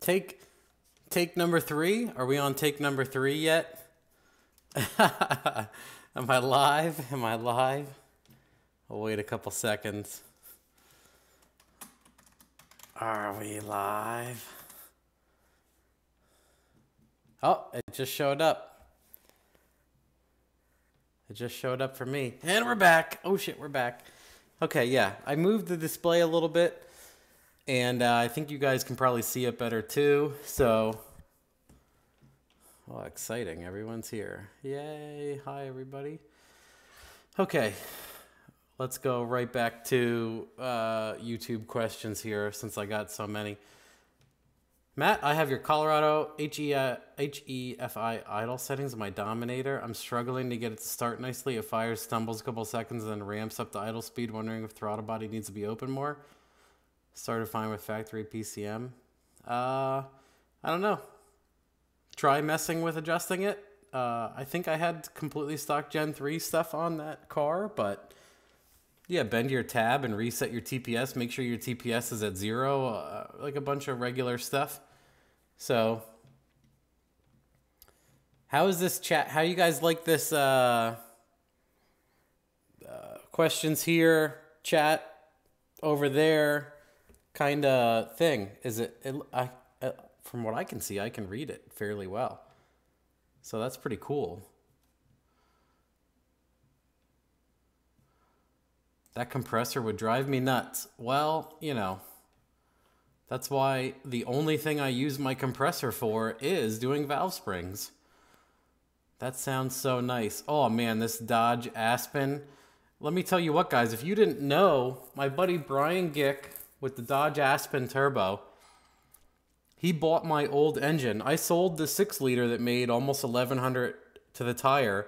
Take number 3. Are we on take number 3 yet? Am I live? Am I live? I'll wait a couple seconds. Are we live? Oh, it just showed up. It just showed up for me. And we're back. Oh shit, we're back. Okay, yeah. I moved the display a little bit. And I think you guys can probably see it better too. So, oh, exciting. Everyone's here. Yay. Hi, everybody. Okay. Let's go right back to YouTube questions here since I got so many. Matt, I have your Colorado HEFI idle settings in my Dominator. I'm struggling to get it to start nicely. It fires, stumbles a couple seconds, and then ramps up to idle speed, wondering if throttle body needs to be open more. Started fine with factory PCM. I don't know. Try messing with adjusting it. I think I had completely stock Gen 3 stuff on that car, but yeah, bend your tab and reset your TPS. Make sure your TPS is at 0, like a bunch of regular stuff. So, how is this chat? How you guys like this questions here, chat over there kind of thing? Is it from what I can see, I can read it fairly well. So that's pretty cool. That compressor would drive me nuts. Well, you know, that's why the only thing I use my compressor for is doing valve springs. That sounds so nice. Oh man, this Dodge Aspen. Let me tell you what, guys, if you didn't know, my buddy Brian Gick with the Dodge Aspen Turbo, he bought my old engine. I sold the 6-liter that made almost 1,100 to the tire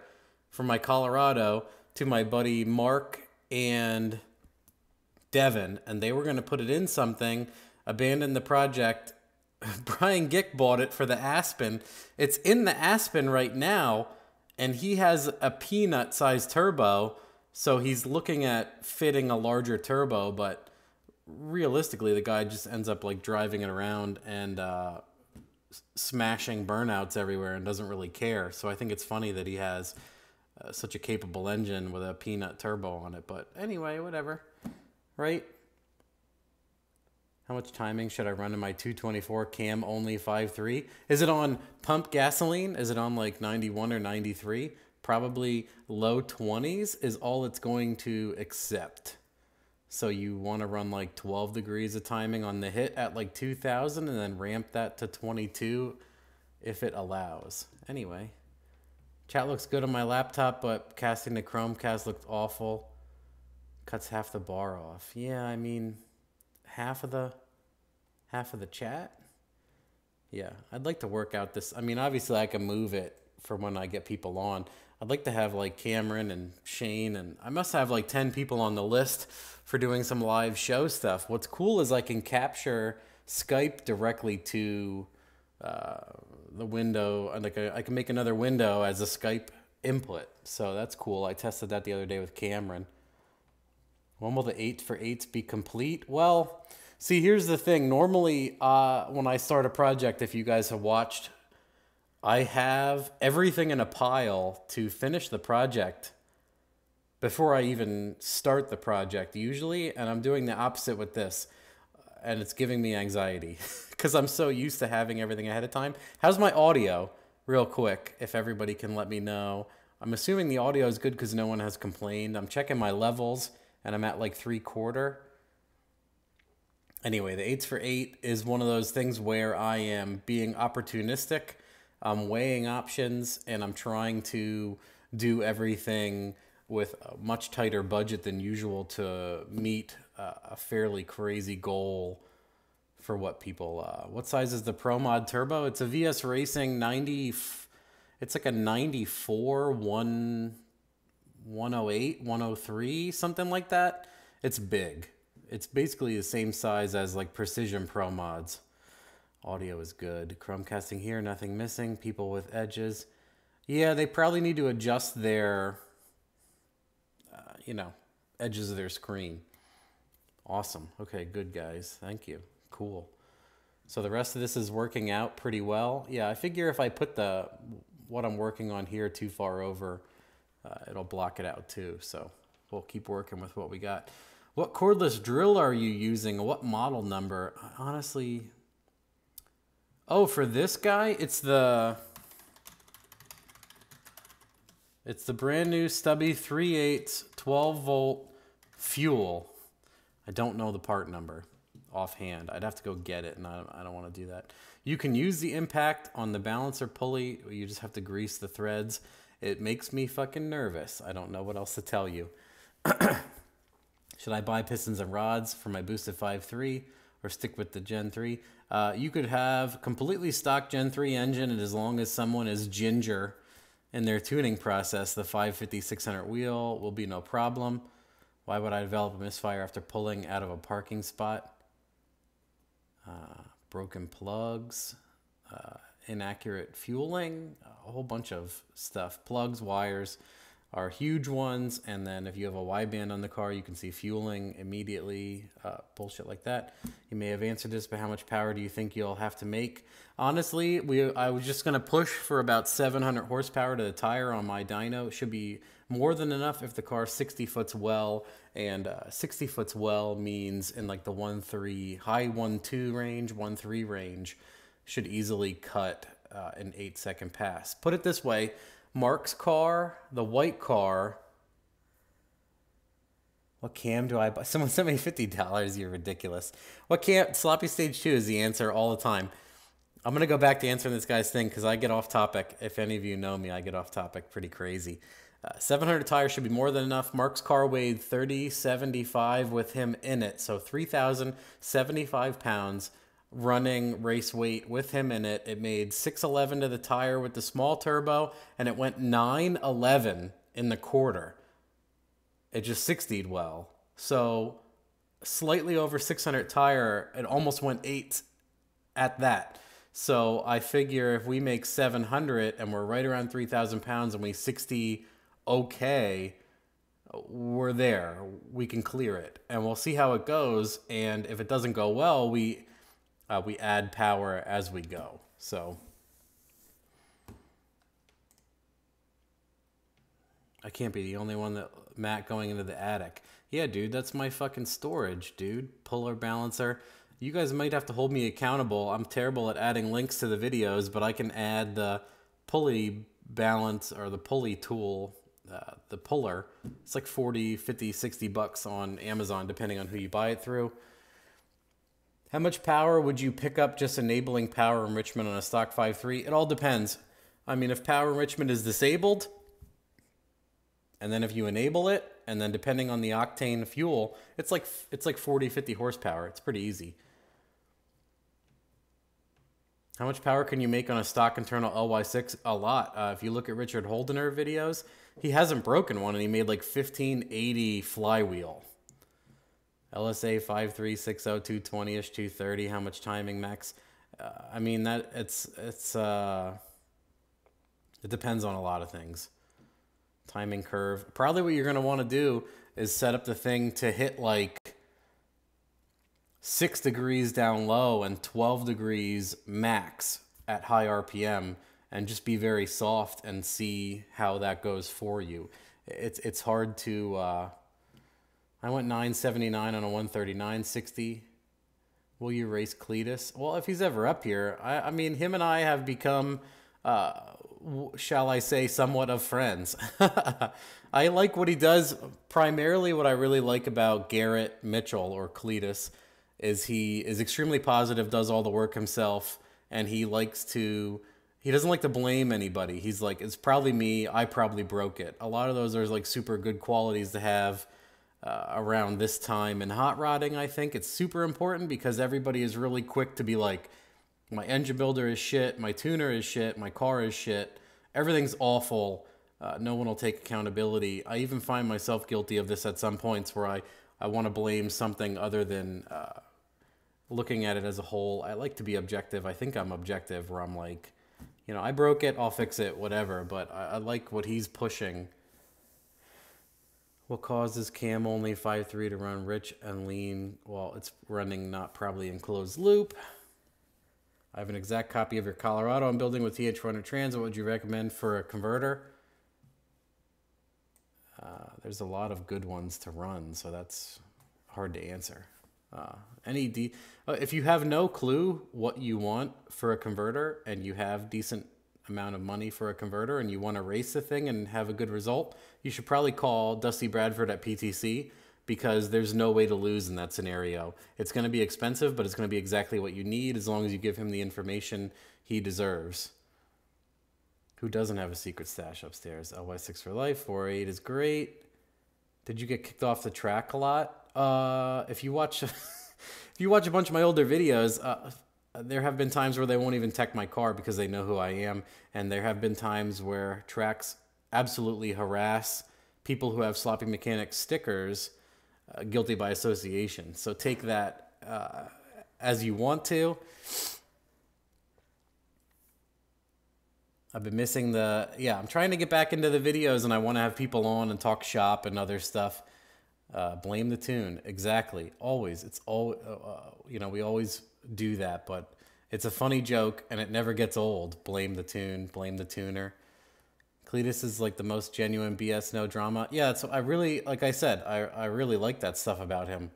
from my Colorado to my buddy Mark and Devin, and they were going to put it in something, abandon the project. Brian Gick bought it for the Aspen. It's in the Aspen right now, and he has a peanut-sized turbo, so he's looking at fitting a larger turbo, but realistically, the guy just ends up like driving it around and smashing burnouts everywhere and doesn't really care. So I think it's funny that he has such a capable engine with a peanut turbo on it. But anyway, whatever, right? How much timing should I run in my 224 cam only 5.3? Is it on pump gasoline? Is it on like 91 or 93? Probably low 20s is all it's going to accept. So you want to run like 12 degrees of timing on the hit at like 2,000 and then ramp that to 22 if it allows. Anyway, chat looks good on my laptop, but casting the Chromecast looked awful. Cuts half the bar off. Yeah, I mean, half of the chat. Yeah, I'd like to work out this. I mean, obviously I can move it for when I get people on. I'd like to have like Cameron and Shane, and I must have like 10 people on the list for doing some live show stuff. What's cool is I can capture Skype directly to the window, and like I can make another window as a Skype input. So that's cool. I tested that the other day with Cameron. When will the 8 for 8s be complete? Well, see, here's the thing. Normally, when I start a project, if you guys have watched, I have everything in a pile to finish the project before I even start the project usually, and I'm doing the opposite with this, and it's giving me anxiety because I'm so used to having everything ahead of time. How's my audio? Real quick, if everybody can let me know. I'm assuming the audio is good because no one has complained. I'm checking my levels, and I'm at like 3/4. Anyway, the 8s for 8 is one of those things where I am being opportunistic. I'm weighing options, and I'm trying to do everything with a much tighter budget than usual to meet a fairly crazy goal for what people... what size is the Pro Mod Turbo? It's a VS Racing 90... It's like a 94, 108, 103, something like that. It's big. It's basically the same size as like Precision Pro Mods. Audio is good. Chromecasting here, nothing missing. People with edges. Yeah, they probably need to adjust their, edges of their screen. Awesome. Okay, good guys. Thank you. Cool. So the rest of this is working out pretty well. Yeah, I figure if I put what I'm working on here too far over, it'll block it out too. So we'll keep working with what we got. What cordless drill are you using? What model number? Honestly, oh, for this guy, it's the brand new stubby 3/8 12-volt fuel. I don't know the part number offhand. I'd have to go get it, and I don't want to do that. You can use the impact on the balancer pulley. You just have to grease the threads. It makes me fucking nervous. I don't know what else to tell you. Should I buy pistons and rods for my boosted 5.3 or stick with the Gen 3? You could have completely stock Gen 3 engine, and as long as someone is ginger in their tuning process, the 550/600 wheel will be no problem. Why would I develop a misfire after pulling out of a parking spot? Broken plugs, inaccurate fueling, a whole bunch of stuff. Plugs, wires are huge ones, and then if you have a wideband on the car, you can see fueling immediately, bullshit like that. You may have answered this, but how much power do you think you'll have to make? Honestly, I was just going to push for about 700 horsepower to the tire on my dyno. It should be more than enough if the car 60 foots well, and 60 foots well means in like the 1.3, high 1.2 range, 1.3 range, should easily cut an 8-second pass. Put it this way, Mark's car, the white car, what cam do I buy? Someone sent me $50. You're ridiculous. What cam? Sloppy Stage 2 is the answer all the time. I'm going to go back to answering this guy's thing because I get off topic. If any of you know me, I get off topic pretty crazy. 700 tires should be more than enough. Mark's car weighed 3075 with him in it. So 3,075 pounds running race weight with him in it. It made 611 to the tire with the small turbo, and it went 911 in the quarter. It just 60'd well. So slightly over 600 tire, it almost went 8 at that. So I figure if we make 700 and we're right around 3,000 pounds and we 60 okay, we're there. We can clear it, and we'll see how it goes. And if it doesn't go well, we add power as we go. So I can't be the only one that Matt going into the attic. Yeah, dude, that's my fucking storage, dude. Puller balancer. You guys might have to hold me accountable. I'm terrible at adding links to the videos, but I can add the pulley balance or the pulley tool, the puller. It's like 40, 50, 60 bucks on Amazon, depending on who you buy it through. How much power would you pick up just enabling power enrichment on a stock 5.3? It all depends. I mean, if power enrichment is disabled, and then if you enable it, and then depending on the octane fuel, it's like 40, 50 horsepower. It's pretty easy. How much power can you make on a stock internal LY6? A lot. If you look at Richard Holdener videos, he hasn't broken one, and he made like 1580 flywheel. LSA 5.360, 220-ish, 230. How much timing max? I mean, that it depends on a lot of things. Timing curve. Probably what you're going to want to do is set up the thing to hit like 6 degrees down low and 12 degrees max at high RPM, and just be very soft and see how that goes for you. It's hard to... I went 979 on a 139.60. Will you race Cletus? Well, if he's ever up here, I mean, him and I have become, shall I say, somewhat of friends. I like what he does. Primarily what I really like about Garrett Mitchell, or Cletus, is he is extremely positive, does all the work himself, and he doesn't like to blame anybody. He's like, it's probably me, I probably broke it. A lot of those are like super good qualities to have around this time in hot rodding. I think it's super important because everybody is really quick to be like, my engine builder is shit, my tuner is shit, my car is shit, everything's awful, no one will take accountability. I even find myself guilty of this at some points where I want to blame something other than looking at it as a whole. I like to be objective. I think I'm objective, where I'm like, you know, I broke it, I'll fix it, whatever, but I like what he's pushing. What causes cam only 5.3 to run rich and lean while it's running not probably in closed loop? I have an exact copy of your Colorado I'm building with TH400 trans. What would you recommend for a converter? There's a lot of good ones to run, so that's hard to answer. If you have no clue what you want for a converter and you have decent amount of money for a converter and you want to race the thing and have a good result, you should probably call Dusty Bradford at PTC, because there's no way to lose in that scenario. It's going to be expensive, but it's going to be exactly what you need as long as you give him the information he deserves. Who doesn't have a secret stash upstairs? LY6 for life. 408 is great. Did you get kicked off the track a lot? If you watch if you watch a bunch of my older videos, there have been times where they won't even tech my car because they know who I am, and there have been times where tracks absolutely harass people who have Sloppy Mechanics stickers, guilty by association. So take that as you want to. I've been missing I'm trying to get back into the videos, and I want to have people on and talk shop and other stuff. Blame the tune. Exactly. Always. It's all, we always do that, but it's a funny joke and it never gets old. Blame the tune, blame the tuner. Cletus is like the most genuine BS, no drama. Yeah, so I really, like I said, I really like that stuff about him,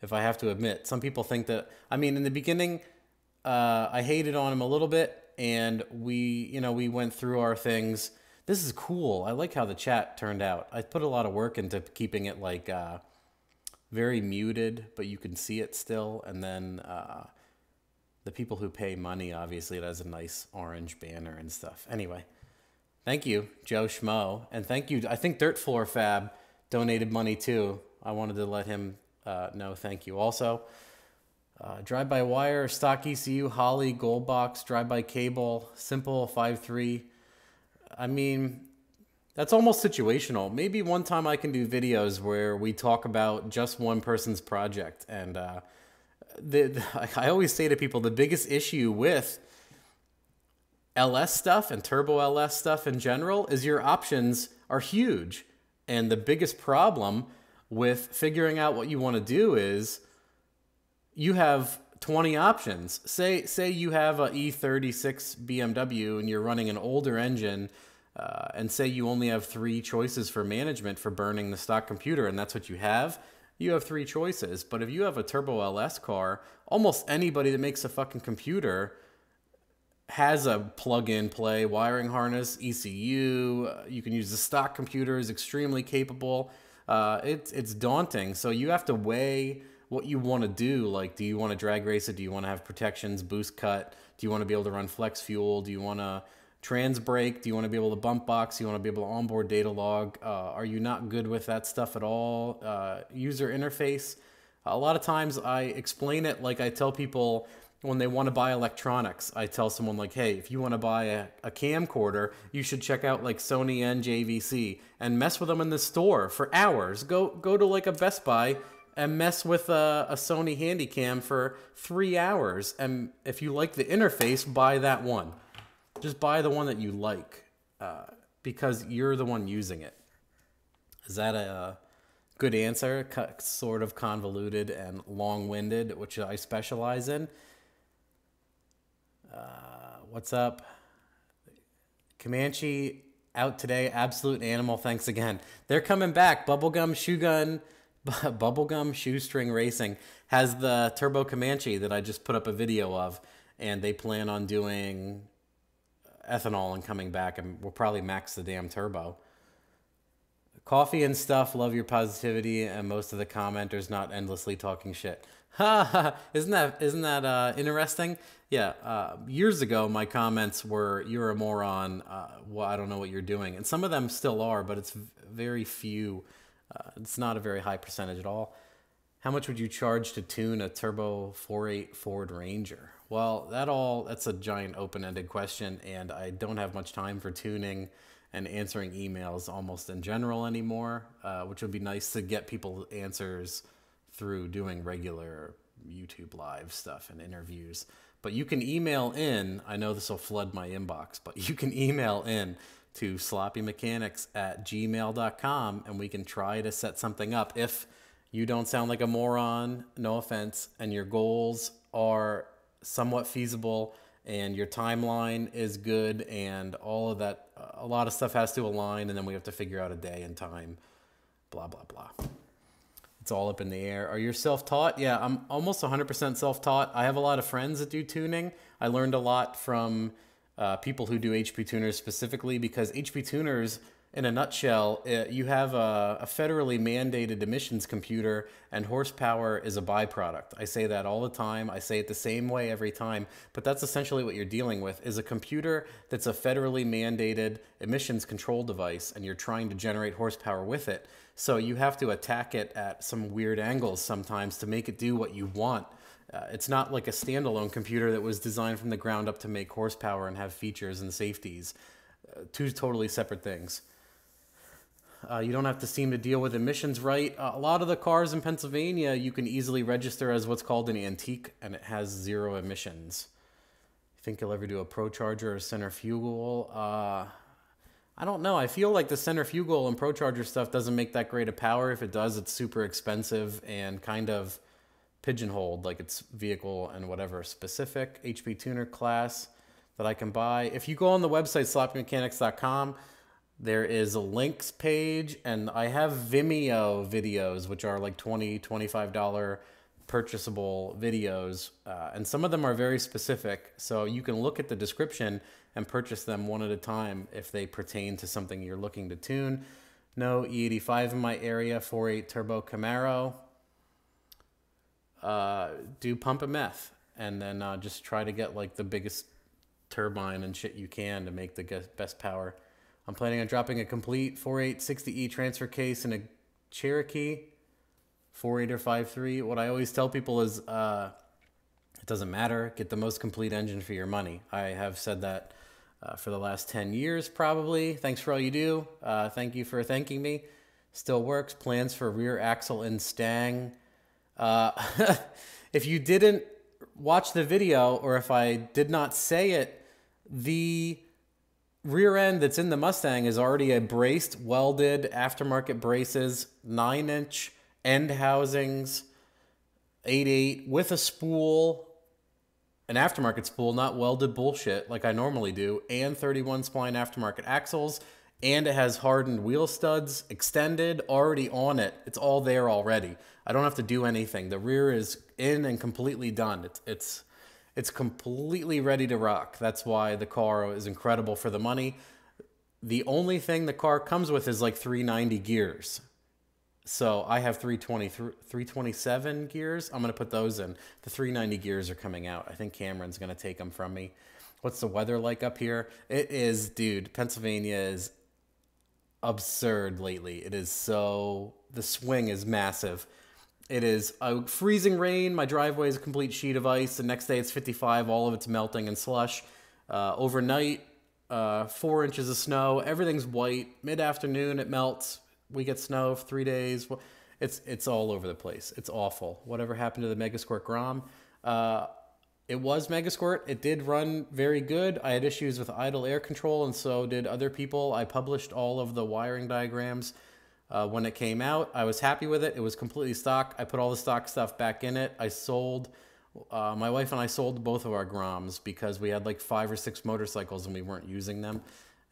if I have to admit. Some people think that, in the beginning, I hated on him a little bit, and we went through our things. This is cool. I like how the chat turned out. I put a lot of work into keeping it like very muted, but you can see it still. And then the people who pay money, obviously, it has a nice orange banner and stuff. Anyway, thank you, Joe Schmo. And thank you. I think Dirt Floor Fab donated money too. I wanted to let him know thank you also. Drive-by wire, stock ECU, Holly, gold box, drive-by cable, simple 5.3. That's almost situational. Maybe one time I can do videos where we talk about just one person's project. And I always say to people, the biggest issue with LS stuff and turbo LS stuff in general is your options are huge. And the biggest problem with figuring out what you want to do is you have 20 options. Say you have a E36 BMW and you're running an older engine, and say you only have 3 choices for management for burning the stock computer, and that's what you have 3 choices. But if you have a turbo LS car, almost anybody that makes a fucking computer has a plug-in play, wiring harness, ECU. You can use the stock computer, is extremely capable. It's daunting. So you have to weigh what you want to do. Like, do you want to drag race it? Do you want to have protections, boost cut? Do you want to be able to run flex fuel? Do you want to trans brake? Do you want to be able to bump box? Do you want to be able to onboard data log? Are you not good with that stuff at all? User interface. A lot of times I explain it like I tell people when they want to buy electronics. I tell someone like, hey, if you want to buy a camcorder, you should check out like Sony NJVC and mess with them in the store for hours. Go to like a Best Buy and mess with a Sony Handycam for 3 hours. And if you like the interface, buy that one. Just buy the one that you like, because you're the one using it. Is that a good answer? Sort of convoluted and long-winded, which I specialize in. What's up? Comanche out today. Absolute animal. Thanks again. They're coming back. Bubblegum Shoestring Racing has the Turbo Comanche that I just put up a video of, and they plan on doing ethanol and coming back, and we'll probably max the damn turbo. Coffee and stuff, love your positivity, and most of the commenters not endlessly talking shit. Ha! Isn't that interesting? Yeah, years ago my comments were, you're a moron, well, I don't know what you're doing. And some of them still are, but it's very few. It's not a very high percentage at all. How much would you charge to tune a turbo 4.8 Ford Ranger? Well, that's a giant open-ended question, and I don't have much time for tuning and answering emails almost in general anymore, which would be nice to get people answers through doing regular YouTube live stuff and interviews. But you can email in. I know this will flood my inbox, but you can email in to sloppymechanics@gmail.com, and we can try to set something up. If you don't sound like a moron, no offense, and your goals are somewhat feasible and your timeline is good, and all of that. A lot of stuff has to align, and then we have to figure out a day and time. Blah blah blah. It's all up in the air. Are you self-taught? Yeah, I'm almost 100% self-taught. I have a lot of friends that do tuning. I learned a lot from people who do HP tuners specifically, because HP tuners, in a nutshell, you have a federally mandated emissions computer, and horsepower is a byproduct. I say that all the time. I say it the same way every time, but that's essentially what you're dealing with, is a computer that's a federally mandated emissions control device, and you're trying to generate horsepower with it. So you have to attack it at some weird angles sometimes to make it do what you want. It's not like a standalone computer that was designed from the ground up to make horsepower and have features and safeties. Two totally separate things. You don't have to seem to deal with emissions right. A lot of the cars in Pennsylvania, you can easily register as what's called an antique, and it has 0 emissions. You think you'll ever do a Procharger or centrifugal? I don't know. I feel like the centrifugal and Procharger stuff doesn't make that great of power. If it does, it's super expensive and kind of pigeonholed, like it's vehicle and whatever specific. HP tuner class that I can buy. If you go on the website sloppymechanics.com, there is a links page, and I have Vimeo videos, which are like $20, $25 purchasable videos, and some of them are very specific, so you can look at the description and purchase them one at a time if they pertain to something you're looking to tune. No E85 in my area, 4.8 turbo Camaro. Do pump a meth, and then just try to get like the biggest turbine and shit you can to make the best power. I'm planning on dropping a complete 4.8 60E transfer case in a Cherokee, 4.8 or 5.3. What I always tell people is it doesn't matter. Get the most complete engine for your money. I have said that for the last 10 years probably. Thanks for all you do. Thank you for thanking me. Still works. Plans for rear axle and stang. If you didn't watch the video, or if I did not say it, the rear end that's in the Mustang is already a braced, welded, aftermarket braces, 9-inch end housings, 8.8 with a spool, an aftermarket spool, not welded bullshit like I normally do, and 31 spline aftermarket axles, and it has hardened wheel studs, extended, already on it. It's all there already. I don't have to do anything. The rear is in and completely done. It's completely ready to rock. That's why the car is incredible for the money. The only thing the car comes with is like 390 gears. So I have 327 gears. I'm going to put those in. The 390 gears are coming out. I think Cameron's going to take them from me. What's the weather like up here? It is, dude, Pennsylvania is absurd lately. It is so, the swing is massive. It is a freezing rain. My driveway is a complete sheet of ice. The next day it's 55. All of it's melting and slush. Overnight, 4 inches of snow. Everything's white. Mid-afternoon, it melts. We get snow for 3 days. It's all over the place. It's awful. Whatever happened to the Megasquirt Grom? It was Megasquirt. It did run very good. I had issues with idle air control, and so did other people. I published all of the wiring diagrams when it came out. I was happy with it. It was completely stock. I put all the stock stuff back in it. I sold, my wife and I sold both of our Groms because we had like 5 or 6 motorcycles and we weren't using them.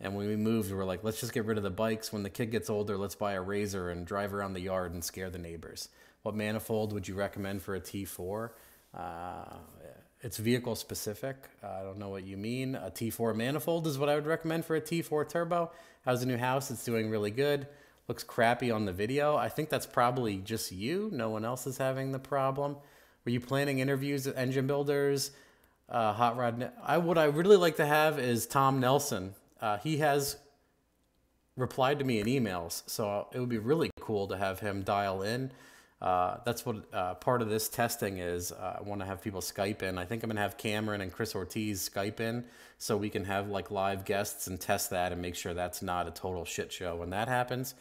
And when we moved, we were like, let's just get rid of the bikes. When the kid gets older, let's buy a Razor and drive around the yard and scare the neighbors. What manifold would you recommend for a T4? It's vehicle specific. I don't know what you mean. A T4 manifold is what I would recommend for a T4 turbo. How's the new house? It's doing really good. Looks crappy on the video. I think that's probably just you. No one else is having the problem. Were you planning interviews with engine builders? Hot Rod. What I really like to have is Tom Nelson. He has replied to me in emails, so it would be really cool to have him dial in. That's what part of this testing is. I want to have people Skype in. I think I'm going to have Cameron and Chris Ortiz Skype in so we can have like live guests and test that and make sure that's not a total shit show when that happens.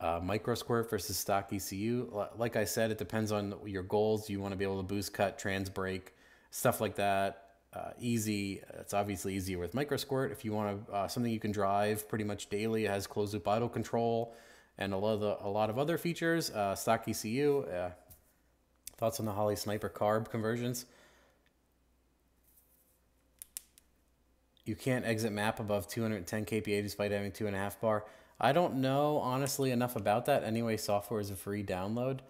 Microsquirt versus stock ECU. Like I said, it depends on your goals. You want to be able to boost, cut, trans brake, stuff like that. Easy. It's obviously easier with Microsquirt. If you want something you can drive pretty much daily, it has closed loop idle control and a lot of other features. Stock ECU. Thoughts on the Holley Sniper carb conversions? You can't exit map above 210 kPa despite having 2.5 bar. I don't know, honestly, enough about that. Anyway, software is a free download.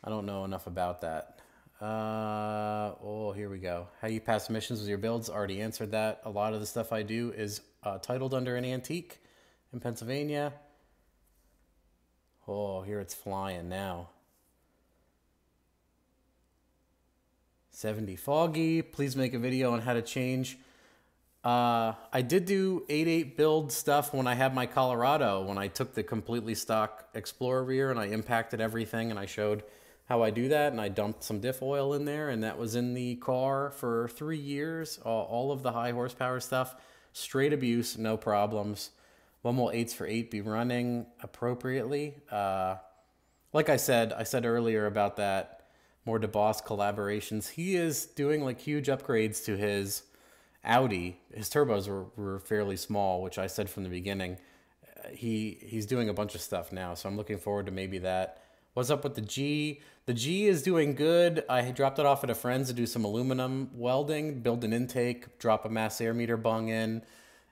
I don't know enough about that. Oh, here we go. How you pass missions with your builds? Already answered that. A lot of the stuff I do is titled under an antique in Pennsylvania. Oh, here it's flying now. 70 foggy. Please make a video on how to change. I did do 8.8 build stuff when I had my Colorado, when I took the completely stock Explorer rear and I impacted everything and I showed how I do that, and I dumped some diff oil in there, and that was in the car for 3 years. All of the high horsepower stuff, straight abuse, no problems. When will 8s for 8 be running appropriately? Like I said earlier about that more DeBoss collaborations, he is doing like huge upgrades to his Audi. His turbos were fairly small, which I said from the beginning. He's doing a bunch of stuff now, so I'm looking forward to maybe that. What's up with the G? The G is doing good. I dropped it off at a friend's to do some aluminum welding, build an intake, drop a mass air meter bung in,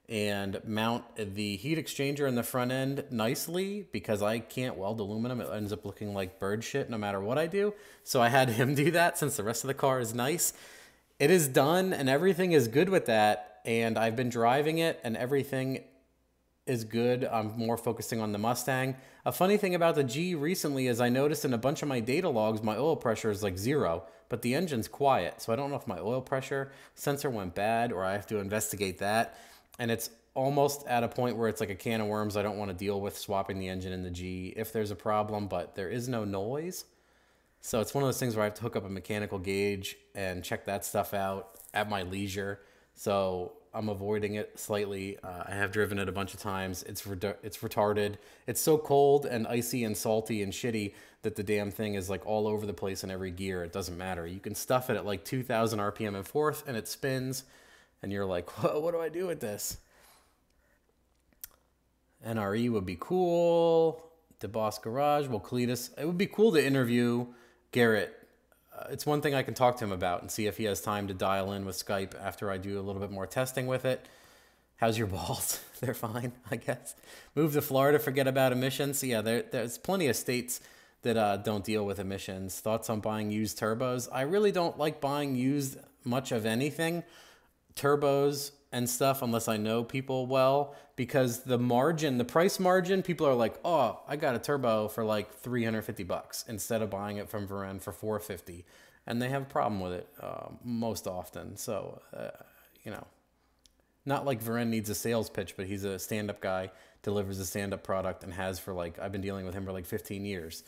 and mount the heat exchanger in the front end nicely, because I can't weld aluminum. It ends up looking like bird shit no matter what I do. So I had him do that since the rest of the car is nice. It is done and everything is good with that. And I've been driving it and everything is good. I'm more focusing on the Mustang. A funny thing about the G recently is I noticed in a bunch of my data logs, my oil pressure is like 0, but the engine's quiet. So I don't know if my oil pressure sensor went bad or I have to investigate that. And it's almost at a point where it's like a can of worms. I don't want to deal with swapping the engine in the G if there's a problem, but there is no noise. So it's one of those things where I have to hook up a mechanical gauge and check that stuff out at my leisure. So I'm avoiding it slightly. I have driven it a bunch of times. It's retarded. It's so cold and icy and salty and shitty that the damn thing is like all over the place in every gear. It doesn't matter. You can stuff it at like 2,000 RPM in fourth and it spins. And you're like, what do I do with this? NRE would be cool. DeBoss Garage. Well, Cletus. It would be cool to interview Garrett. It's one thing I can talk to him about and see if he has time to dial in with Skype after I do a little bit more testing with it. How's your balls? They're fine, I guess. Move to Florida, forget about emissions. Yeah, there's plenty of states that don't deal with emissions. Thoughts on buying used turbos? I really don't like buying used much of anything, turbos and stuff, unless I know people well, because the margin, the price margin, people are like, oh, I got a turbo for like 350 bucks instead of buying it from Varen for 450, and they have a problem with it most often. So you know, not like Varen needs a sales pitch, but he's a stand-up guy, delivers a stand-up product, and has for like, I've been dealing with him for like 15 years.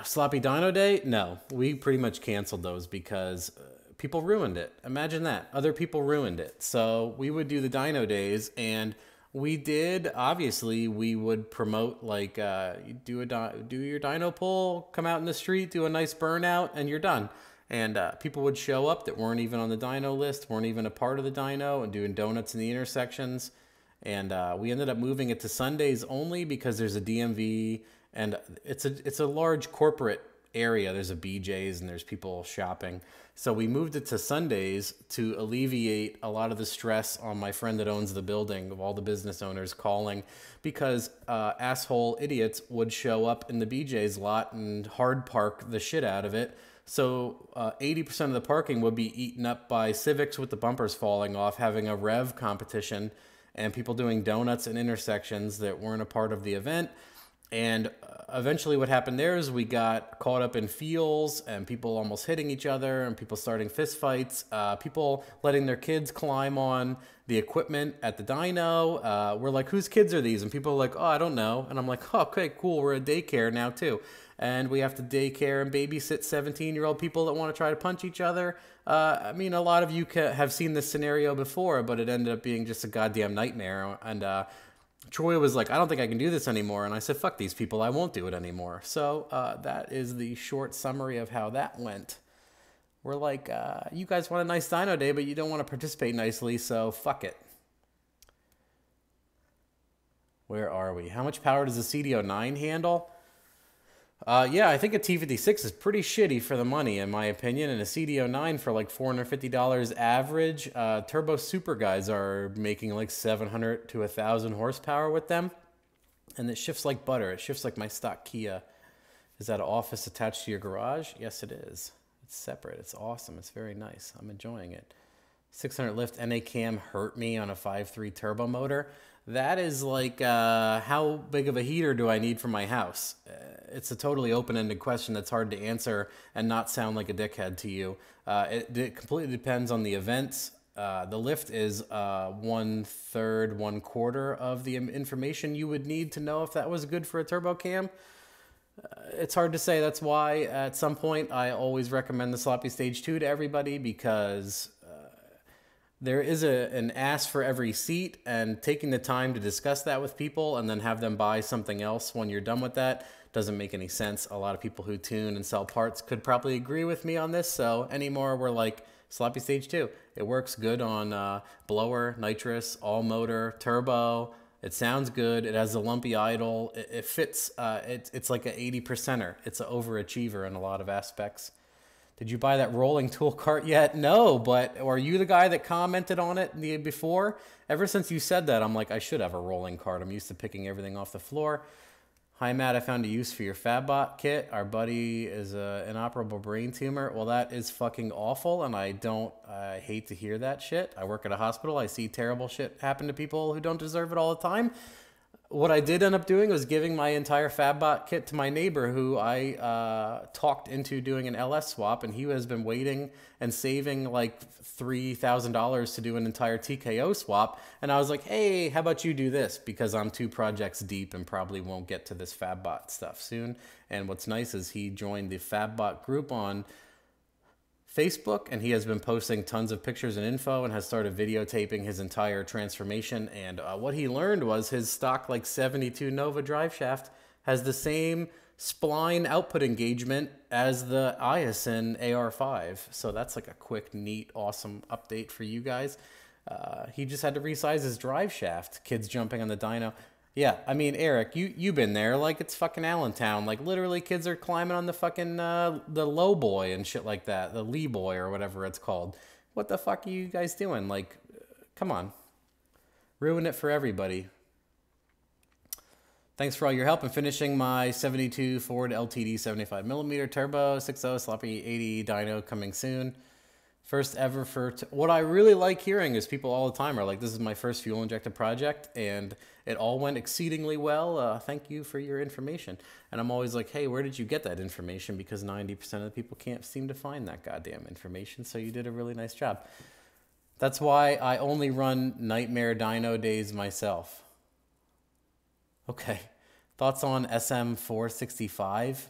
Sloppy Dyno Day? No, we pretty much canceled those because people ruined it. Imagine that. Other people ruined it. So we would do the dyno days, and we did, obviously, we would promote like, you do your dyno pull, come out in the street, do a nice burnout, and you're done. And people would show up that weren't even on the dyno list, weren't even a part of the dyno, and doing donuts in the intersections. And we ended up moving it to Sundays only because there's a DMV, and it's a large corporate area. There's a BJ's and there's people shopping. So we moved it to Sundays to alleviate a lot of the stress on my friend that owns the building, of all the business owners calling, because asshole idiots would show up in the BJ's lot and hard park the shit out of it. So 80% of the parking would be eaten up by Civics with the bumpers falling off, having a rev competition, and people doing donuts in intersections that weren't a part of the event. And eventually what happened there is we got caught up in feels and people almost hitting each other and people starting fist fights, people letting their kids climb on the equipment at the dyno. We're like, whose kids are these? And people are like, oh, I don't know. And I'm like, oh, okay, cool. We're a daycare now too. And we have to daycare and babysit 17-year-old people that want to try to punch each other. I mean, a lot of you have seen this scenario before, but it ended up being just a goddamn nightmare. And Troy was like, I don't think I can do this anymore. And I said, fuck these people. I won't do it anymore. So that is the short summary of how that went. We're like, you guys want a nice dyno day, but you don't want to participate nicely, so fuck it. Where are we? How much power does the CDO9 handle? Yeah, I think a T56 is pretty shitty for the money, in my opinion, and a CDO9 for like $450 average. Turbo Super guys are making like 700 to 1,000 horsepower with them, and it shifts like butter. It shifts like my stock Kia. Is that an office attached to your garage? Yes, it is. It's separate. It's awesome. It's very nice. I'm enjoying it. 600 lift NA cam hurt me on a 5.3 turbo motor. That is like, how big of a heater do I need for my house? It's a totally open-ended question that's hard to answer and not sound like a dickhead to you. It completely depends on the events. The lift is 1/3, 1/4 of the information you would need to know if that was good for a turbo cam. It's hard to say. That's why at some point I always recommend the sloppy stage 2 to everybody, because there is an ass for every seat, and taking the time to discuss that with people and then have them buy something else when you're done with that doesn't make any sense. A lot of people who tune and sell parts could probably agree with me on this. So anymore, we're like, sloppy stage 2. It works good on blower, nitrous, all motor, turbo. It sounds good. It has a lumpy idle. It fits. It's like an 80%er. It's an overachiever in a lot of aspects. Did you buy that rolling tool cart yet? No, but are you the guy that commented on it before? Ever since you said that, I'm like, I should have a rolling cart. I'm used to picking everything off the floor. Hi, Matt, I found a use for your FabBot kit. Our buddy is an inoperable brain tumor. Well, that is fucking awful, and I hate to hear that shit. I work at a hospital. I see terrible shit happen to people who don't deserve it all the time. What I did end up doing was giving my entire FabBot kit to my neighbor, who I talked into doing an LS swap, and he has been waiting and saving like $3,000 to do an entire TKO swap. And I was like, hey, how about you do this? Because I'm 2 projects deep and probably won't get to this FabBot stuff soon. And what's nice is he joined the FabBot group on Facebook, and he has been posting tons of pictures and info and has started videotaping his entire transformation. And what he learned was his stock like 72 Nova drive shaft has the same spline output engagement as the Iacin AR5. So that's like a quick, neat, awesome update for you guys. He just had to resize his drive shaft. Kids jumping on the dyno. Yeah, I mean, Eric, you've been there. Like, it's fucking Allentown. Like, literally, kids are climbing on the fucking, the low boy and shit like that. The Lee boy or whatever it's called. What the fuck are you guys doing? Like, come on. Ruin it for everybody. Thanks for all your help in finishing my 72 Ford LTD 75mm turbo, 6.0 sloppy 80 dyno coming soon. First ever for... What I really like hearing is people all the time are like, this is my first fuel injected project, and it all went exceedingly well. Thank you for your information. And I'm always like, hey, where did you get that information? Because 90% of the people can't seem to find that goddamn information, so you did a really nice job. That's why I only run Nightmare Dyno days myself. Okay. Thoughts on SM465?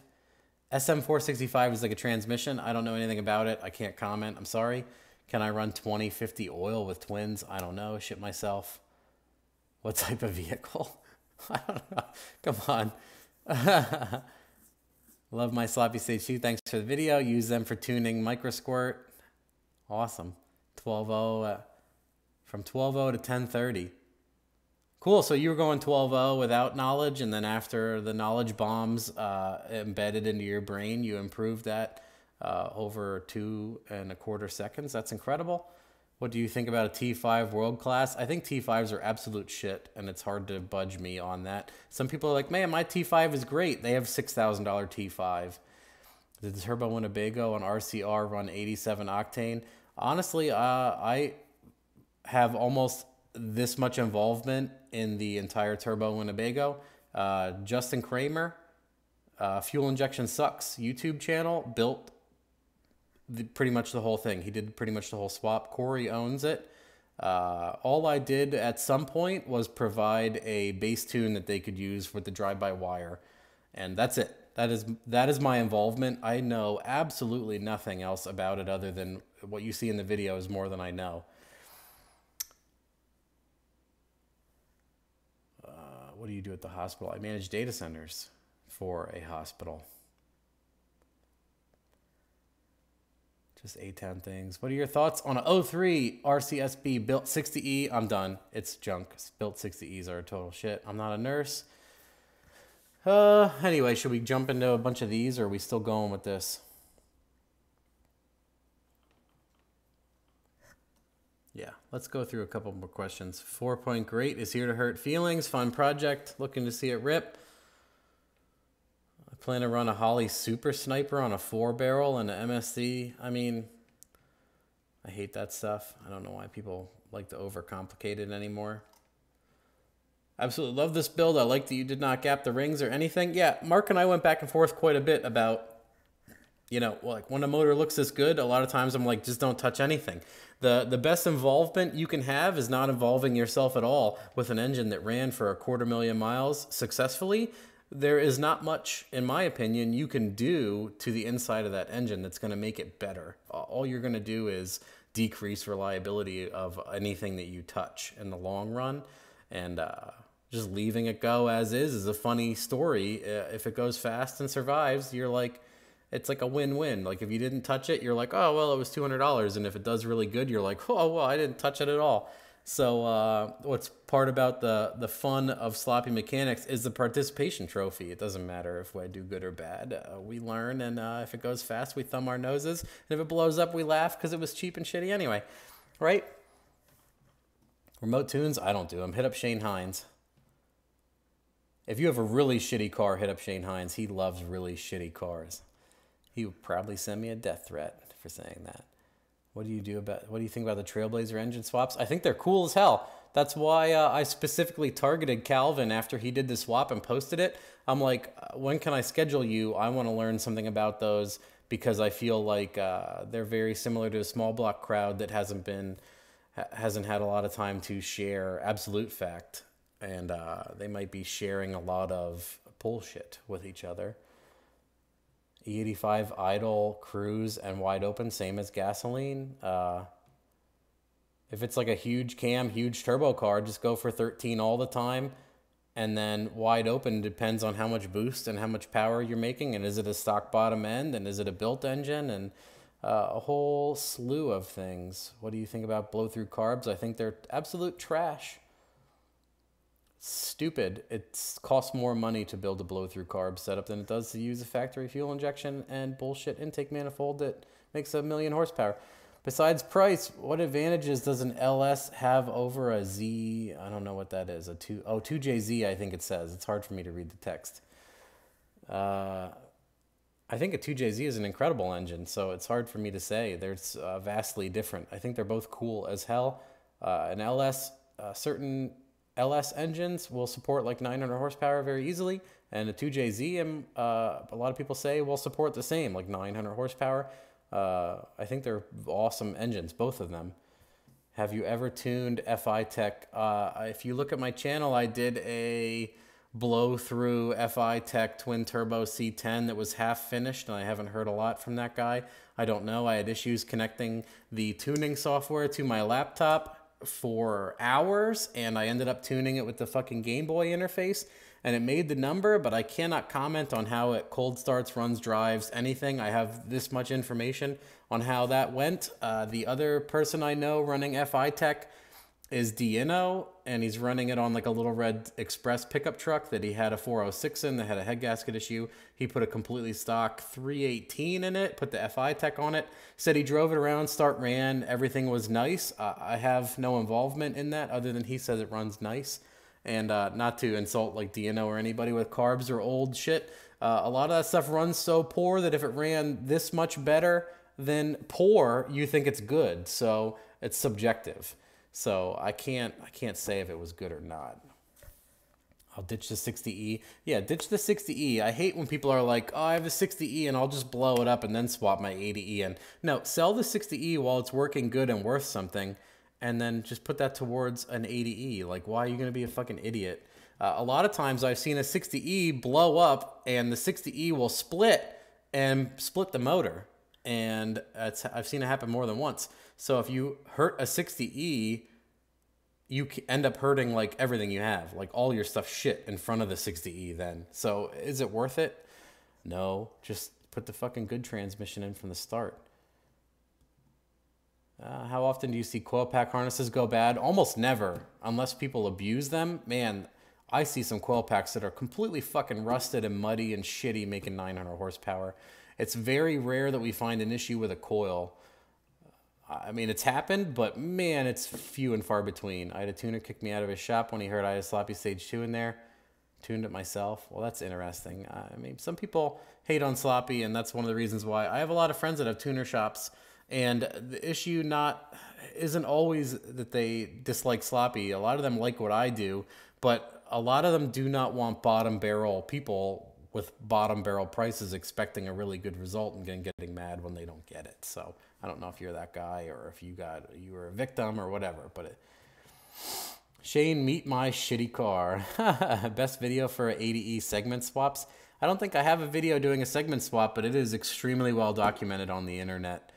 SM465 is like a transmission. I don't know anything about it. I can't comment. I'm sorry. Can I run 2050 oil with twins? I don't know. Shit myself. What type of vehicle? I don't know. Come on. Love my sloppy stage 2. Thanks for the video. Use them for tuning micro squirt. Awesome. 12.0 from 12.0 to 10.30. Cool. So you were going 12.0 without knowledge, and then after the knowledge bombs embedded into your brain, you improved that over 2.25 seconds. That's incredible. What do you think about a T5 world class? I think T5s are absolute shit, and it's hard to budge me on that. Some people are like, man, my T5 is great. They have $6,000 T5. Did the Turbo Winnebago on RCR run 87 octane? Honestly, I have almost this much involvement in the entire Turbo Winnebago. Justin Kramer, Fuel Injection Sucks YouTube channel, built pretty much the whole thing. He did pretty much the whole swap. Corey owns it. All I did at some point was provide a bass tune that they could use with the drive-by-wire, and that's it. That is my involvement. I know absolutely nothing else about it other than what you see in the video is more than I know. What do you do at the hospital? I manage data centers for a hospital. Just A-Town things. What are your thoughts on a 03 RCSB built 60E? I'm done. It's junk. Built 60Es are total shit. I'm not a nurse. Anyway, should we jump into a bunch of these, or are we still going with this? Yeah, let's go through a couple more questions. 4-point great is here to hurt feelings. Fun project. Looking to see it rip. I plan to run a Holly Super Sniper on a 4-barrel and an MSC. I mean, I hate that stuff. I don't know why people like to overcomplicate it anymore. Absolutely love this build. I like that you did not gap the rings or anything. Yeah, Mark and I went back and forth quite a bit about, you know, like when a motor looks this good, a lot of times I'm like, just don't touch anything. The best involvement you can have is not involving yourself at all with an engine that ran for 250,000 miles successfully. There is not much, in my opinion, you can do to the inside of that engine that's going to make it better. All you're going to do is decrease reliability of anything that you touch in the long run. And just leaving it go as is a funny story. If it goes fast and survives, you're like, it's like a win-win. Like if you didn't touch it, you're like, oh, well, it was $200. And if it does really good, you're like, oh, well, I didn't touch it at all. So what's part about the fun of sloppy mechanics is the participation trophy. It doesn't matter if I do good or bad. We learn, and if it goes fast, we thumb our noses. And if it blows up, we laugh because it was cheap and shitty anyway, right? Remote tunes, I don't do them. Hit up Shane Hines. If you have a really shitty car, hit up Shane Hines. He loves really shitty cars. He would probably send me a death threat for saying that. What do you think about the Trailblazer engine swaps? I think they're cool as hell. That's why I specifically targeted Calvin after he did the swap and posted it. I'm like, when can I schedule you? I want to learn something about those because I feel like they're very similar to a small block crowd that hasn't had a lot of time to share absolute fact. And they might be sharing a lot of bullshit with each other. E85 idle, cruise, and wide open, same as gasoline. If it's like a huge cam, huge turbo car, just go for 13 all the time. And then wide open depends on how much boost and how much power you're making. And is it a stock bottom end? And is it a built engine? And a whole slew of things. What do you think about blow-through carbs? I think they're absolute trash. Stupid. It costs more money to build a blow-through carb setup than it does to use a factory fuel injection and bullshit intake manifold that makes 1,000,000 horsepower. Besides price, what advantages does an LS have over a Z? I don't know what that is. 2JZ, I think it says. It's hard for me to read the text. I think a 2JZ is an incredible engine, so it's hard for me to say. They're vastly different. I think they're both cool as hell. An LS, certain LS engines will support like 900 horsepower very easily, and a 2JZ, a lot of people say, will support the same, like 900 horsepower. I think they're awesome engines, both of them. Have you ever tuned FI Tech? If you look at my channel, I did a blow-through FI Tech twin turbo C10 that was half finished, and I haven't heard a lot from that guy. I don't know. I had issues connecting the tuning software to my laptop for hours, and I ended up tuning it with the fucking Game Boy interface, and it made the number, but I cannot comment on how it cold starts, runs, drives, anything. I have this much information on how that went. The other person I know running FI Tech is Dino, and he's running it on like a little red express pickup truck that he had a 406 in that had a head gasket issue. He put a completely stock 318 in it, put the FI Tech on it, said he drove it around, start ran, everything was nice. I have no involvement in that other than he says it runs nice. And not to insult like Dino or anybody with carbs or old shit. A lot of that stuff runs so poor that if it ran this much better than poor, you think it's good. So it's subjective. So I can't say if it was good or not. I'll ditch the 60E. Yeah, ditch the 60E. I hate when people are like, oh, I have a 60E and I'll just blow it up and then swap my 80E in. No, sell the 60E while it's working good and worth something, and then just put that towards an 80E. Like, why are you going to be a fucking idiot? A lot of times I've seen a 60E blow up and the 60E will split the motor. And I've seen it happen more than once. So if you hurt a 60E, you end up hurting like everything you have, like all your stuff shit in front of the 60E then. So is it worth it? No, just put the fucking good transmission in from the start. How often do you see coil pack harnesses go bad? Almost never, unless people abuse them. Man, I see some coil packs that are completely fucking rusted and muddy and shitty making 900 horsepower. It's very rare that we find an issue with a coil. I mean, it's happened, but man, it's few and far between. I had a tuner kick me out of his shop when he heard I had a sloppy stage 2 in there. Tuned it myself. Well, that's interesting. I mean, some people hate on sloppy, and that's one of the reasons why I have a lot of friends that have tuner shops, and the issue isn't always that they dislike sloppy. A lot of them like what I do, but a lot of them do not want bottom barrel people with bottom barrel prices expecting a really good result and then getting mad when they don't get it. So I don't know if you're that guy or if you were a victim or whatever, but Shane, meet my shitty car. Best video for 80E segment swaps. I don't think I have a video doing a segment swap, but it is extremely well documented on the internet.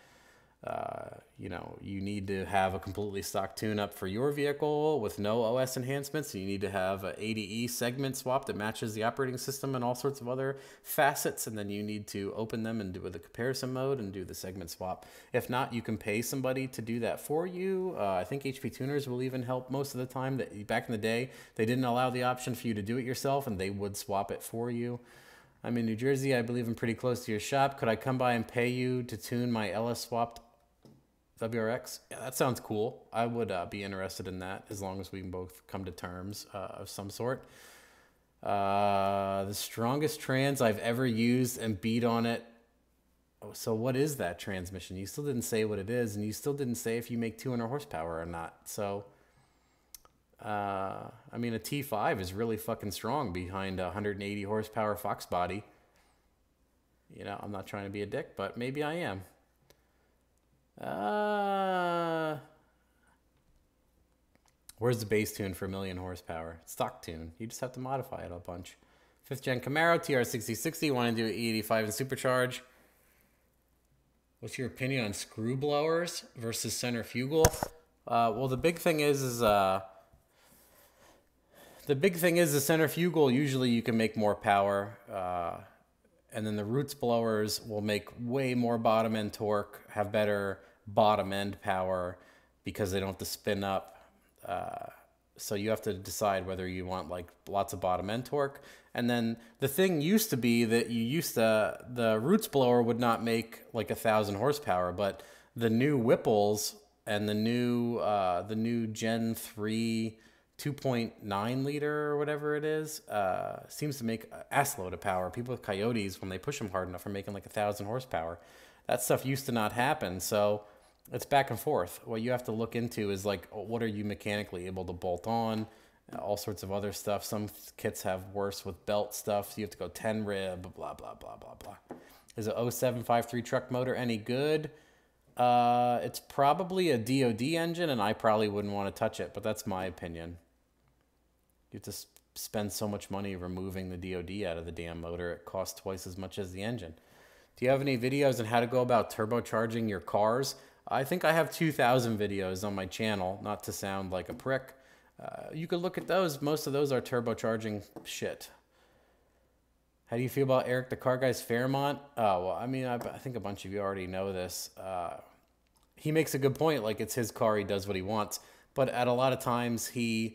You know, you need to have a completely stock tune-up for your vehicle with no OS enhancements. You need to have an 80E segment swap that matches the operating system and all sorts of other facets, and then you need to open them and do the comparison mode and do the segment swap. If not, you can pay somebody to do that for you. I think HP tuners will even help most of the time. That back in the day, they didn't allow the option for you to do it yourself, and they would swap it for you. I'm in New Jersey. I believe I'm pretty close to your shop. Could I come by and pay you to tune my LS swapped WRX? Yeah, that sounds cool. I would be interested in that as long as we can both come to terms of some sort. The strongest trans I've ever used and beat on it. Oh, so what is that transmission? You still didn't say what it is, and you still didn't say if you make 200 horsepower or not. So, I mean, a T5 is really fucking strong behind a 180 horsepower Fox body. You know, I'm not trying to be a dick, but maybe I am. Where's the base tune for 1,000,000 horsepower? Stock tune. You just have to modify it a bunch. 5th gen Camaro, TR6060. Want to do E85 and supercharge. What's your opinion on screw blowers versus centrifugal? Well, the big thing is the centrifugal, usually you can make more power. And then the roots blowers will make way more bottom end torque, have better bottom end power because they don't have to spin up. So you have to decide whether you want like lots of bottom end torque. And then the thing used to be that the roots blower would not make like 1,000 horsepower, but the new Whipples and the new Gen 3 2.9 liter or whatever it is, seems to make an assload of power. People with Coyotes, when they push them hard enough, are making like 1,000 horsepower. That stuff used to not happen. So it's back and forth. What you have to look into is like, what are you mechanically able to bolt on? All sorts of other stuff. Some kits have worse with belt stuff. So you have to go 10 rib, blah, blah, blah, blah, blah. Is a 0753 truck motor any good? It's probably a DOD engine, and I probably wouldn't want to touch it, but that's my opinion. You have to spend so much money removing the DOD out of the damn motor. It costs twice as much as the engine. Do you have any videos on how to go about turbocharging your cars? I think I have 2,000 videos on my channel, not to sound like a prick. You could look at those. Most of those are turbocharging shit. How do you feel about Eric the Car Guy's Fairmont? Oh, well, I mean, I think a bunch of you already know this. He makes a good point. Like, it's his car. He does what he wants. But at a lot of times, he's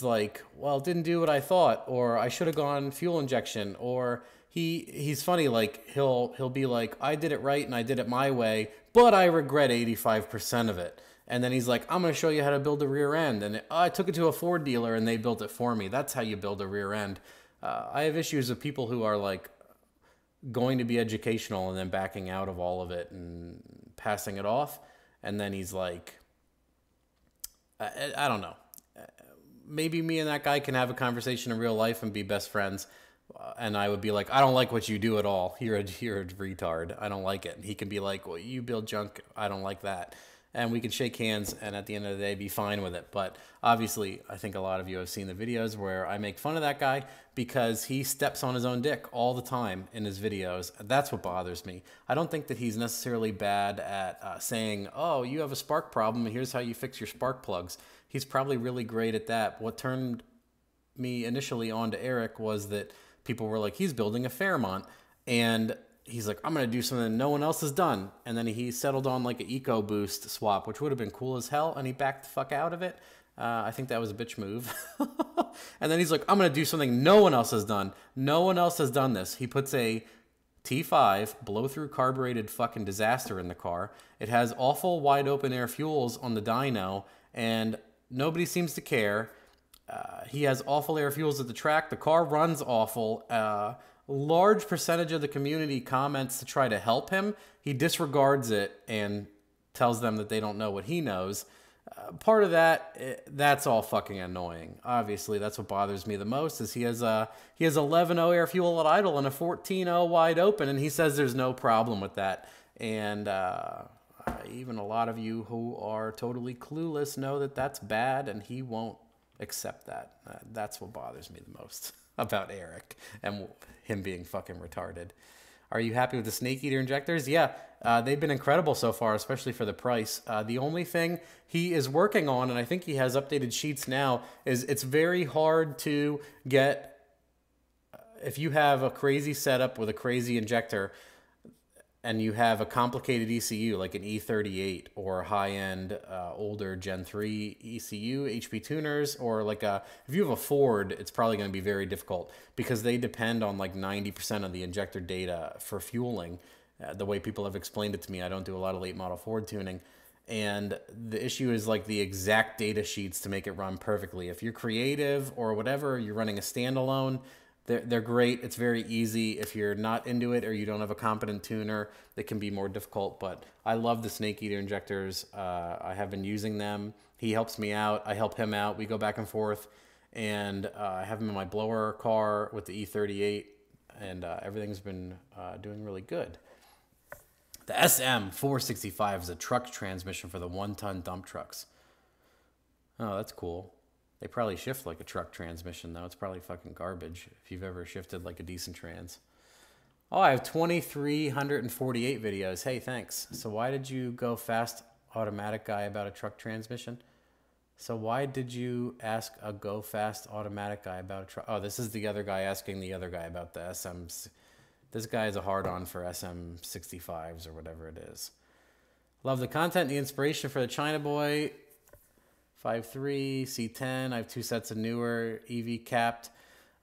like, well, it didn't do what I thought, or I should have gone fuel injection, or he's funny, like he'll be like, I did it right and I did it my way, but I regret 85% of it. And then he's like, I'm going to show you how to build a rear end. And I took it to a Ford dealer and they built it for me. That's how you build a rear end. I have issues with people who are like going to be educational and then backing out of all of it and passing it off. And then he's like, I don't know. Maybe me and that guy can have a conversation in real life and be best friends. And I would be like, I don't like what you do at all. You're a retard. I don't like it. And he can be like, well, you build junk. I don't like that. And we can shake hands and at the end of the day be fine with it. But obviously, I think a lot of you have seen the videos where I make fun of that guy because he steps on his own dick all the time in his videos. That's what bothers me. I don't think that he's necessarily bad at saying, oh, you have a spark problem and here's how you fix your spark plugs. He's probably really great at that. What turned me initially on to Eric was that people were like, he's building a Fairmont. And he's like, I'm going to do something no one else has done. And then he settled on like an EcoBoost swap, which would have been cool as hell. And he backed the fuck out of it. I think that was a bitch move. And then he's like, I'm going to do something no one else has done. No one else has done this. He puts a T5 blow-through carbureted fucking disaster in the car. It has awful wide open air fuels on the dyno, and nobody seems to care. He has awful air fuels at the track. The car runs awful. Large percentage of the community comments to try to help him. He disregards it and tells them that they don't know what he knows. Part of that, that's all fucking annoying. Obviously, that's what bothers me the most. Is he has 11.0 air fuel at idle and a 14.0 wide open, and he says there's no problem with that. And even a lot of you who are totally clueless know that that's bad, and he won't accept that. That's what bothers me the most about Eric and him being fucking retarded. Are you happy with the Snake Eater injectors? Yeah, they've been incredible so far, especially for the price. The only thing he is working on, and I think he has updated sheets now, is it's very hard to get, if you have a crazy setup with a crazy injector, and you have a complicated ECU like an E38 or high-end older Gen 3 ECU, HP tuners, or like if you have a Ford, it's probably going to be very difficult because they depend on like 90% of the injector data for fueling. The way people have explained it to me, I don't do a lot of late model Ford tuning. And the issue is like the exact data sheets to make it run perfectly. If you're creative or whatever, you're running a standalone, they're great. It's very easy. If you're not into it or you don't have a competent tuner, it can be more difficult. But I love the Snake Eater injectors. I have been using them. He helps me out. I help him out. We go back and forth. And I have him in my blower car with the E38. And everything's been doing really good. The SM465 is a truck transmission for the 1-ton dump trucks. Oh, that's cool. They probably shift like a truck transmission, though. It's probably fucking garbage if you've ever shifted like a decent trans. Oh, I have 2,348 videos. Hey, thanks. So why did you go fast automatic guy about a truck transmission? So why did you ask a go fast automatic guy about a truck? Oh, this is the other guy asking the other guy about the SM. This guy is a hard-on for SM65s or whatever it is. Love the content, the inspiration for the China Boy. 5.3, C10. I have 2 sets of newer EV capped.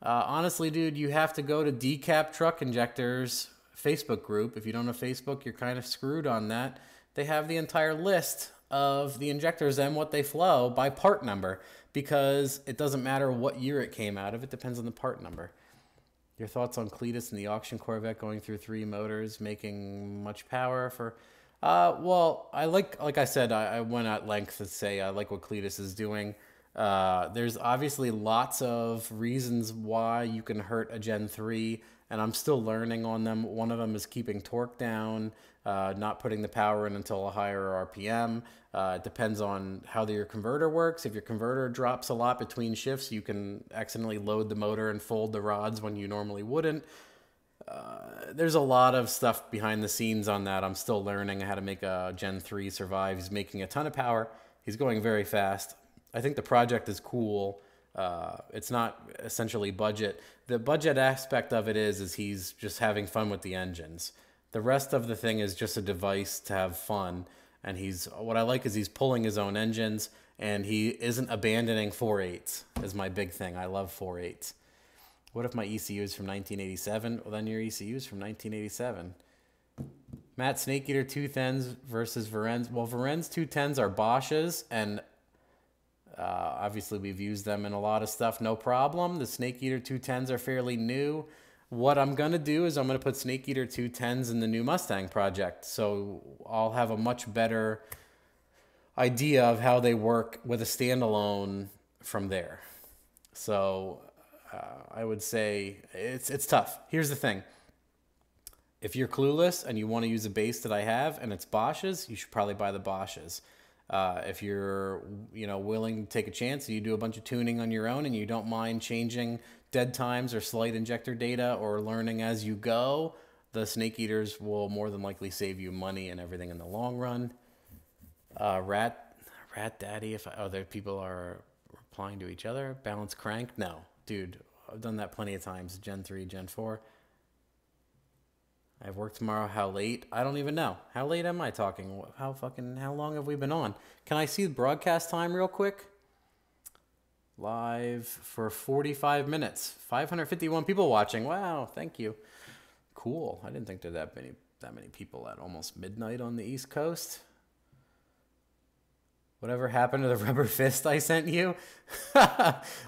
Honestly, dude, you have to go to Decap Truck Injectors Facebook group. If you don't have Facebook, you're kind of screwed on that. They have the entire list of the injectors and what they flow by part number because it doesn't matter what year it came out of. It depends on the part number. Your thoughts on Cletus and the auction Corvette going through 3 motors, making much power for... well, I like I said, I went at length to say I like what Cletus is doing. There's obviously lots of reasons why you can hurt a Gen 3, and I'm still learning on them. One of them is keeping torque down, not putting the power in until a higher RPM. It depends on how your converter works. If your converter drops a lot between shifts, you can accidentally load the motor and fold the rods when you normally wouldn't. There's a lot of stuff behind the scenes on that. I'm still learning how to make a Gen 3 survive. He's making a ton of power. He's going very fast. I think the project is cool. It's not essentially budget. The budget aspect of it is he's just having fun with the engines. The rest of the thing is just a device to have fun. And what I like is he's pulling his own engines and he isn't abandoning 4.8s is my big thing. I love 4.8s. What if my ECU is from 1987? Well, then your ECU is from 1987. Matt, Snake Eater 210s versus Varennes. Well, Varennes 210s are Bosch's, and obviously we've used them in a lot of stuff, no problem. The Snake Eater 210s are fairly new. What I'm going to do is I'm going to put Snake Eater 210s in the new Mustang project, so I'll have a much better idea of how they work with a standalone from there. So... I would say it's tough. Here's the thing. If you're clueless and you want to use a base that I have and it's Bosch's, you should probably buy the Bosch's. If you're willing to take a chance and you do a bunch of tuning on your own and you don't mind changing dead times or slight injector data or learning as you go, the Snake Eaters will more than likely save you money and everything in the long run. Rat Daddy, there people are replying to each other. Balance crank? No. Dude, I've done that plenty of times. Gen 3, Gen 4. I have work tomorrow. How late? I don't even know. How late am I talking? How long have we been on? Can I see the broadcast time real quick? Live for 45 minutes. 551 people watching. Wow, thank you. Cool. I didn't think there were that many people at almost midnight on the East Coast. Whatever happened to the rubber fist I sent you?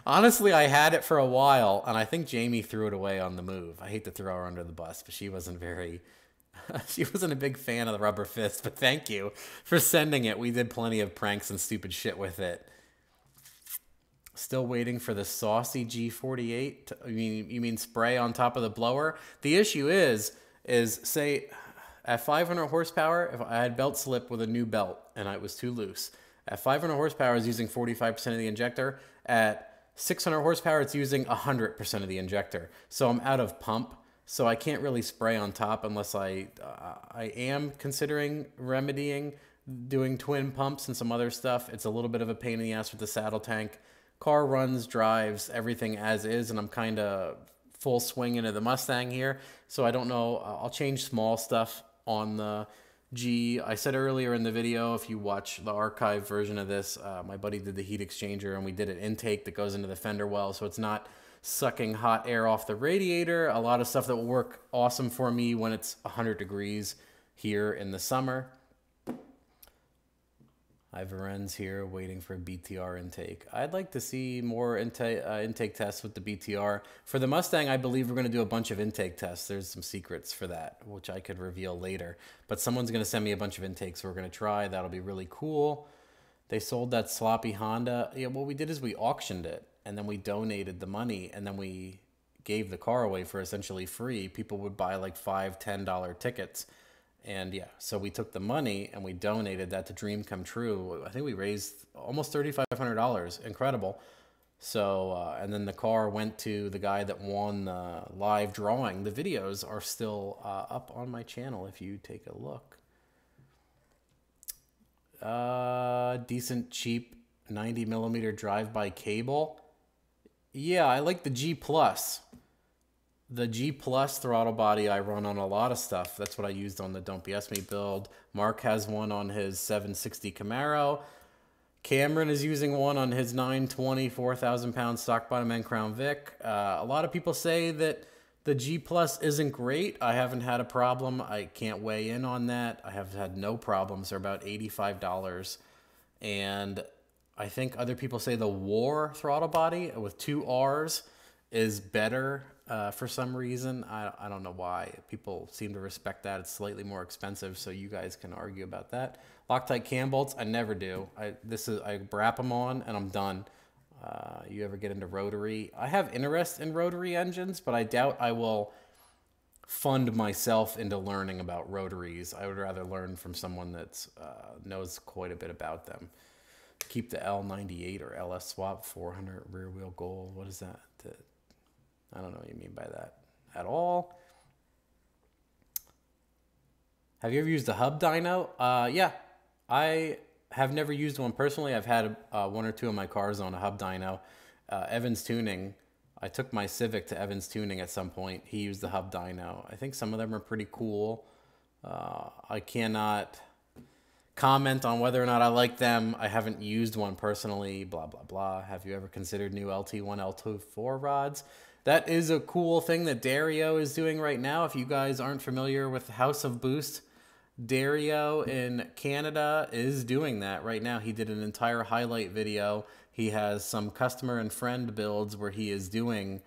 Honestly, I had it for a while, and I think Jamie threw it away on the move. I hate to throw her under the bus, but she wasn't very... she wasn't a big fan of the rubber fist, but thank you for sending it. We did plenty of pranks and stupid shit with it. Still waiting for the saucy G48. You mean spray on top of the blower? The issue is say at 500 horsepower, if I had belt slip with a new belt and it was too loose, at 500 horsepower, it's using 45% of the injector. At 600 horsepower, it's using 100% of the injector. So I'm out of pump. So I can't really spray on top unless I am considering remedying, doing twin pumps and some other stuff. It's a little bit of a pain in the ass with the saddle tank. Car runs, drives, everything as is, and I'm kind of full swing into the Mustang here. So I don't know. I'll change small stuff on the G. I said earlier in the video, if you watch the archive version of this, my buddy did the heat exchanger, and we did an intake that goes into the fender well, so it's not sucking hot air off the radiator. A lot of stuff that will work awesome for me when it's 100 degrees here in the summer. I have Varenz here waiting for a BTR intake. I'd like to see more intake tests with the BTR. For the Mustang, I believe we're going to do a bunch of intake tests. There's some secrets for that, which I could reveal later. But someone's going to send me a bunch of intakes we're going to try. That'll be really cool. They sold that sloppy Honda. Yeah, what we did is we auctioned it, and then we donated the money, and then we gave the car away for essentially free. People would buy like $5, $10 tickets. And yeah, so we took the money and we donated that to Dream Come True. I think we raised almost $3,500. Incredible. So, and then the car went to the guy that won the live drawing. The videos are still up on my channel if you take a look. Decent, cheap 90mm drive-by cable. Yeah, I like the G Plus. The G Plus throttle body I run on a lot of stuff. That's what I used on the Don't BS Me build. Mark has one on his 760 Camaro. Cameron is using one on his 920 4,000-pound stock bottom end Crown Vic. A lot of people say that the G Plus isn't great. I haven't had a problem. I can't weigh in on that. I have had no problems. They're about $85. And I think other people say the War throttle body with 2 R's is better. For some reason, I don't know why. People seem to respect that. It's slightly more expensive, so you guys can argue about that. Loctite cam bolts, I never do. I wrap them on and I'm done. You ever get into rotary? I have interest in rotary engines, but I doubt I will fund myself into learning about rotaries. I would rather learn from someone that knows quite a bit about them. Keep the L98 or LS swap 400 rear wheel gold. What is that? I don't know what you mean by that at all. Have you ever used a hub dyno? Yeah, I have never used one personally. I've had 1 or 2 of my cars on a hub dyno. Evans Tuning, I took my Civic to Evans Tuning at some point. He used the hub dyno. I think some of them are pretty cool. I cannot comment on whether or not I like them. I haven't used one personally, blah, blah, blah. Have you ever considered new LT1, LT4 rods? That is a cool thing that Dario is doing right now. If you guys aren't familiar with House of Boost, Dario in Canada is doing that right now. He did an entire highlight video. He has some customer and friend builds where he is doing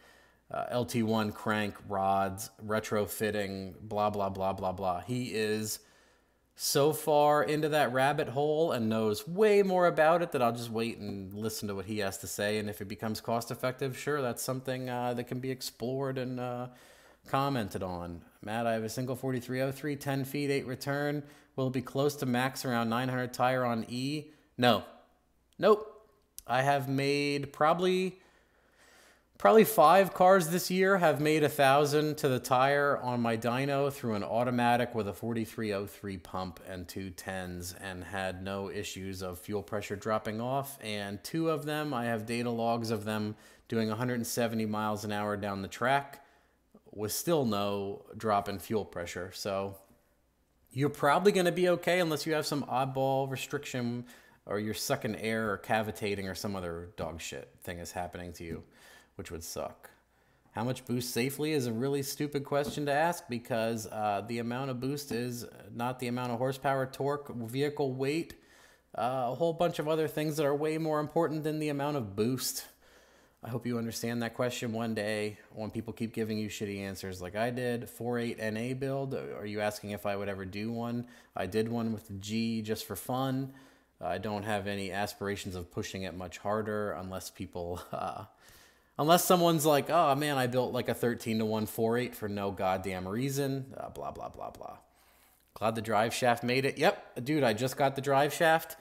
LT1 crank rods, retrofitting, blah, blah, blah, blah, blah. He is so far into that rabbit hole and knows way more about it that I'll just wait and listen to what he has to say. And if it becomes cost effective, sure, that's something that can be explored and commented on. Matt, I have a single 4303, 10 feet, 8 return. Will it be close to max around 900 tire on E? No. Nope. I have made probably 5 cars this year have made 1,000 to the tire on my dyno through an automatic with a 4303 pump and 2 10s and had no issues of fuel pressure dropping off. And 2 of them, I have data logs of them doing 170 miles an hour down the track with still no drop in fuel pressure. So you're probably going to be okay unless you have some oddball restriction or you're sucking air or cavitating or some other dog shit thing is happening to you, which would suck. How much boost safely is a really stupid question to ask because the amount of boost is not the amount of horsepower, torque, vehicle weight, a whole bunch of other things that are way more important than the amount of boost. I hope you understand that question one day when people keep giving you shitty answers like I did. 4.8 NA build, are you asking if I would ever do one? I did one with the G just for fun. I don't have any aspirations of pushing it much harder unless people, unless someone's like, oh man, I built like a 13-1 4.8 for no goddamn reason, blah, blah, blah, blah. Glad the drive shaft made it. Yep, dude, I just got the drive shaft.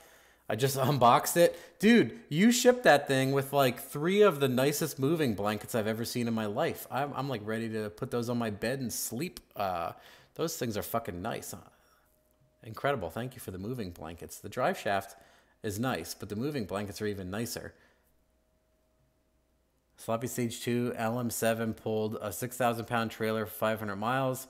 I just unboxed it. Dude, you shipped that thing with like 3 of the nicest moving blankets I've ever seen in my life. I'm like ready to put those on my bed and sleep. Those things are fucking nice. Incredible. Thank you for the moving blankets. The drive shaft is nice, but the moving blankets are even nicer. Sloppy Stage 2 LM7 pulled a 6,000-pound trailer for 500 miles.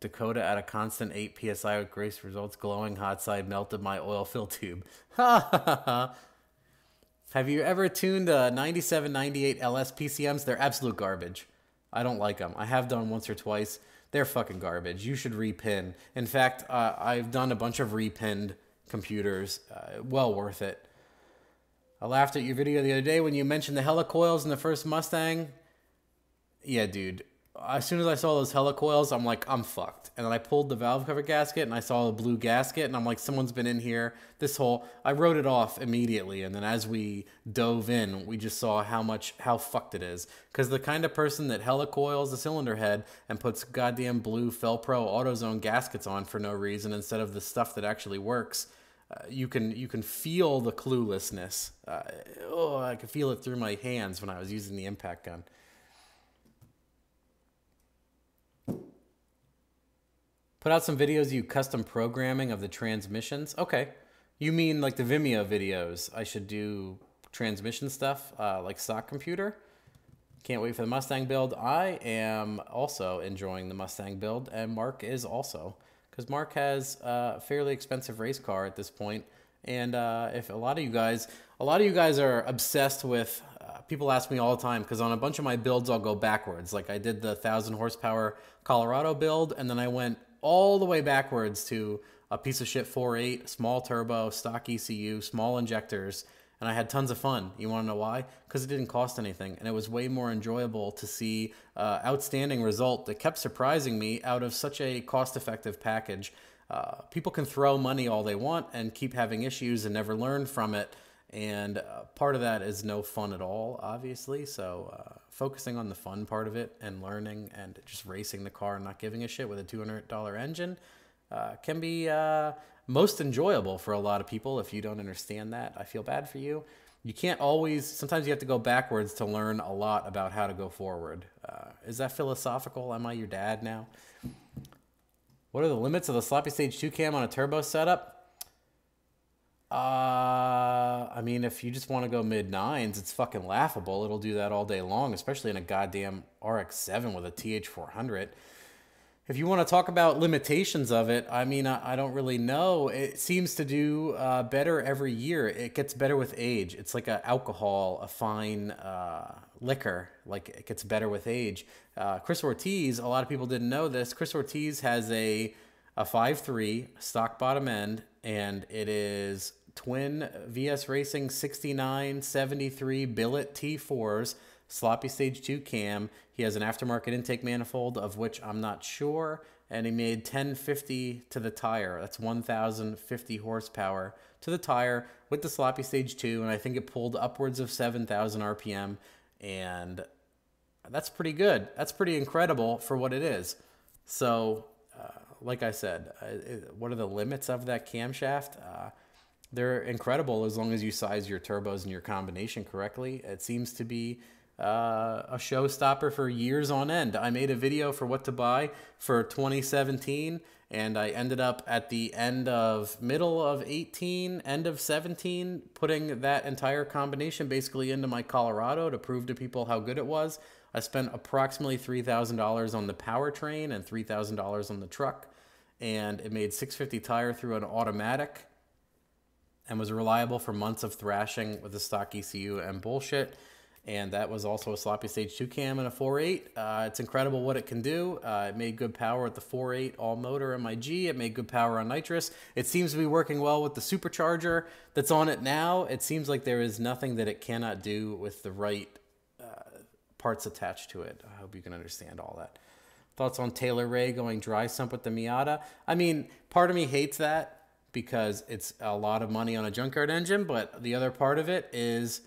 Dakota at a constant 8 psi with grace results glowing hot side melted my oil fill tube. Have you ever tuned 97, 98 LS PCMs? They're absolute garbage. I don't like them. I have done once or twice. They're fucking garbage. You should repin. In fact, I've done a bunch of repinned computers. Well worth it. I laughed at your video the other day when you mentioned the helicoils in the first Mustang. Yeah, dude. As soon as I saw those helicoils, I'm like, I'm fucked. And then I pulled the valve cover gasket and I saw a blue gasket and I'm like, someone's been in here. I wrote it off immediately. And then as we dove in, we just saw how fucked it is. Because the kind of person that helicoils the cylinder head and puts goddamn blue Felpro AutoZone gaskets on for no reason instead of the stuff that actually works, you can feel the cluelessness. I could feel it through my hands when I was using the impact gun. Put out some videos of you custom programming of the transmissions. Okay. You mean like the Vimeo videos? I should do transmission stuff like stock computer? Can't wait for the Mustang build. I am also enjoying the Mustang build, and Mark is also. Because Mark has a fairly expensive race car at this point. And if a lot of you guys are obsessed with, people ask me all the time, because on a bunch of my builds, I'll go backwards. Like I did the 1,000 horsepower Colorado build, and then I went all the way backwards to a piece of shit 4.8, small turbo, stock ECU, small injectors, and I had tons of fun. You want to know why? Because it didn't cost anything, and it was way more enjoyable to see outstanding result that kept surprising me out of such a cost-effective package. People can throw money all they want and keep having issues and never learn from it, and part of that is no fun at all, obviously, so focusing on the fun part of it and learning and just racing the car and not giving a shit with a $200 engine can be most enjoyable for a lot of people. If you don't understand that, I feel bad for you. You can't always, sometimes you have to go backwards to learn a lot about how to go forward. Is that philosophical? Am I your dad now? What are the limits of the Sloppy Stage 2 cam on a turbo setup? I mean, if you just want to go mid-9s, it's fucking laughable. It'll do that all day long, especially in a goddamn RX-7 with a TH400. If you want to talk about limitations of it, I mean, I don't really know. It seems to do better every year. It gets better with age. It's like alcohol, a fine liquor. Like, it gets better with age. Chris Ortiz, a lot of people didn't know this. Chris Ortiz has a 5.3 stock bottom end, and it is twin VS Racing 6973 billet T4s, Sloppy Stage 2 cam. He has an aftermarket intake manifold, of which I'm not sure, and he made 1050 to the tire. That's 1,050 horsepower to the tire with the Sloppy Stage 2, and I think it pulled upwards of 7,000 RPM, and that's pretty good. That's pretty incredible for what it is. So, like I said, what are the limits of that camshaft? They're incredible as long as you size your turbos and your combination correctly. It seems to be a showstopper for years on end. I made a video for what to buy for 2017, and I ended up at the middle of 18, end of 17, putting that entire combination basically into my Colorado to prove to people how good it was. I spent approximately $3,000 on the powertrain and $3,000 on the truck, and it made 650 tire through an automatic. and was reliable for months of thrashing with the stock ECU and bullshit. And that was also a sloppy stage 2 cam and a 4.8. It's incredible what it can do. It made good power with the 4.8 all motor MIG. It made good power on nitrous. It seems to be working well with the supercharger that's on it now. It seems like there is nothing that it cannot do with the right parts attached to it. I hope you can understand all that. Thoughts on Taylor Ray going dry sump with the Miata? I mean, part of me hates that because it's a lot of money on a junkyard engine, but the other part of it is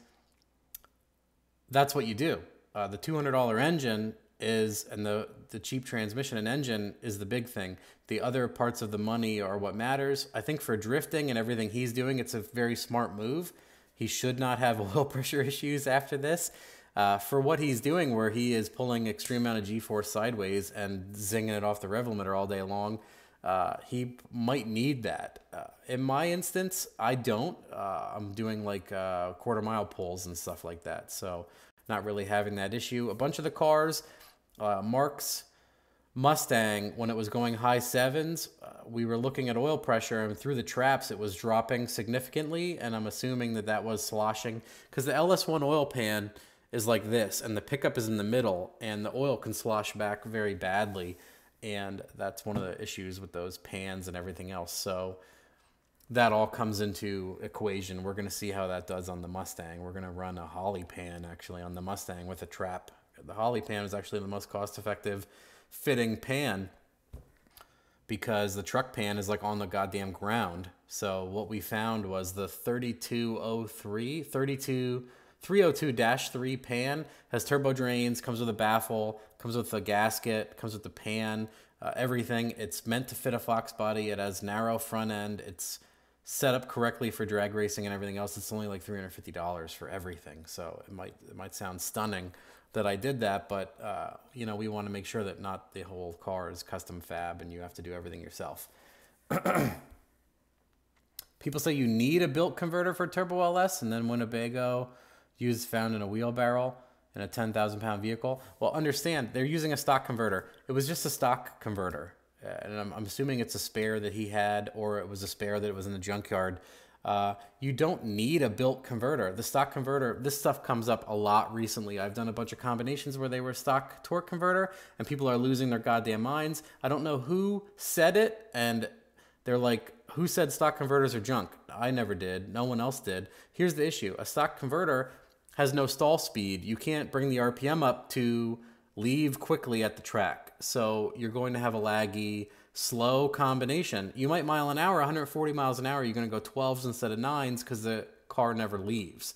that's what you do. The $200 engine is, and the cheap transmission and engine is the big thing. The other parts of the money are what matters. I think for drifting and everything he's doing, it's a very smart move. He should not have oil pressure issues after this. For what he's doing, where he is pulling extreme amount of G-force sideways and zinging it off the rev limiter all day long, he might need that. In my instance, I don't. I'm doing like quarter-mile pulls and stuff like that, so not really having that issue. A bunch of the cars, Mark's Mustang, when it was going high sevens, we were looking at oil pressure, and through the traps, it was dropping significantly, and I'm assuming that that was sloshing, because the LS1 oil pan is like this, and the pickup is in the middle, and the oil can slosh back very badly. And that's one of the issues with those pans and everything else. So that all comes into equation. We're going to see how that does on the Mustang. We're going to run a Holly pan actually on the Mustang with a trap. The Holly pan is actually the most cost-effective fitting pan because the truck pan is like on the goddamn ground. So what we found was the 302-3 pan has turbo drains, comes with a baffle, comes with a gasket, comes with the pan, everything. It's meant to fit a Fox body. It has narrow front end. It's set up correctly for drag racing and everything else. It's only like $350 for everything. So it might sound stunning that I did that, but you know, we want to make sure that not the whole car is custom fab and you have to do everything yourself. People say you need a built converter for Turbo LS, and then Winnebago found in a wheelbarrow in a 10,000 pound vehicle. Well, understand, they're using a stock converter. It was just a stock converter. And I'm assuming it's a spare that he had, or it was a spare that was in the junkyard. You don't need a built converter. The stock converter, this stuff comes up a lot recently. I've done a bunch of combinations where they were stock torque converter, and people are losing their goddamn minds. I don't know who said it, and they're like, who said stock converters are junk? I never did. No one else did. Here's the issue. A stock converter has no stall speed. You can't bring the RPM up to leave quickly at the track. So you're going to have a laggy, slow combination. You might mile an hour, 140 miles an hour. You're going to go 12s instead of 9s because the car never leaves.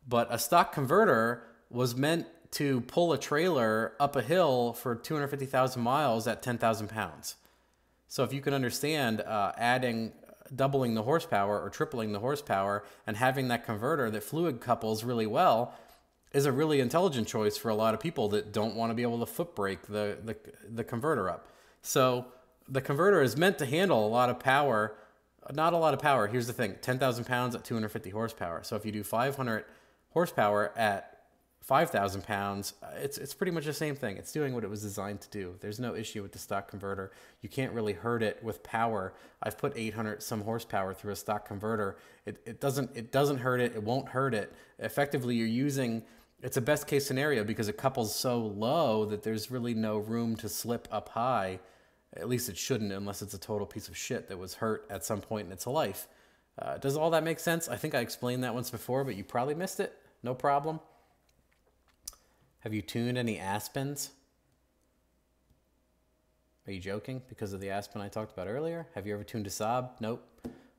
But a stock converter was meant to pull a trailer up a hill for 250,000 miles at 10,000 pounds. So if you can understand doubling the horsepower or tripling the horsepower and having that converter that fluid couples really well is a really intelligent choice for a lot of people that don't want to be able to foot brake the converter up. So the converter is meant to handle a lot of power, not a lot of power. Here's the thing, 10,000 pounds at 250 horsepower. So if you do 500 horsepower at 5,000 pounds, it's pretty much the same thing. It's doing what it was designed to do. There's no issue with the stock converter. You can't really hurt it with power. I've put 800 some horsepower through a stock converter. It doesn't hurt it. It won't hurt it. Effectively, you're using, it's a best case scenario because it couples so low that there's really no room to slip up high. At least it shouldn't, unless it's a total piece of shit that was hurt at some point in its life. Does all that make sense? I think I explained that once before, but you probably missed it. No problem. Have you tuned any Aspens? Are you joking because of the Aspen I talked about earlier? Have you ever tuned a Saab? Nope.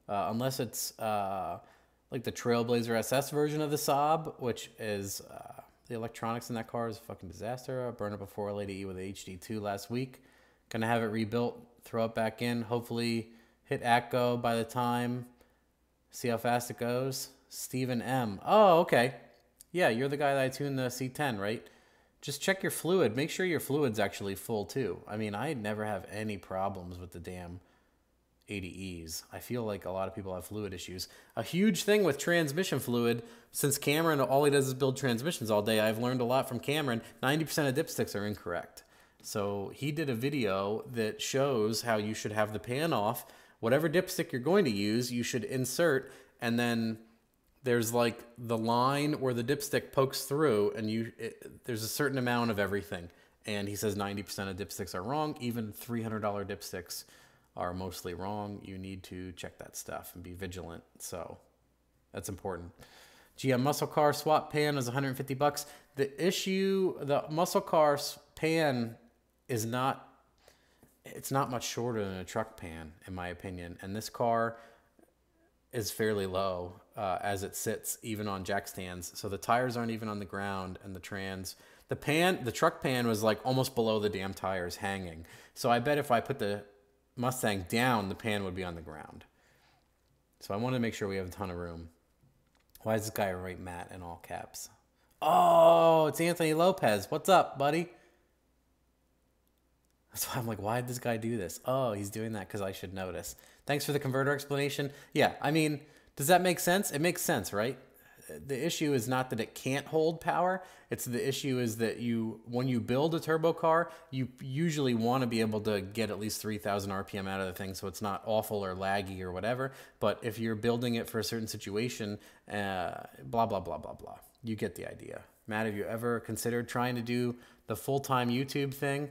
Unless it's like the Trailblazer SS version of the Saab, which is the electronics in that car is a fucking disaster. I burned up a 480E with a HD2 last week. Gonna have it rebuilt, throw it back in, hopefully hit ACCO by the time, see how fast it goes. Stephen M. Oh, okay. Yeah, you're the guy that I tuned the C10, right? Just check your fluid. Make sure your fluid's actually full too. I mean, I never have any problems with the damn 80Es. I feel like a lot of people have fluid issues. A huge thing with transmission fluid, since Cameron, all he does is build transmissions all day, I've learned a lot from Cameron. 90% of dipsticks are incorrect. So he did a video that shows how you should have the pan off. Whatever dipstick you're going to use, you should insert and then there's like the line where the dipstick pokes through, and there's a certain amount of everything. And he says 90% of dipsticks are wrong. Even $300 dipsticks are mostly wrong. You need to check that stuff and be vigilant. So that's important. GM muscle car swap pan is 150 bucks. The muscle car pan is it's not much shorter than a truck pan, in my opinion. And this car is fairly low as it sits, even on jack stands. So the tires aren't even on the ground, and the truck pan was like almost below the damn tires hanging. So I bet if I put the Mustang down, the pan would be on the ground. So I want to make sure we have a ton of room. Why does this guy write Matt in all caps? Oh, it's Anthony Lopez. What's up, buddy? That's why I'm like, why did this guy do this? Oh, he's doing that because I should notice. Thanks for the converter explanation. Yeah, I mean, does that make sense? It makes sense, right? The issue is not that it can't hold power. It's the issue is that when you build a turbo car, you usually want to be able to get at least 3,000 RPM out of the thing, so it's not awful or laggy or whatever. But if you're building it for a certain situation, blah, blah, blah, blah, blah. You get the idea. Matt, have you ever considered trying to do the full-time YouTube thing?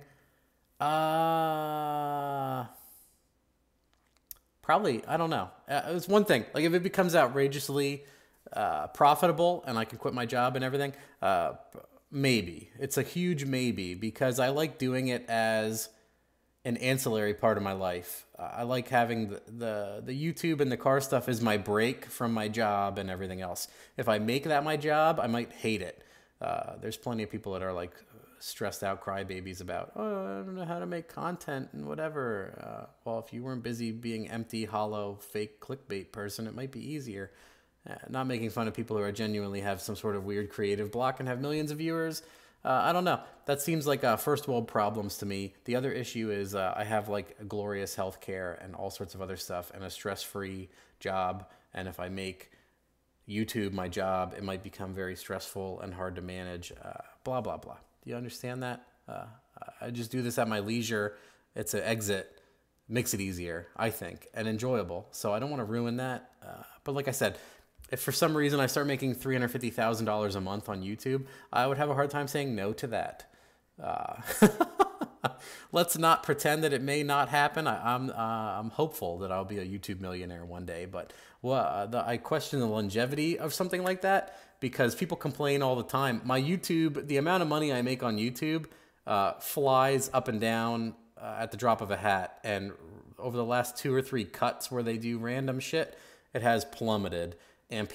Probably, I don't know. It's one thing. Like if it becomes outrageously profitable and I can quit my job and everything, maybe. It's a huge maybe because I like doing it as an ancillary part of my life. I like having the YouTube and the car stuff is my break from my job and everything else. If I make that my job, I might hate it. There's plenty of people that are like stressed out crybabies about, oh, I don't know how to make content and whatever. Well, if you weren't busy being empty, hollow, fake clickbait person, it might be easier. Not making fun of people who are genuinely have some sort of weird creative block and have millions of viewers. I don't know. That seems like first world problems to me. The other issue is I have like a glorious health care and all sorts of other stuff and a stress-free job. And if I make YouTube my job, it might become very stressful and hard to manage. Blah, blah, blah. Do you understand that? I just do this at my leisure. It's an exit. Makes it easier, I think, and enjoyable. So I don't want to ruin that. But like I said, if for some reason I start making $350,000 a month on YouTube, I would have a hard time saying no to that. Let's not pretend that it may not happen. I'm hopeful that I'll be a YouTube millionaire one day. But I question the longevity of something like that because people complain all the time. My YouTube, the amount of money I make on YouTube flies up and down at the drop of a hat. And over the last 2 or 3 cuts where they do random shit, it has plummeted. And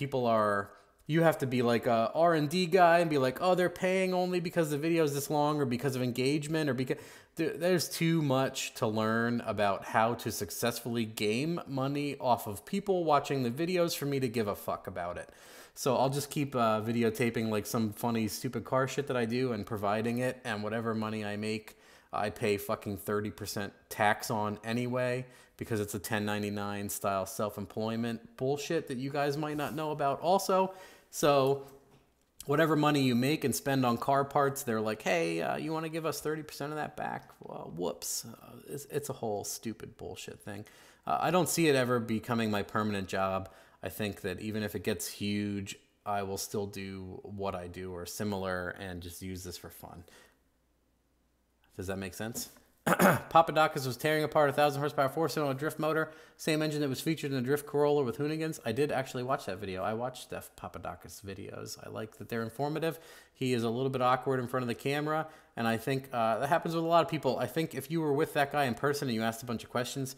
you have to be like a R&D guy and be like, oh, they're paying only because the video is this long or because of engagement or because there's too much to learn about how to successfully game money off of people watching the videos for me to give a fuck about it. So I'll just keep videotaping like some funny, stupid car shit that I do and providing it, and whatever money I make, I pay fucking 30% tax on anyway because it's a 1099 style self-employment bullshit that you guys might not know about also. So whatever money you make and spend on car parts, they're like, hey, you want to give us 30% of that back? Well, whoops. It's a whole stupid bullshit thing. I don't see it ever becoming my permanent job. I think that even if it gets huge, I will still do what I do or similar and just use this for fun. Does that make sense? Papadakis was tearing apart a 1,000 horsepower 4-cylinder drift motor, same engine that was featured in the Drift Corolla with Hoonigans. I did actually watch that video. I watched Steph Papadakis videos. I like that they're informative. He is a little bit awkward in front of the camera, and I think that happens with a lot of people. I think if you were with that guy in person and you asked a bunch of questions,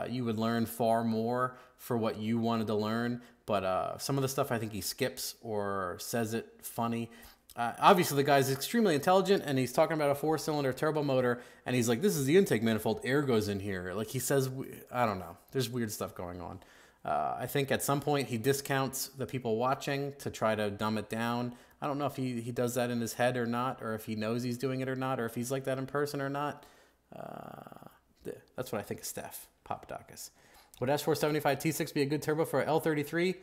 you would learn far more for what you wanted to learn. But some of the stuff I think he skips or says it funny. Obviously, the guy's extremely intelligent, and he's talking about a 4-cylinder turbo motor, and he's like, this is the intake manifold, air goes in here. Like he says, I don't know. There's weird stuff going on. I think at some point he discounts the people watching to try to dumb it down. I don't know if he does that in his head or not, or if he knows he's doing it or not, or if he's like that in person or not. That's what I think of Steph Papadakis. Would S475 T6 be a good turbo for a L33?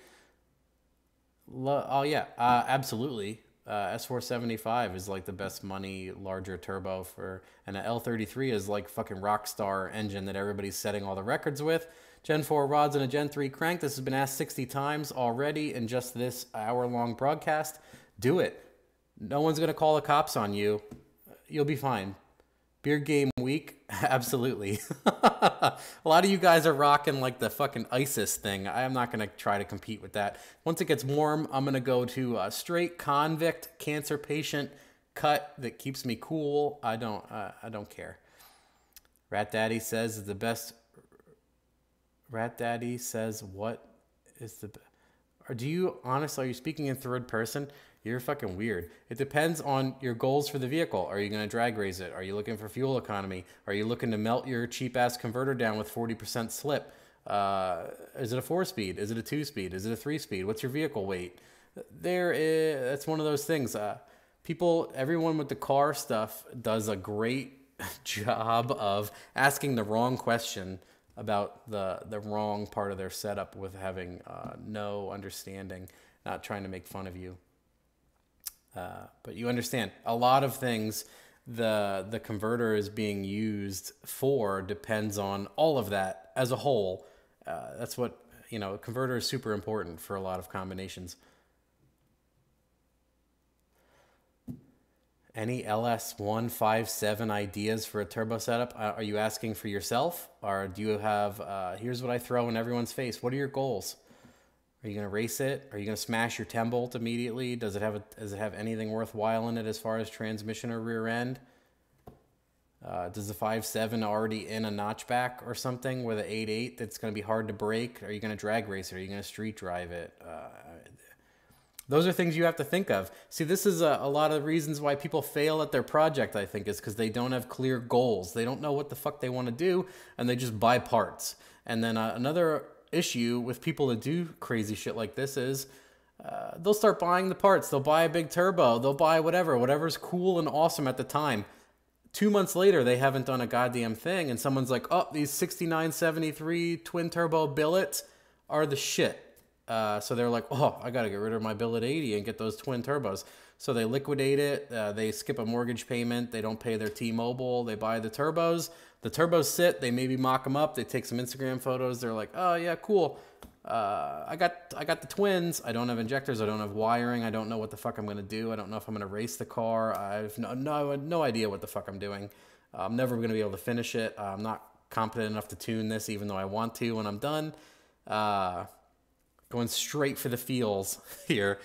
Oh, yeah, absolutely. S475 is like the best money, larger turbo for, and an L33 is like fucking rock star engine that everybody's setting all the records with. Gen 4 rods and a Gen 3 crank. This has been asked 60 times already in just this hour-long broadcast. Do it. No one's going to call the cops on you. You'll be fine. Beard game week? Absolutely. A lot of you guys are rocking like the fucking ISIS thing. I am not going to try to compete with that. Once it gets warm, I'm going to go to a straight convict cancer patient cut that keeps me cool. I don't care. Rat Daddy says the best. Rat Daddy says what is the... Or do you, honestly, are you speaking in third person? You're fucking weird. It depends on your goals for the vehicle. Are you going to drag race it? Are you looking for fuel economy? Are you looking to melt your cheap-ass converter down with 40% slip? Is it a 4-speed? Is it a 2-speed? Is it a 3-speed? What's your vehicle weight? That's one of those things. Everyone with the car stuff does a great job of asking the wrong question about the wrong part of their setup with having no understanding, not trying to make fun of you. But you understand, a lot of things the converter is being used for depends on all of that as a whole. That's what, a converter is super important for a lot of combinations. Any LS157 ideas for a turbo setup? Are you asking for yourself? Or do you have, here's what I throw in everyone's face. What are your goals? Are you going to race it? Are you going to smash your 10-bolt immediately? Does it have anything worthwhile in it as far as transmission or rear end? Does the 5.7 already in a notchback or something with an 8.8 that's going to be hard to break? Are you going to drag race it? Are you going to street drive it? Those are things you have to think of. See, this is a lot of the reasons why people fail at their project, I think, is because they don't have clear goals. They don't know what the fuck they want to do, and they just buy parts. And then another issue with people that do crazy shit like this is they'll start buying the parts. They'll buy a big turbo. They'll buy whatever's cool and awesome at the time. 2 months later, they haven't done a goddamn thing, and someone's like, oh, these 6973 twin turbo billets are the shit. So they're like, oh, I got to get rid of my billet 80 and get those twin turbos. So they liquidate it. They skip a mortgage payment. They don't pay their T-Mobile. They buy the turbos. The turbos sit. They maybe mock them up. They take some Instagram photos. They're like, oh, yeah, cool. I got the twins. I don't have injectors. I don't have wiring. I don't know what the fuck I'm going to do. I don't know if I'm going to race the car. I have no idea what the fuck I'm doing. I'm never going to be able to finish it. I'm not competent enough to tune this, even though I want to when I'm done. Going straight for the feels here.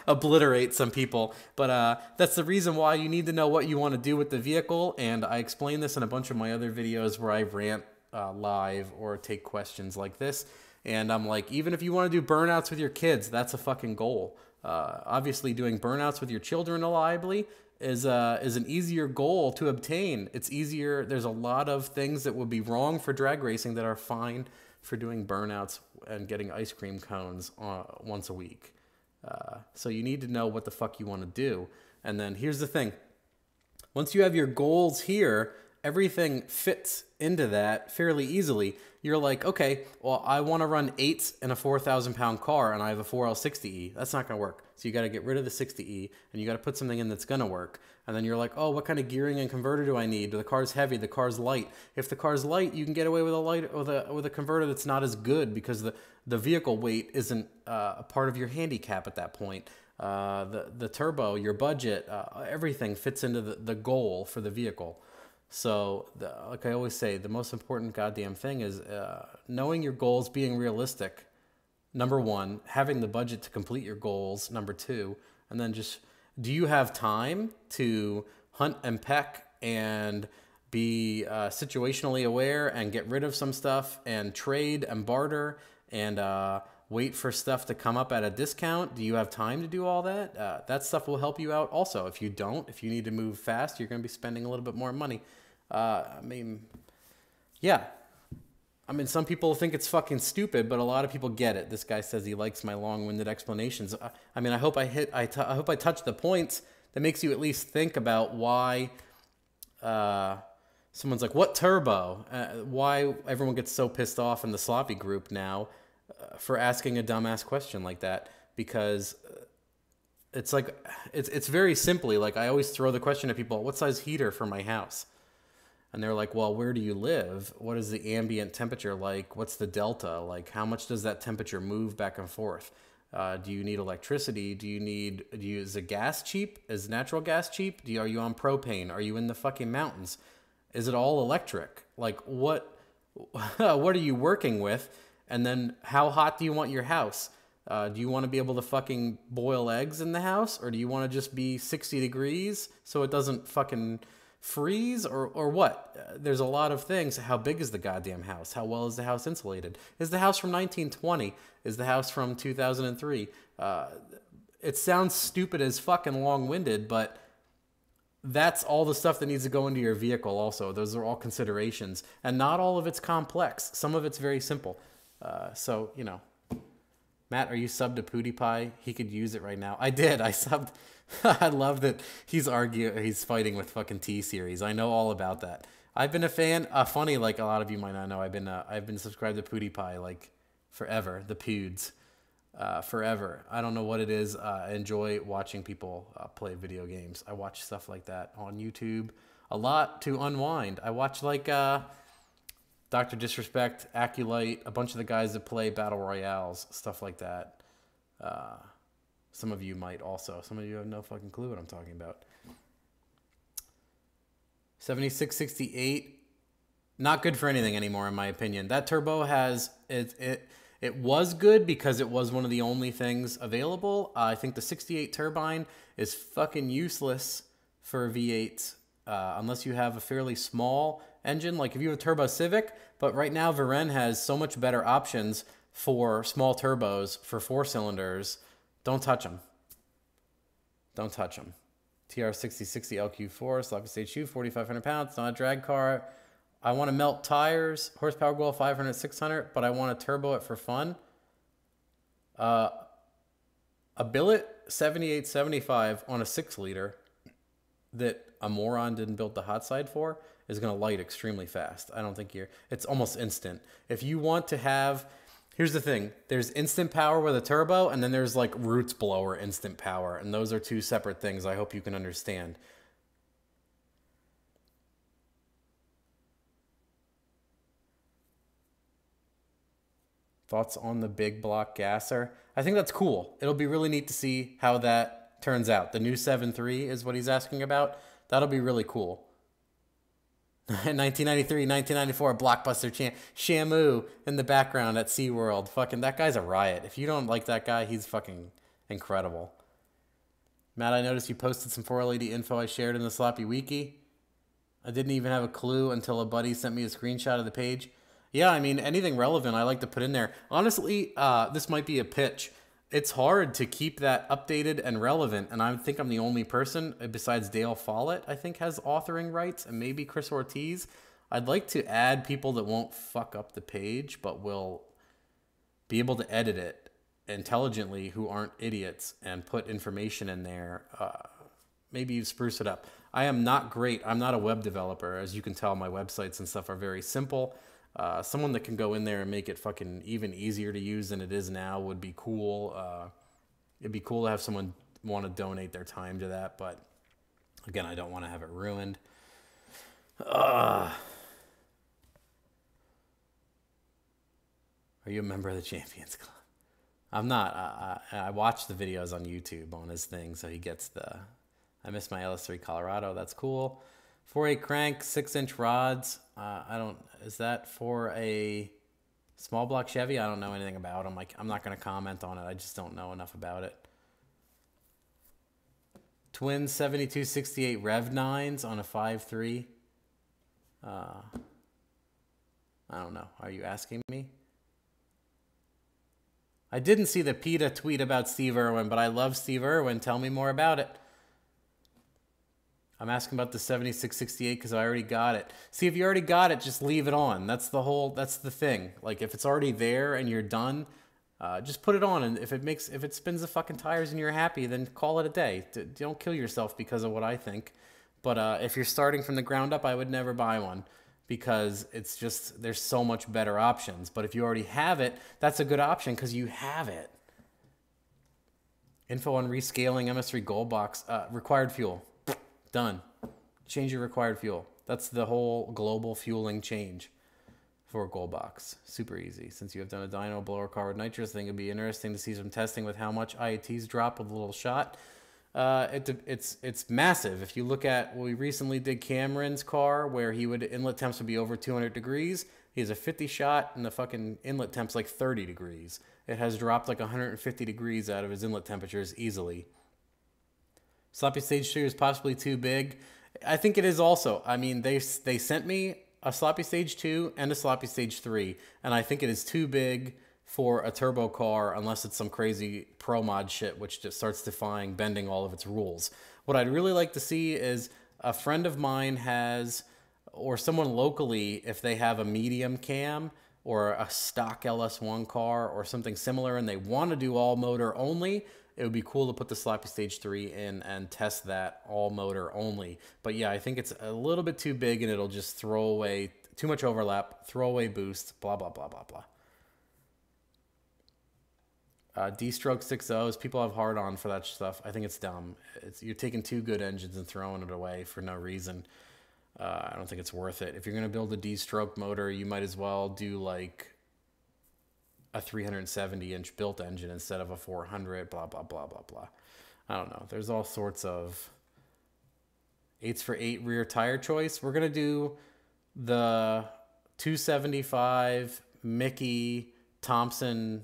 Obliterate some people. But that's the reason why you need to know what you want to do with the vehicle. And I explain this in a bunch of my other videos where I rant live or take questions like this. And I'm like, even if you want to do burnouts with your kids, that's a fucking goal. Obviously, doing burnouts with your children reliably is an easier goal to obtain. It's easier. There's a lot of things that would be wrong for drag racing that are fine for doing burnouts and getting ice cream cones once a week. So you need to know what the fuck you want to do. And then here's the thing. Once you have your goals here, everything fits into that fairly easily. You're like, okay, well, I want to run 8s in a 4,000-pound car, and I have a 4L60E. That's not going to work. So you got to get rid of the 60E, and you got to put something in that's going to work. And then you're like, oh, what kind of gearing and converter do I need? The car's heavy, the car's light. If the car's light, you can get away with a converter that's not as good because the vehicle weight isn't a part of your handicap at that point. The turbo, your budget, everything fits into the goal for the vehicle. So, like I always say, the most important goddamn thing is knowing your goals, being realistic, number one, having the budget to complete your goals, number two, and then just, do you have time to hunt and peck and be situationally aware and get rid of some stuff and trade and barter and wait for stuff to come up at a discount? Do you have time to do all that? That stuff will help you out also. If you don't, if you need to move fast, you're going to be spending a little bit more money. Yeah. Some people think it's fucking stupid, but a lot of people get it. This guy says he likes my long-winded explanations. I hope I hope I touch the points that makes you at least think about why someone's like, what turbo? Why everyone gets so pissed off in the sloppy group now for asking a dumbass question like that. Because it's like, it's very simply, like I always throw the question at people, what size heater for my house? And they're like, well, where do you live? What is the ambient temperature like? What's the delta? Like, how much does that temperature move back and forth? Do you need electricity? Is the gas cheap? Is natural gas cheap? Are you on propane? Are you in the fucking mountains? Is it all electric? Like, what are you working with? And then how hot do you want your house? Do you want to be able to fucking boil eggs in the house? Or do you want to just be 60 degrees so it doesn't fucking freeze? Or what? There's a lot of things. How big is the goddamn house? How well is the house insulated? Is the house from 1920? Is the house from 2003? It sounds stupid as fucking long-winded, but that's all the stuff that needs to go into your vehicle also. Those are all considerations. And not all of it's complex. Some of it's very simple. So, you know. Matt, are you subbed to PewDiePie? He could use it right now. I did. I subbed. I love that he's fighting with fucking T-Series. I know all about that. I've been a fan. Funny, like a lot of you might not know, I've been subscribed to PewDiePie like forever. The Pewds. Forever. I don't know what it is. I enjoy watching people play video games. I watch stuff like that on YouTube a lot to unwind. I watch like Dr. Disrespect, Aculite, a bunch of the guys that play Battle Royales, stuff like that. Some of you might also. Some of you have no fucking clue what I'm talking about. 7668, not good for anything anymore in my opinion. That turbo has, it was good because it was one of the only things available. I think the 68 turbine is fucking useless for V8s unless you have a fairly small engine. Like if you have a turbo Civic, but right now Varen has so much better options for small turbos for 4 cylinders. Don't touch them. Don't touch them. TR6060 LQ4, sloppy stage shoe, 4,500 pounds, not a drag car. I want to melt tires, horsepower goal 500, 600, but I want to turbo it for fun. A billet 7875 on a 6-liter that a moron didn't build the hot side for is going to light extremely fast. I don't think it's almost instant. If you want to have, here's the thing, there's instant power with a turbo, and then there's like roots blower instant power, and those are 2 separate things. I hope you can understand. Thoughts on the big block gasser? I think that's cool. It'll be really neat to see how that turns out. The new 7.3 is what he's asking about. That'll be really cool. 1993, 1994, Blockbuster Shamu in the background at SeaWorld. Fucking, that guy's a riot. If you don't like that guy, he's fucking incredible. Matt, I noticed you posted some 4LED info I shared in the Sloppy Wiki. I didn't even have a clue until a buddy sent me a screenshot of the page. Yeah, I mean, anything relevant I like to put in there. Honestly, this might be a pitch. It's hard to keep that updated and relevant, and I think I'm the only person, besides Dale Follett, I think has authoring rights, and maybe Chris Ortiz. I'd like to add people that won't fuck up the page, but will be able to edit it intelligently, who aren't idiots, and put information in there. Maybe you spruce it up. I am not great. I'm not a web developer. As you can tell, my websites and stuff are very simple. Someone that can go in there and make it fucking even easier to use than it is now would be cool. It'd be cool to have someone want to donate their time to that, but again, I don't want to have it ruined. Are you a member of the Champions Club? I'm not. I watch the videos on YouTube on his thing, so he gets the... I miss my LS3 Colorado. That's cool. 4.8 crank, 6-inch rods. Is that for a small block Chevy? I don't know anything about them. I'm not going to comment on it. I just don't know enough about it. Twin 7268 Rev 9s on a 5.3. I don't know. Are you asking me? I didn't see the PETA tweet about Steve Irwin, but I love Steve Irwin. Tell me more about it. I'm asking about the 7668 because I already got it. See, if you already got it, just leave it on. That's the thing. Like, if it's already there and you're done, just put it on. And if it spins the fucking tires and you're happy, then call it a day. Don't kill yourself because of what I think. But if you're starting from the ground up, I would never buy one because it's just, there's so much better options. But if you already have it, that's a good option because you have it. Info on rescaling MS3 Gold Box. Required fuel. Done. Change your required fuel. That's the whole global fueling change for a gold box. Super easy. Since you have done a dyno blower car with nitrous, I think it'd be interesting to see some testing with how much IATs drop with a little shot. It's massive. If you look at what we recently did Cameron's car, where inlet temps would be over 200 degrees. He has a 50 shot and the fucking inlet temp's like 30 degrees. It has dropped like 150 degrees out of his inlet temperatures easily. Sloppy Stage 2 is possibly too big. I think it is also. I mean, they sent me a Sloppy Stage 2 and a Sloppy Stage 3, and I think it is too big for a turbo car unless it's some crazy pro mod shit which just starts bending all of its rules. What I'd really like to see is a friend of mine has, or someone locally, if they have a medium cam or a stock LS1 car or something similar and they want to do all motor only, it would be cool to put the Sloppy Stage 3 in and test that all motor only. But yeah, I think it's a little bit too big and it'll just throw away, too much overlap, throw away boost, blah, blah, blah, blah, blah. D-stroke 6.0s, people have hard on for that stuff. I think it's dumb. You're taking two good engines and throwing it away for no reason. I don't think it's worth it. If you're going to build a D-stroke motor, you might as well do like a 370-inch built engine instead of a 400, blah, blah, blah, blah, blah. I don't know. There's all sorts of 8s for 8 rear tire choice. We're going to do the 275 Mickey Thompson,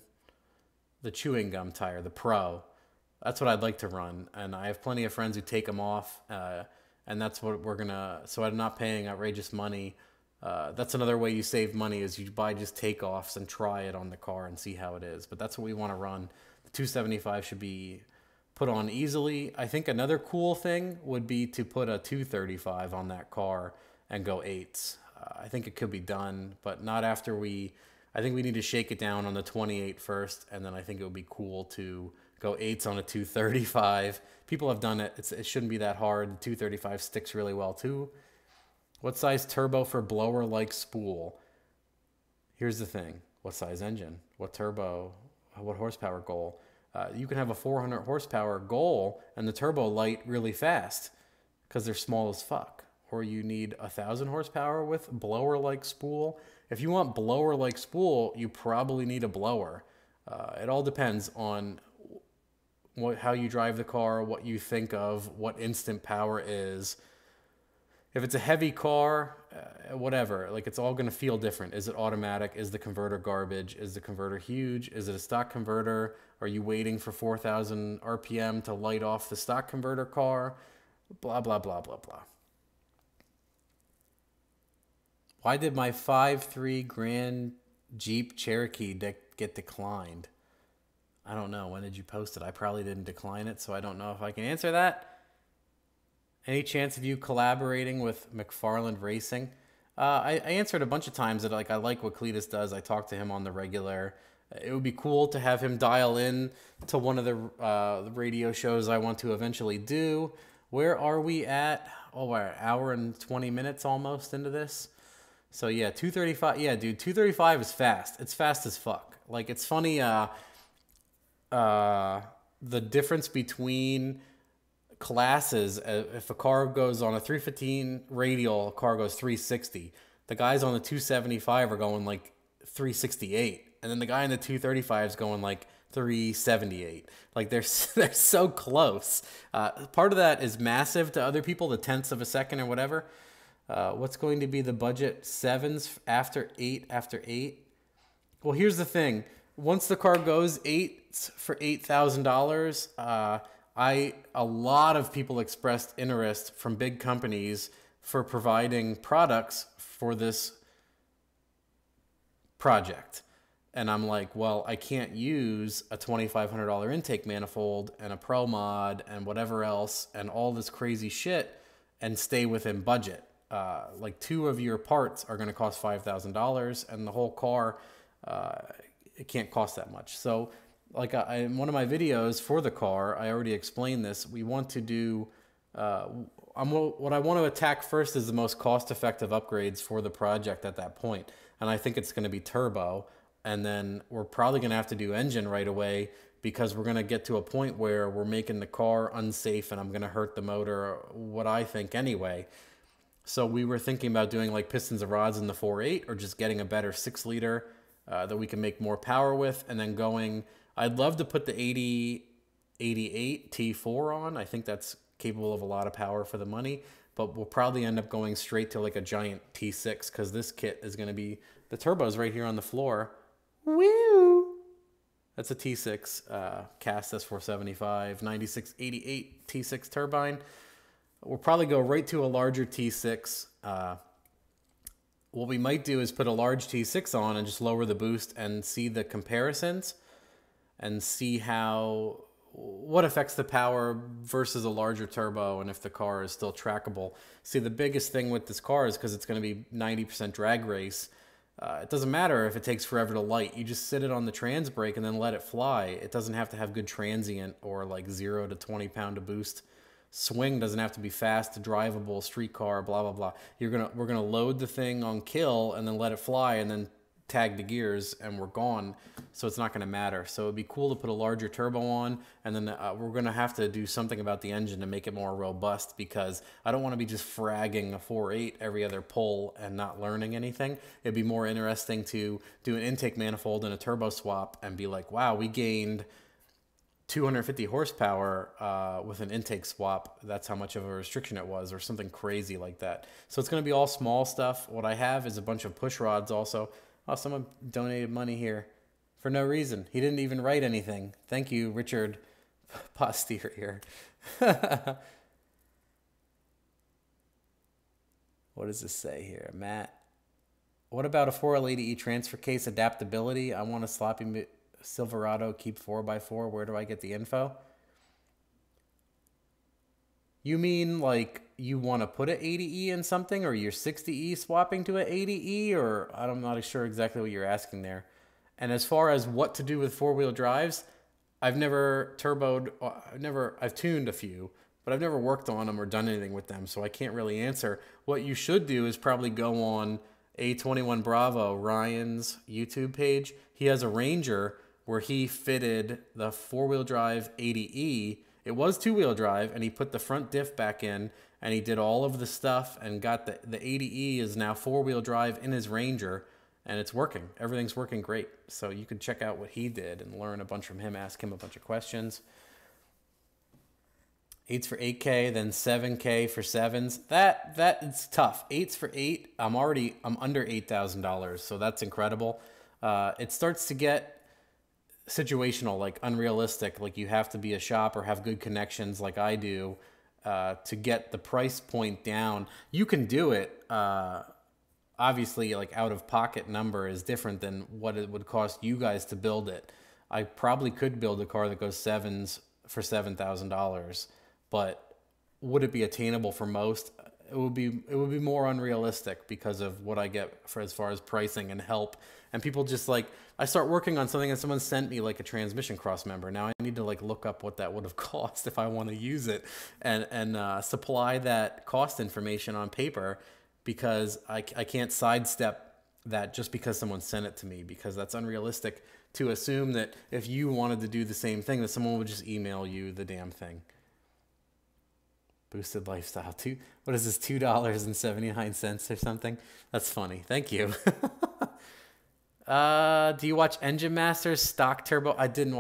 the chewing gum tire, the Pro. That's what I'd like to run. And I have plenty of friends who take them off. And that's what we're going to, so I'm not paying outrageous money. That's another way you save money is you buy just takeoffs and try it on the car and see how it is. But that's what we want to run. The 275 should be put on easily. I think another cool thing would be to put a 235 on that car and go 8s. I think it could be done, but not after I think we need to shake it down on the 28 first, and then I think it would be cool to go 8s on a 235. People have done it. It shouldn't be that hard. The 235 sticks really well too. What size turbo for blower-like spool? Here's the thing. What size engine? What turbo? What horsepower goal? You can have a 400 horsepower goal and the turbo light really fast because they're small as fuck. Or you need 1,000 horsepower with blower-like spool. If you want blower-like spool, you probably need a blower. It all depends on how you drive the car, what you think of, what instant power is. If it's a heavy car, whatever, like it's all going to feel different. Is it automatic? Is the converter garbage? Is the converter huge? Is it a stock converter? Are you waiting for 4,000 RPM to light off the stock converter car? Blah, blah, blah, blah, blah. Why did my 5.3 Grand Jeep Cherokee get declined? I don't know. When did you post it? I probably didn't decline it, so I don't know if I can answer that. Any chance of you collaborating with McFarland Racing? I answered a bunch of times that I like what Cletus does. I talk to him on the regular. It would be cool to have him dial in to one of the radio shows I want to eventually do. Where are we at? Oh, we're an hour and 20 minutes almost into this. So yeah, 235. Yeah, dude, 235 is fast. It's fast as fuck. Like, it's funny. The difference between classes, if a car goes on a 315 radial, a car goes 360. The guys on the 275 are going like 368, and then the guy in the 235 is going like 378. Like they're so close. Part of that is massive to other people, the tenths of a second or whatever. What's going to be the budget? 7s after 8 after 8? Well, here's the thing. Once the car goes 8s for $8,000, a lot of people expressed interest from big companies for providing products for this project. And I'm like, well, I can't use a $2,500 intake manifold and a Pro Mod and whatever else and all this crazy shit and stay within budget. Like 2 of your parts are going to cost $5,000 and the whole car, it can't cost that much. So like in one of my videos for the car, I already explained this. We want to do, what I want to attack first is the most cost-effective upgrades for the project at that point. And I think it's going to be turbo. And then we're probably going to have to do engine right away because we're going to get to a point where we're making the car unsafe and I'm going to hurt the motor, what I think anyway. So we were thinking about doing like pistons and rods in the 4.8 or just getting a better 6-liter that we can make more power with, and then going. I'd love to put the 8088 T4 on. I think that's capable of a lot of power for the money, but we'll probably end up going straight to like a giant T6 because this kit is going to be, the turbo's right here on the floor. Woo! That's a T6 cast S475 9688 T6 turbine. We'll probably go right to a larger T6. What we might do is put a large T6 on and just lower the boost and see the comparisons and see what affects the power versus a larger turbo and if the car is still trackable. See, the biggest thing with this car is because it's going to be 90% drag race. It doesn't matter if it takes forever to light. You just sit it on the trans brake and then let it fly. It doesn't have to have good transient or like 0 to 20 pound of boost. Swing doesn't have to be fast, drivable, street car, blah, blah, blah. We're gonna load the thing on kill and then let it fly and then tag the gears and we're gone. So it's not gonna matter. So it'd be cool to put a larger turbo on, and then we're gonna have to do something about the engine to make it more robust, because I don't wanna be just fragging a 4.8 every other pull and not learning anything. It'd be more interesting to do an intake manifold and a turbo swap and be like, wow, we gained 250 horsepower with an intake swap. That's how much of a restriction it was, or something crazy like that. So it's going to be all small stuff. What I have is a bunch of push rods also. Oh, someone donated money here for no reason. He didn't even write anything. Thank you, Richard Posterior. What does this say here? Matt, what about a 4L80E transfer case adaptability? I want a sloppy Silverado keep 4x4. Where do I get the info? You mean like you want to put an 80E in something, or you're 60E swapping to an 80E, or I'm not sure exactly what you're asking there. And as far as what to do with four-wheel drives, I've never turboed, I've tuned a few, but I've never worked on them or done anything with them, so I can't really answer. What you should do is probably go on A21 Bravo, Ryan's YouTube page. He has a Ranger where he fitted the four-wheel drive 80E. It was two-wheel drive, and he put the front diff back in, and he did all of the stuff and got the 80E is now four-wheel drive in his Ranger, and it's working. Everything's working great. So you can check out what he did and learn a bunch from him, ask him a bunch of questions. 8s for 8K, then 7K for 7s. That is tough. 8s for 8. I'm under $8,000, so that's incredible. It starts to get situational, like unrealistic. Like you have to be a shop or have good connections, like I do, to get the price point down. You can do it. Obviously, like out of pocket number is different than what it would cost you guys to build it. I probably could build a car that goes 7s for $7,000, but would it be attainable for most? It would be more unrealistic because of what I get for as far as pricing and help. And people just like, I start working on something and someone sent me like a transmission cross member. Now I need to like look up what that would have cost if I want to use it and supply that cost information on paper, because I can't sidestep that just because someone sent it to me, because that's unrealistic to assume that if you wanted to do the same thing that someone would just email you the damn thing. Boosted lifestyle. What is this? $2.79 or something? That's funny. Thank you. Do you watch Engine Masters, Stock Turbo? I don't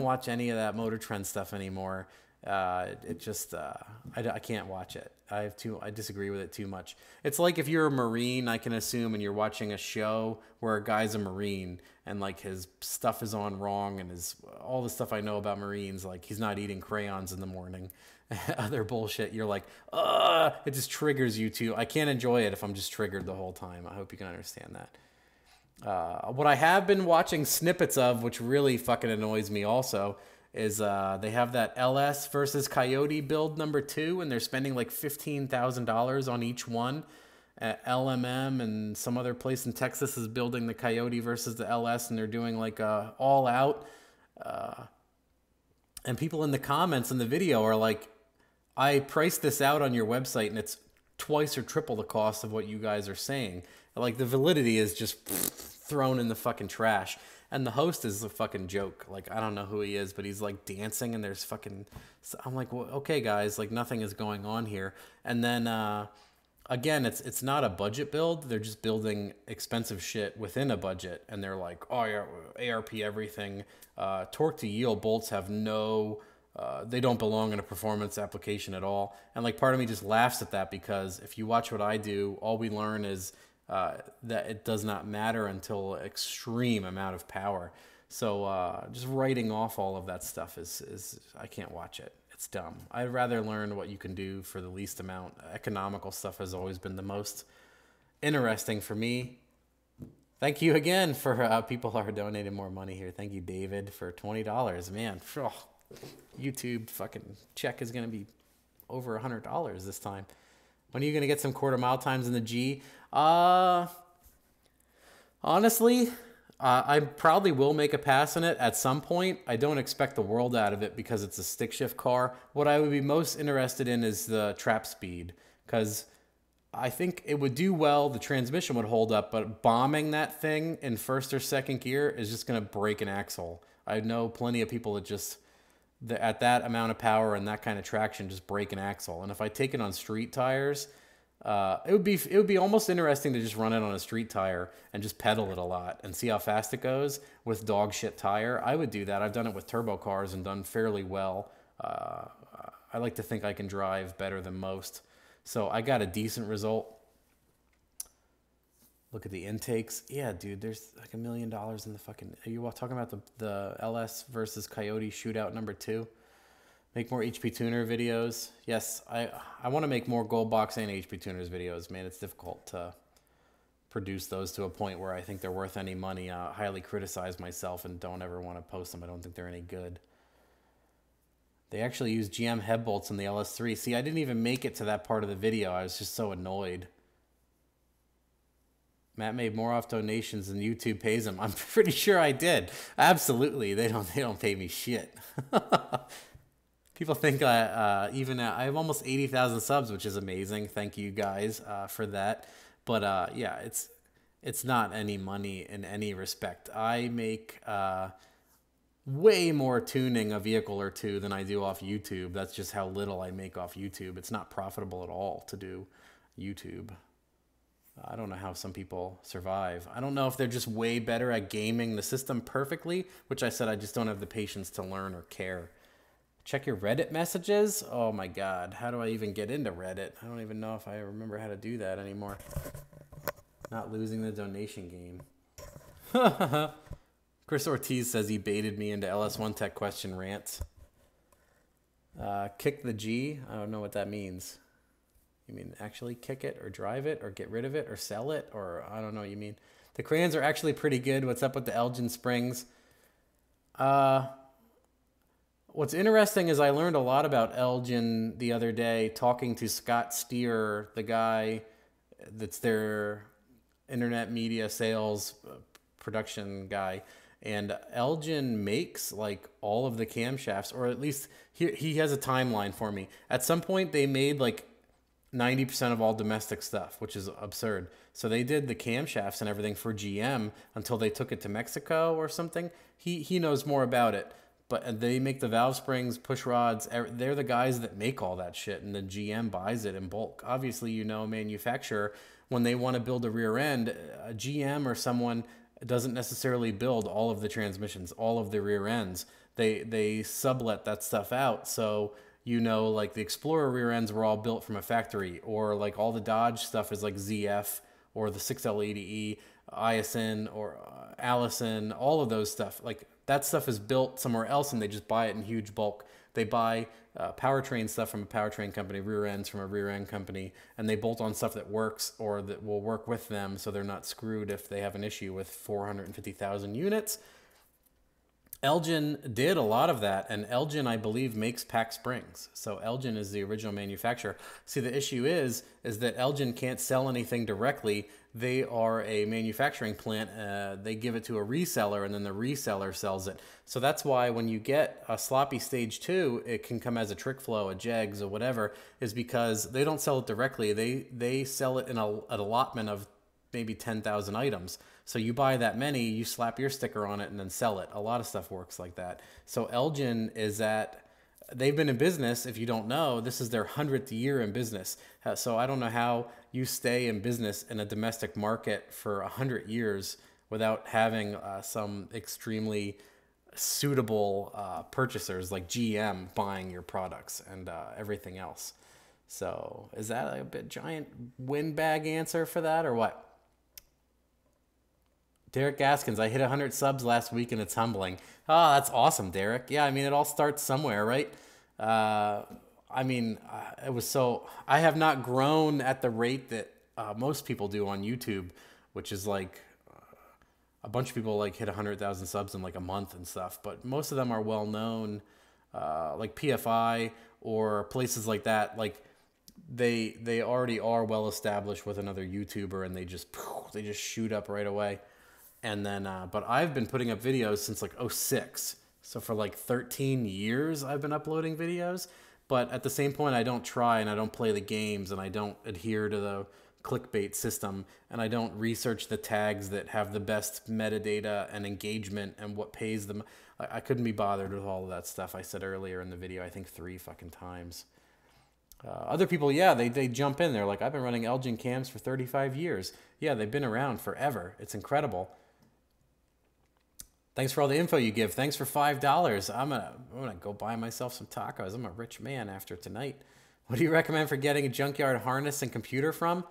watch any of that Motor Trend stuff anymore. It just I can't watch it. I disagree with it too much. It's like if you're a Marine, I can assume, and you're watching a show where a guy's a Marine and like his stuff is on wrong, and all the stuff I know about Marines, like he's not eating crayons in the morning. Other bullshit, you're like, it just triggers you too. I can't enjoy it if I'm just triggered the whole time. I hope you can understand that. What I have been watching snippets of, which really fucking annoys me also, is they have that LS versus Coyote build number 2, and they're spending like $15,000 on each one. LMM and some other place in Texas is building the Coyote versus the LS, and they're doing like all out. And people in the comments in the video are like, I priced this out on your website and it's twice or triple the cost of what you guys are saying. Like the validity is just thrown in the fucking trash. And the host is a fucking joke. Like, I don't know who he is, but he's like dancing and there's fucking, I'm like, well, okay guys, like nothing is going on here. And then again, it's not a budget build. They're just building expensive shit within a budget, and they're like, oh yeah, ARP everything. Torque to yield bolts have no, they don't belong in a performance application at all. And like part of me just laughs at that, because if you watch what I do, all we learn is that it does not matter until extreme amount of power. So just writing off all of that stuff is I can't watch it. It's dumb. I'd rather learn what you can do for the least amount. Economical stuff has always been the most interesting for me. Thank you again for people who are donating more money here. Thank you, David, for $20. Man, YouTube fucking check is going to be over $100 this time. When are you going to get some quarter mile times in the G? Honestly, I probably will make a pass in it at some point. I don't expect the world out of it because it's a stick shift car. What I would be most interested in is the trap speed, because I think it would do well. The transmission would hold up, but bombing that thing in first or second gear is just going to break an axle. I know plenty of people that just, at that amount of power and that kind of traction, just break an axle. And if I take it on street tires, it would be almost interesting to just run it on a street tire and just pedal it a lot and see how fast it goes with dog shit tire. I would do that. I've done it with turbo cars and done fairly well. I like to think I can drive better than most. So I got a decent result. Look at the intakes. Yeah, dude, there's like $1 million in the fucking... Are you talking about the LS versus Coyote shootout #2? Make more HP Tuner videos. Yes, I want to make more Gold Box and HP Tuners videos, man. It's difficult to produce those to a point where I think they're worth any money. I highly criticize myself and don't ever want to post them. I don't think they're any good. They actually use GM head bolts in the LS3. See, I didn't even make it to that part of the video. I was just so annoyed. Matt made more off donations than YouTube pays him. I'm pretty sure I did. Absolutely. They don't pay me shit. People think I have almost 80,000 subs, which is amazing. Thank you guys for that. But yeah, it's not any money in any respect. I make way more tuning a vehicle or two than I do off YouTube. That's just how little I make off YouTube. It's not profitable at all to do YouTube. I don't know how some people survive. I don't know if they're just way better at gaming the system perfectly, which I said I just don't have the patience to learn or care. Check your Reddit messages? Oh my God, how do I even get into Reddit? I don't even know if I remember how to do that anymore. Not losing the donation game. Chris Ortiz says he baited me into LS1 Tech question rants. Kick the G? I don't know what that means. You mean actually kick it or drive it or get rid of it or sell it? Or I don't know what you mean. The crayons are actually pretty good. What's up with the Elgin springs? What's interesting is I learned a lot about Elgin the other day talking to Scott Steer, the guy that's their internet media sales production guy. And Elgin makes like all of the camshafts, or at least he has a timeline for me. At some point they made like 90% of all domestic stuff, which is absurd. So they did the camshafts and everything for GM until they took it to Mexico or something. He knows more about it. But they make the valve springs, push rods. They're the guys that make all that shit, and then GM buys it in bulk. Obviously, you know, a manufacturer, when they want to build a rear end, a GM or someone doesn't necessarily build all of the transmissions, all of the rear ends. They sublet that stuff out. So, you know, like the Explorer rear ends were all built from a factory, or like all the Dodge stuff is like ZF or the 6L80E, ISN or Allison, all of those stuff. Like, that stuff is built somewhere else, and they just buy it in huge bulk. They buy powertrain stuff from a powertrain company, rear ends from a rear end company, and they bolt on stuff that works or that will work with them, so they're not screwed if they have an issue with 450,000 units. Elgin did a lot of that, and Elgin, I believe, makes pack springs. So Elgin is the original manufacturer. See, the issue is that Elgin can't sell anything directly. They are a manufacturing plant. They give it to a reseller, and then the reseller sells it. So that's why when you get a sloppy stage 2, it can come as a trick flow, a jegs, or whatever, is because they don't sell it directly. They sell it in an allotment of maybe 10,000 items. So you buy that many, you slap your sticker on it and then sell it. A lot of stuff works like that. So Elgin is at they've been in business. If you don't know, this is their 100th year in business. So I don't know how you stay in business in a domestic market for 100 years without having some extremely suitable purchasers like GM buying your products and everything else. So is that a bit giant windbag answer for that or what? Derek Gaskins, I hit 100 subs last week and it's humbling. Oh, that's awesome, Derek. Yeah, I mean, it all starts somewhere, right? It was so. I have not grown at the rate that most people do on YouTube, which is like a bunch of people like hit 100,000 subs in like a month and stuff. But most of them are well known, like PFI or places like that. Like they already are well established with another YouTuber, and they just shoot up right away. And then, but I've been putting up videos since like '06. So for like 13 years, I've been uploading videos. But at the same point, I don't try and I don't play the games and I don't adhere to the clickbait system and I don't research the tags that have the best metadata and engagement and what pays them. I couldn't be bothered with all of that stuff I said earlier in the video, I think 3 fucking times. Other people, yeah, they jump in. They're like, I've been running Elgin cams for 35 years. Yeah, they've been around forever. It's incredible. Thanks for all the info you give. Thanks for $5. I'm gonna go buy myself some tacos. I'm a rich man after tonight. What do you recommend for getting a junkyard harness and computer from?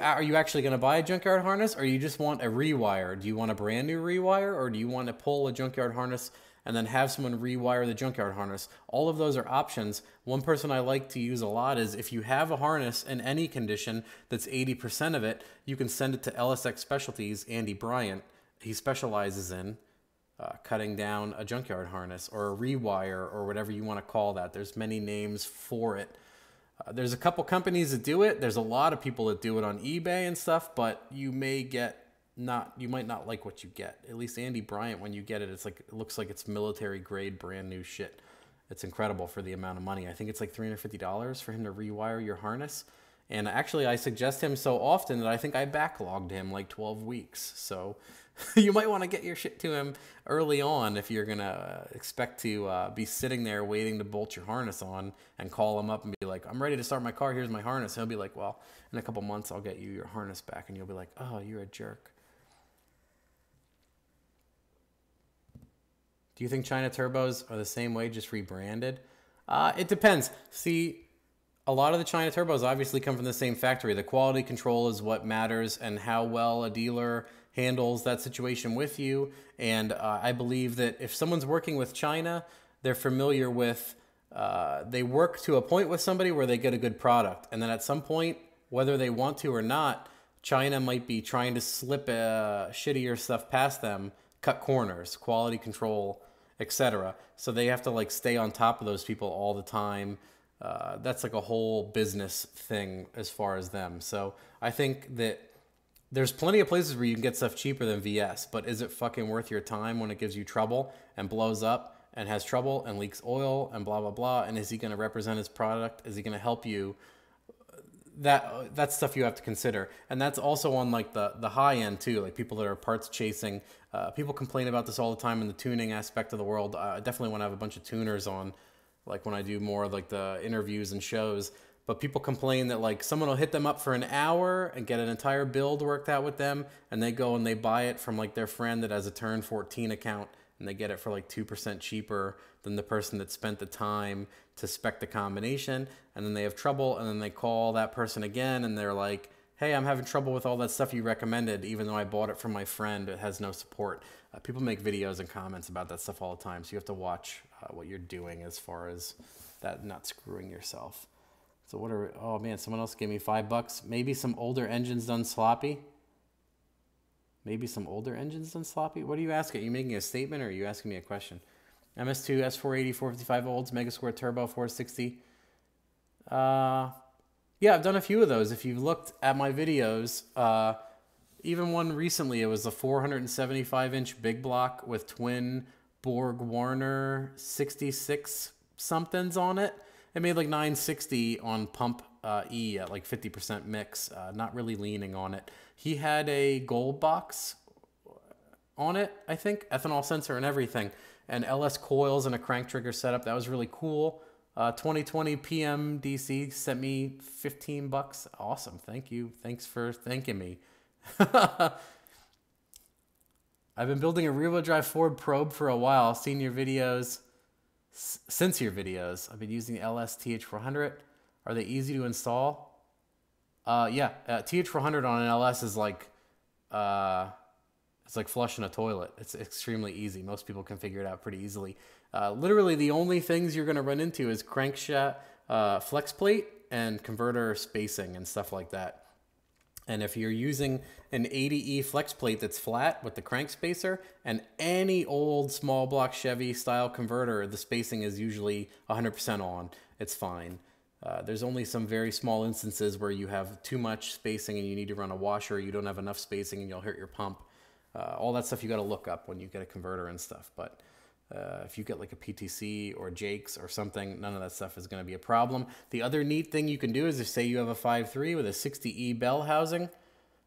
Are you actually gonna buy a junkyard harness, or you just want a rewire? Do you want a brand new rewire, or do you want to pull a junkyard harness and then have someone rewire the junkyard harness? All of those are options. One person I like to use a lot is if you have a harness in any condition that's 80% of it, you can send it to LSX Specialties, Andy Bryant. He specializes in cutting down a junkyard harness or a rewire or whatever you want to call that. There's many names for it. There's a couple companies that do it. There's a lot of people that do it on eBay and stuff, but you might not like what you get. At least Andy Bryant, when you get it, it looks like it's military grade brand new shit. It's incredible for the amount of money. I think it's like $350 for him to rewire your harness. And actually, I suggest him so often that I think I backlogged him like 12 weeks. So you might want to get your shit to him early on if you're going to expect to be sitting there waiting to bolt your harness on and call him up and be like, I'm ready to start my car. Here's my harness. And he'll be like, well, in a couple months, I'll get you your harness back. And you'll be like, oh, you're a jerk. Do you think China turbos are the same way, just rebranded? It depends. See, a lot of the China turbos obviously come from the same factory. The quality control is what matters and how well a dealer handles that situation with you. And I believe that if someone's working with China, they're familiar with, they work to a point with somebody where they get a good product. And then at some point, whether they want to or not, China might be trying to slip shittier stuff past them, cut corners, quality control, etc. So they have to like stay on top of those people all the time. That's like a whole business thing as far as them. So I think that there's plenty of places where you can get stuff cheaper than VS, but is it fucking worth your time when it gives you trouble and blows up and has trouble and leaks oil and blah, blah, blah? And is he going to represent his product? Is he going to help you? That's stuff you have to consider. And that's also on like the high end too, like people that are parts chasing. People complain about this all the time in the tuning aspect of the world. I definitely want to have a bunch of tuners on, like when I do more of like the interviews and shows. But people complain that like someone will hit them up for an hour and get an entire build worked out with them, and they go and they buy it from like their friend that has a Turn 14 account, and they get it for like 2% cheaper than the person that spent the time to spec the combination. And then they have trouble, and then they call that person again and they're like, hey, I'm having trouble with all that stuff you recommended, even though I bought it from my friend. It has no support. People make videos and comments about that stuff all the time, so you have to watch what you're doing as far as that, not screwing yourself. So what are, oh man, someone else gave me $5. Maybe some older engines done sloppy. Maybe some older engines done sloppy. What are you asking? Are you making a statement or are you asking me a question? MS2, S480, 455 olds, Mega Square Turbo, 460. Yeah, I've done a few of those. If you've looked at my videos, even one recently, it was a 475-inch big block with twin Borg Warner 66 somethings on it. It made like 960 on pump E at like 50% mix, not really leaning on it. He had a gold box on it, I think. Ethanol sensor and everything. And LS coils and a crank trigger setup. That was really cool. 2020 PMDC sent me 15 bucks. Awesome. Thank you. Thanks for thanking me. I've been building a rear-wheel drive Ford Probe for a while. Seen your videos. Since your videos, I've been using the LS TH400. Are they easy to install? Yeah, TH400 on an LS is like, it's like flushing a toilet. It's extremely easy. Most people can figure it out pretty easily. Literally, the only things you're going to run into is crankshaft, flex plate, and converter spacing and stuff like that. And if you're using an 80E flex plate that's flat with the crank spacer and any old small block Chevy style converter, the spacing is usually 100% on. It's fine. There's only some very small instances where you have too much spacing and you need to run a washer, you don't have enough spacing and you'll hurt your pump. All that stuff you got to look up when you get a converter and stuff. But if you get like a PTC or Jake's or something, none of that stuff is going to be a problem. The other neat thing you can do is if say you have a 5.3 with a 60E bell housing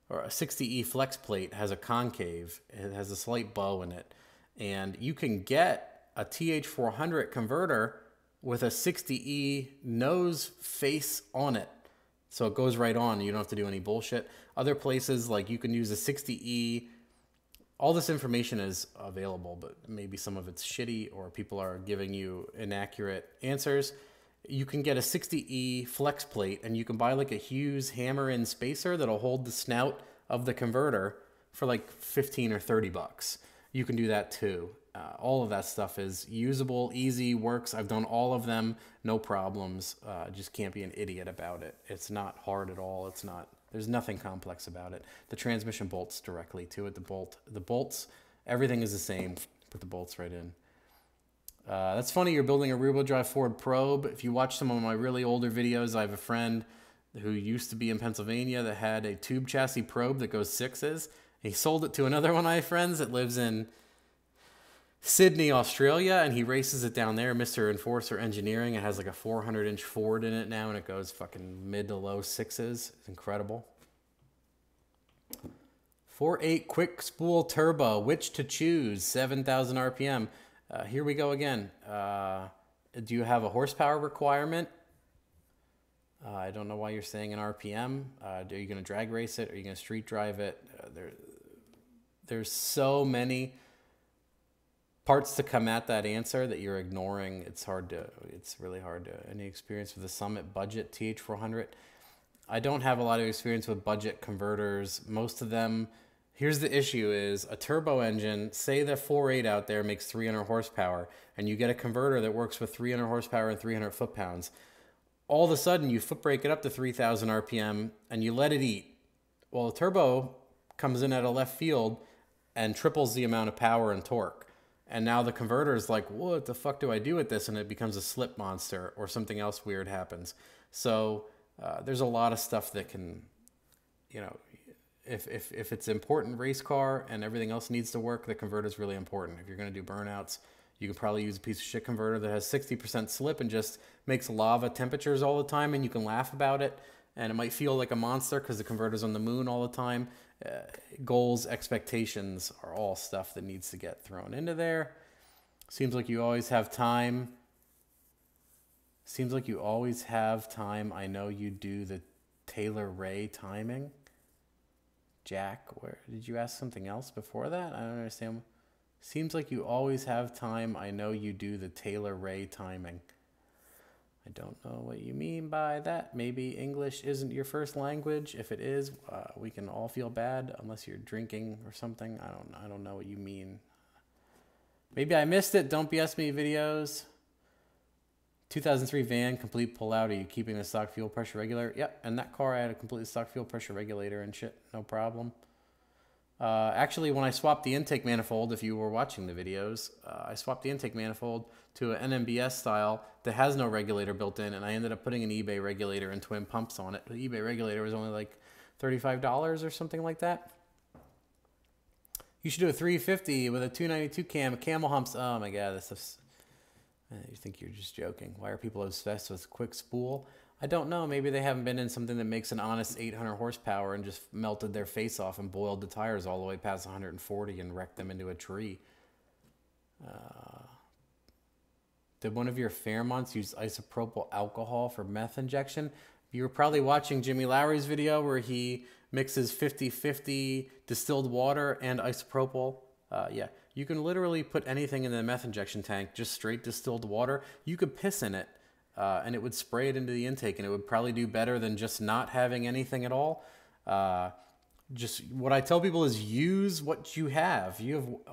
or a 60E flex plate has a concave, it has a slight bow in it, and you can get a TH400 converter with a 60E nose face on it. So it goes right on. You don't have to do any bullshit. Other places, like you can use a 60E. All this information is available, but maybe some of it's shitty or people are giving you inaccurate answers. You can get a 60E flex plate and you can buy like a Hughes hammer-in spacer that'll hold the snout of the converter for like 15 or 30 bucks. You can do that too. All of that stuff is usable, easy, works. I've done all of them, no problems. Just can't be an idiot about it. It's not hard at all. It's not. There's nothing complex about it. The transmission bolts directly to it. The bolts, everything is the same. Put the bolts right in. That's funny. You're building a rear-wheel drive Ford Probe. If you watch some of my really older videos, I have a friend who used to be in Pennsylvania that had a tube chassis Probe that goes 6s. He sold it to another one of my friends that lives in Sydney, Australia, and he races it down there. Mr. Enforcer Engineering. It has like a 400-inch Ford in it now, and it goes fucking mid to low 6s. It's incredible. 4.8 quick spool turbo. Which to choose? 7,000 RPM. Here we go again. Do you have a horsepower requirement? I don't know why you're saying an RPM. Are you going to drag race it? Are you going to street drive it? There's so many parts to come at that answer that you're ignoring. It's really hard to. Any experience with the Summit Budget TH400? I don't have a lot of experience with budget converters. Most of them, here's the issue is a turbo engine, say the 4.8 out there makes 300 horsepower and you get a converter that works with 300 horsepower and 300 foot-pounds. All of a sudden you foot brake it up to 3,000 RPM and you let it eat. Well, the turbo comes in at a left field and triples the amount of power and torque. And now the converter is like, what the fuck do I do with this? And it becomes a slip monster or something else weird happens. So there's a lot of stuff that can, you know, if it's an important race car and everything else needs to work, the converter is really important. If you're going to do burnouts, you can probably use a piece of shit converter that has 60% slip and just makes lava temperatures all the time, and you can laugh about it. And it might feel like a monster because the converter's on the moon all the time. Goals, expectations are all stuff that needs to get thrown into there. Seems like you always have time. Seems like you always have time. I know you do the Taylor Ray timing. Jack, where did you ask something else before that? I don't understand. Seems like you always have time. I know you do the Taylor Ray timing. I don't know what you mean by that. Maybe English isn't your first language. If it is, we can all feel bad unless you're drinking or something. I don't know what you mean. Maybe I missed it. Don't BS me videos. 2003 van, complete pull-out. Are you keeping the stock fuel pressure regulator? Yep, and that car I had a completely stock fuel pressure regulator and shit. No problem. Actually, when I swapped the intake manifold, if you were watching the videos, I swapped the intake manifold to an NMBS style that has no regulator built in, and I ended up putting an eBay regulator and twin pumps on it. The eBay regulator was only like $35 or something like that. You should do a 350 with a 292 cam, camel humps. Oh my God, this stuff's... You think you're just joking. Why are people obsessed with quick spool? I don't know. Maybe they haven't been in something that makes an honest 800 horsepower and just melted their face off and boiled the tires all the way past 140 and wrecked them into a tree. Did one of your Fairmonts use isopropyl alcohol for meth injection? You were probably watching Jimmy Lowry's video where he mixes 50-50 distilled water and isopropyl. Yeah, you can literally put anything in the meth injection tank, just straight distilled water. You could piss in it, and it would spray it into the intake, and it would probably do better than just not having anything at all. Just what I tell people is use what you have.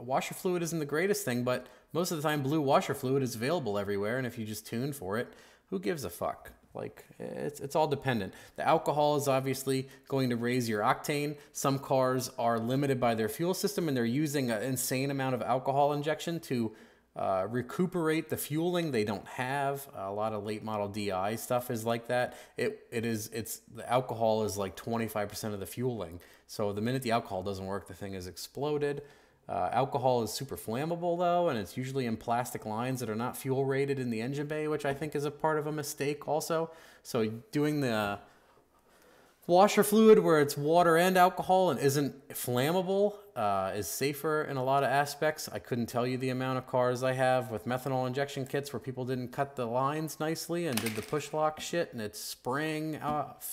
Washer fluid isn't the greatest thing, but most of the time blue washer fluid is available everywhere, and if you just tune for it, who gives a fuck? Like, it's all dependent. The alcohol is obviously going to raise your octane. Some cars are limited by their fuel system, and they're using an insane amount of alcohol injection to recuperate the fueling they don't have. A lot of late model DI stuff is like that. The alcohol is like 25% of the fueling. So the minute the alcohol doesn't work, the thing is exploded. Alcohol is super flammable though, and it's usually in plastic lines that are not fuel rated in the engine bay, which I think is a part of a mistake also. So doing the washer fluid where it's water and alcohol and isn't flammable is safer in a lot of aspects. I couldn't tell you the amount of cars I have with methanol injection kits where people didn't cut the lines nicely and did the push lock shit, and it's spraying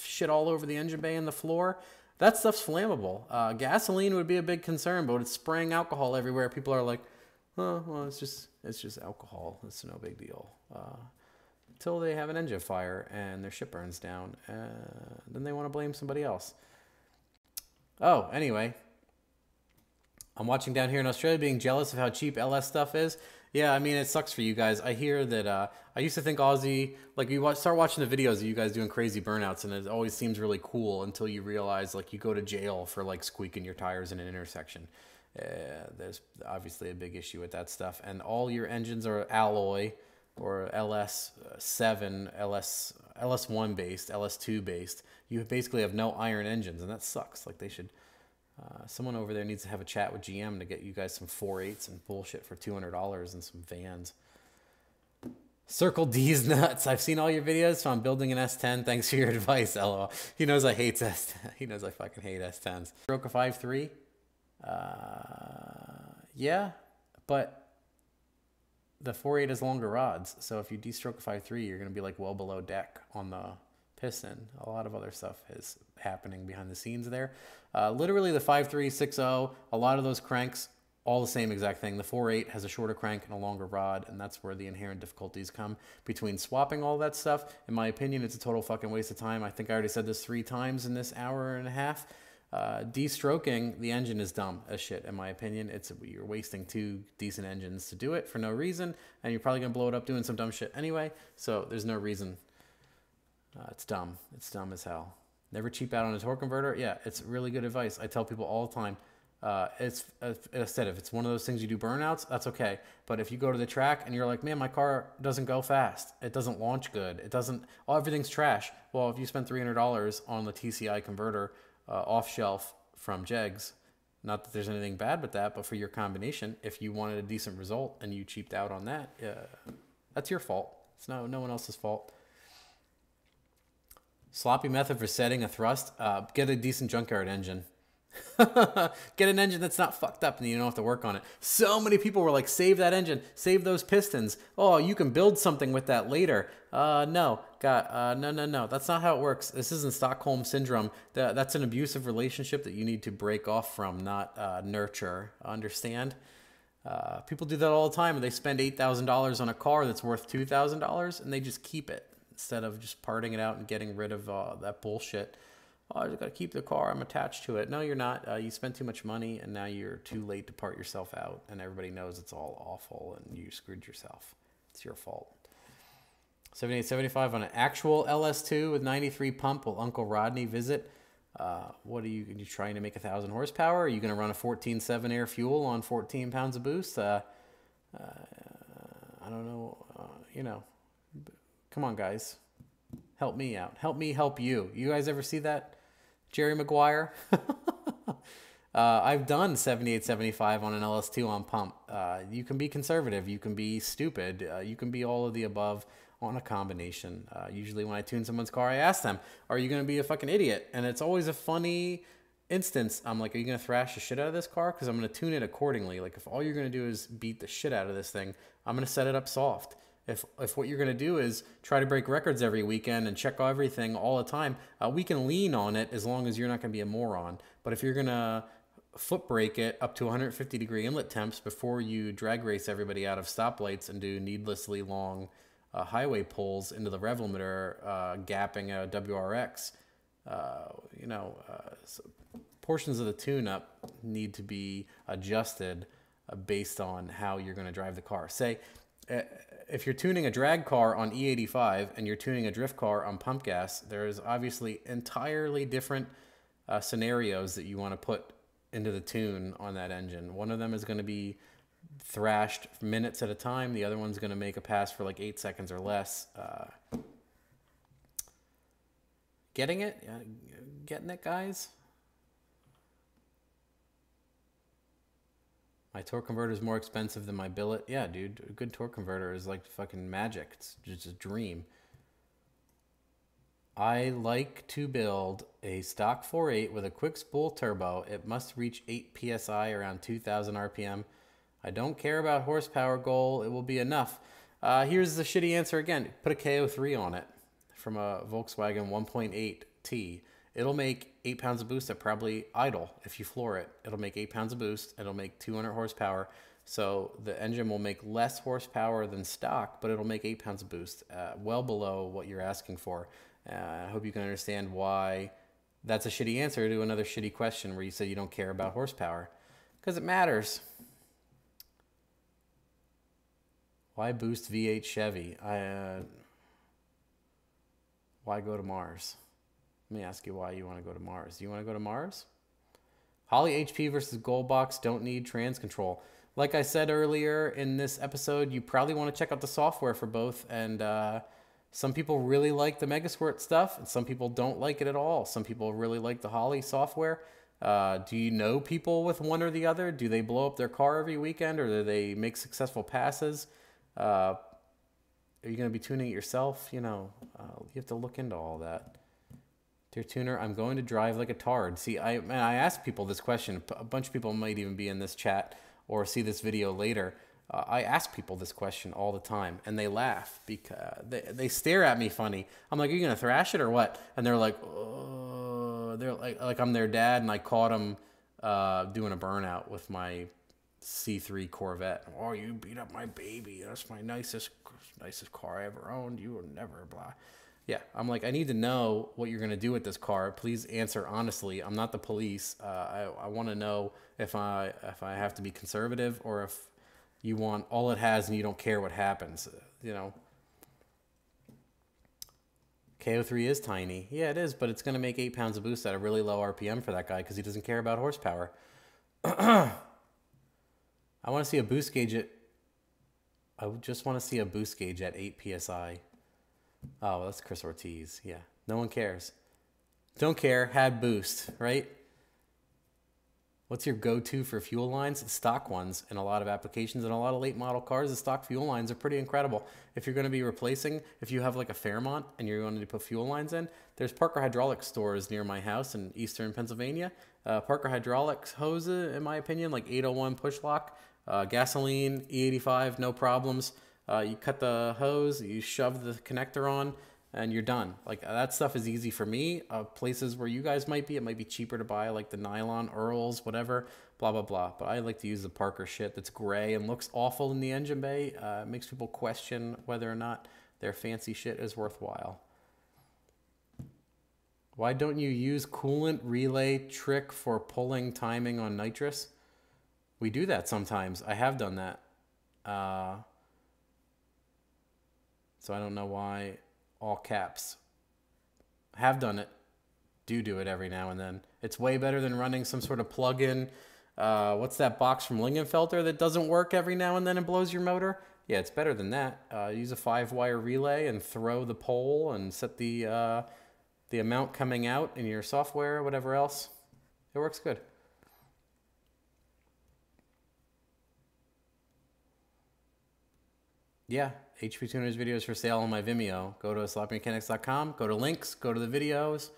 shit all over the engine bay and the floor. That stuff's flammable. Gasoline would be a big concern, but it's spraying alcohol everywhere. People are like, oh, well, it's just alcohol. It's no big deal. Until they have an engine fire and their shit burns down. Then they want to blame somebody else. Oh, anyway. I'm watching down here in Australia being jealous of how cheap LS stuff is. Yeah, I mean, it sucks for you guys. I hear that, I used to think Aussie, like you start watching the videos of you guys doing crazy burnouts and it always seems really cool until you realize like you go to jail for like squeaking your tires in an intersection. There's obviously a big issue with that stuff. And all your engines are alloy or LS7, LS1 based, LS2 based. You basically have no iron engines, and that sucks. Like they should... someone over there needs to have a chat with GM to get you guys some 4.8s and bullshit for $200 and some vans. Circle D's nuts. I've seen all your videos, so I'm building an S10. Thanks for your advice, LOL. He knows I hate S10. He knows I fucking hate S10s. Stroke a 5.3. Yeah, but the 4.8 has longer rods, so if you destroke a 5.3, you're going to be like well below deck on the piston. A lot of other stuff is happening behind the scenes there. Literally the 5.3, 6.0, a lot of those cranks, all the same exact thing. The 4.8 has a shorter crank and a longer rod, and that's where the inherent difficulties come between swapping all that stuff. In my opinion, it's a total fucking waste of time. I think I already said this 3 times in this hour and a half. De-stroking the engine is dumb as shit, in my opinion. You're wasting 2 decent engines to do it for no reason, and you're probably going to blow it up doing some dumb shit anyway, so there's no reason. It's dumb. It's dumb as hell. Never cheap out on a torque converter. Yeah, it's really good advice. I tell people all the time. If it's one of those things you do burnouts, that's okay. But if you go to the track and you're like, man, my car doesn't go fast. It doesn't launch good. Everything's trash. Well, if you spend $300 on the TCI converter off shelf from Jegs, not that there's anything bad with that, but for your combination, if you wanted a decent result and you cheaped out on that, that's your fault. It's no one else's fault. Sloppy method for setting a thrust. Get a decent junkyard engine. Get an engine that's not fucked up and you don't have to work on it. So many people were like, save that engine, save those pistons. Oh, you can build something with that later. No. That's not how it works. This isn't Stockholm Syndrome. That's an abusive relationship that you need to break off from, not nurture. Understand? People do that all the time, and they spend $8,000 on a car that's worth $2,000, and they just keep it instead of just parting it out and getting rid of that bullshit. Oh, I just got to keep the car. I'm attached to it. No, you're not. You spent too much money, and now you're too late to part yourself out, and everybody knows it's all awful, and you screwed yourself. It's your fault. 7875 on an actual LS2 with 93 pump. Will Uncle Rodney visit? What are you trying to make 1,000 horsepower? Are you going to run a 14.7 air fuel on 14 pounds of boost? I don't know. Come on, guys. Help me out. Help me help you. You guys ever see that? Jerry Maguire? I've done 78.75 on an LS2 on pump. You can be conservative. You can be stupid. You can be all of the above on a combination. Usually when I tune someone's car, I ask them, are you going to be a fucking idiot? And it's always a funny instance. I'm like, are you going to thrash the shit out of this car? Because I'm going to tune it accordingly. Like, if all you're going to do is beat the shit out of this thing, I'm going to set it up soft. If what you're going to do is try to break records every weekend and check everything all the time, we can lean on it as long as you're not going to be a moron. But if you're going to foot brake it up to 150 degree inlet temps before you drag race everybody out of stoplights and do needlessly long highway pulls into the rev limiter, gapping a WRX, so portions of the tune-up need to be adjusted based on how you're going to drive the car. Say, if you're tuning a drag car on E85 and you're tuning a drift car on pump gas, there's obviously entirely different scenarios that you want to put into the tune on that engine. One of them is going to be thrashed minutes at a time. The other one's going to make a pass for like 8 seconds or less. Getting it? Getting it, guys? My torque converter is more expensive than my billet. Yeah, dude, a good torque converter is like fucking magic. It's just a dream. I like to build a stock 4.8 with a quick spool turbo. It must reach 8 psi around 2000 RPM. I don't care about horsepower goal. It will be enough. Here's the shitty answer again. Put a KO3 on it from a Volkswagen 1.8T. It'll make 8 pounds of boost at probably idle if you floor it. It'll make 8 pounds of boost. It'll make 200 horsepower. So the engine will make less horsepower than stock, but it'll make 8 pounds of boost, well below what you're asking for. I hope you can understand why that's a shitty answer to another shitty question where you said you don't care about horsepower. Because it matters. Why boost V8 Chevy? Why go to Mars? Let me ask you why you want to go to Mars. Do you want to go to Mars? Holly HP versus Goldbox don't need trans control. Like I said earlier in this episode, you probably want to check out the software for both. And some people really like the Megasquirt stuff, and some people don't like it at all. Some people really like the Holly software. Do you know people with one or the other? Do they blow up their car every weekend, or do they make successful passes? Are you going to be tuning it yourself? You have to look into all that. Dear tuner, I'm going to drive like a tard. See, I ask people this question. A bunch of people might even be in this chat or see this video later. I ask people this question all the time, and they laugh because they stare at me funny. I'm like, are you going to thrash it or what? And they're like, oh. They're like I'm their dad, and I caught them doing a burnout with my C3 Corvette. Oh, you beat up my baby. That's my nicest car I ever owned. You were never blah. Yeah, I'm like, I need to know what you're going to do with this car. Please answer honestly. I'm not the police. I want to know if I have to be conservative or if you want all it has and you don't care what happens. KO3 is tiny. Yeah, it is, but it's going to make 8 pounds of boost at a really low RPM for that guy because he doesn't care about horsepower. I want to see a boost gauge I just want to see a boost gauge at 8 PSI. Oh, well, that's Chris Ortiz. Yeah, no one cares. Don't care, had boost, right? What's your go-to for fuel lines? Stock ones in a lot of applications. And a lot of late model cars, the stock fuel lines are pretty incredible. If you're going to be replacing, if you have like a Fairmont and you're going to put fuel lines in, there's Parker Hydraulics stores near my house in eastern Pennsylvania. Parker Hydraulics hose, in my opinion, like 801 push lock, gasoline, E85, no problems. You cut the hose, you shove the connector on, and you're done. Like, that stuff is easy for me. Places where you guys might be, it might be cheaper to buy like the nylon Earls, whatever, blah, blah, blah. But I like to use the Parker shit that's gray and looks awful in the engine bay. It makes people question whether or not their fancy shit is worthwhile. Why don't you use coolant relay trick for pulling timing on nitrous? We do that sometimes. I have done that. So I don't know why, all caps. Have done it. Do it every now and then. It's way better than running some sort of plug-in. What's that box from Lingenfelter that doesn't work every now and then and blows your motor? Yeah, it's better than that. Use a 5-wire relay and throw the pole and set the amount coming out in your software or whatever else. It works good. Yeah, HP Tuners videos for sale on my Vimeo. Go to sloppymechanics.com, go to links, go to the videos,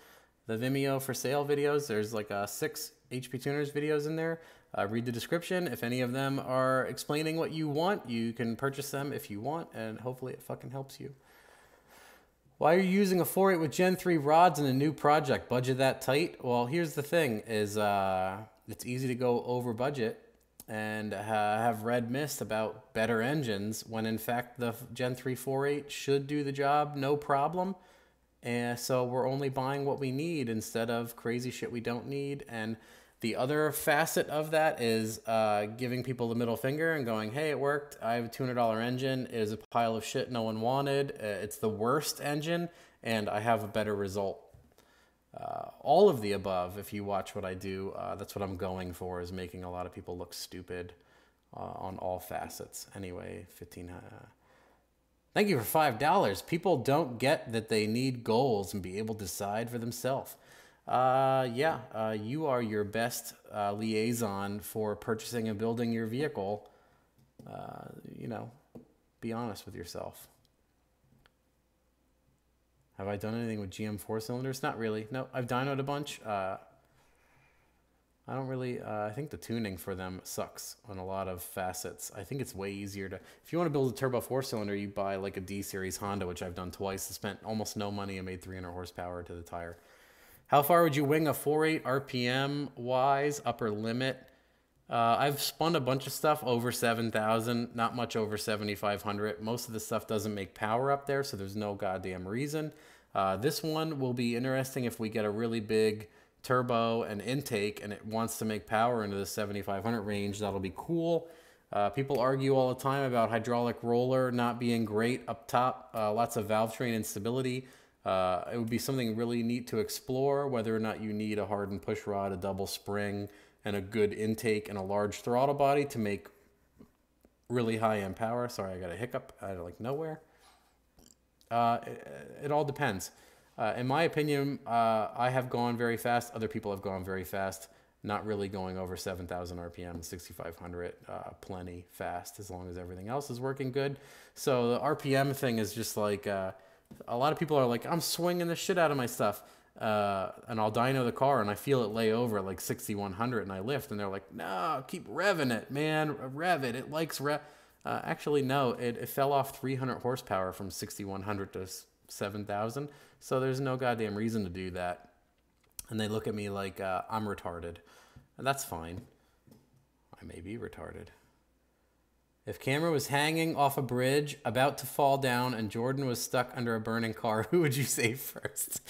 the Vimeo for sale videos. There's like 6 HP Tuners videos in there. Read the description. If any of them are explaining what you want, you can purchase them if you want, and hopefully it fucking helps you. Why are you using a 4.8 with Gen 3 rods in a new project? Budget that tight? Well, here's the thing is it's easy to go over budget and have red mist about better engines when in fact the Gen 3 4.8 should do the job no problem. And so we're only buying what we need instead of crazy shit we don't need. And the other facet of that is giving people the middle finger and going, hey, it worked. I have a $200 engine. It is a pile of shit no one wanted. It's the worst engine, and I have a better result. All of the above, if you watch what I do, that's what I'm going for, is making a lot of people look stupid on all facets. Anyway, 15. Thank you for $5. People don't get that they need goals and be able to decide for themselves. Yeah, you are your best liaison for purchasing and building your vehicle. You know, be honest with yourself. Have I done anything with GM 4-cylinders? Not really. No, I've dynoed a bunch. I don't really, I think the tuning for them sucks on a lot of facets. I think it's way easier to, if you want to build a turbo 4-cylinder, you buy like a D-series Honda, which I've done twice. I spent almost no money and made 300 horsepower to the tire. How far would you wing a 4.8 RPM wise, upper limit? I've spun a bunch of stuff over 7,000, not much over 7,500. Most of the stuff doesn't make power up there, so there's no goddamn reason. This one will be interesting if we get a really big turbo and intake and it wants to make power into the 7,500 range. That'll be cool. People argue all the time about hydraulic roller not being great up top. Lots of valve train instability. It would be something really neat to explore, whether or not you need a hardened push rod, a double spring, and a good intake and a large throttle body to make really high end power. Sorry, I got a hiccup out of like nowhere. It all depends. In my opinion, I have gone very fast. Other people have gone very fast. Not really going over 7,000 RPM, 6,500, plenty fast as long as everything else is working good. So the RPM thing is just like, a lot of people are like, I'm swinging the shit out of my stuff. And I'll dyno the car and I feel it lay over at like 6,100 and I lift and they're like, no, keep revving it, man. Rev it. It likes rev. Actually, no, it fell off 300 horsepower from 6,100 to 7,000. So there's no goddamn reason to do that. And they look at me like I'm retarded. And that's fine. I may be retarded. If Cameron was hanging off a bridge, about to fall down, and Jordan was stuck under a burning car, who would you save first?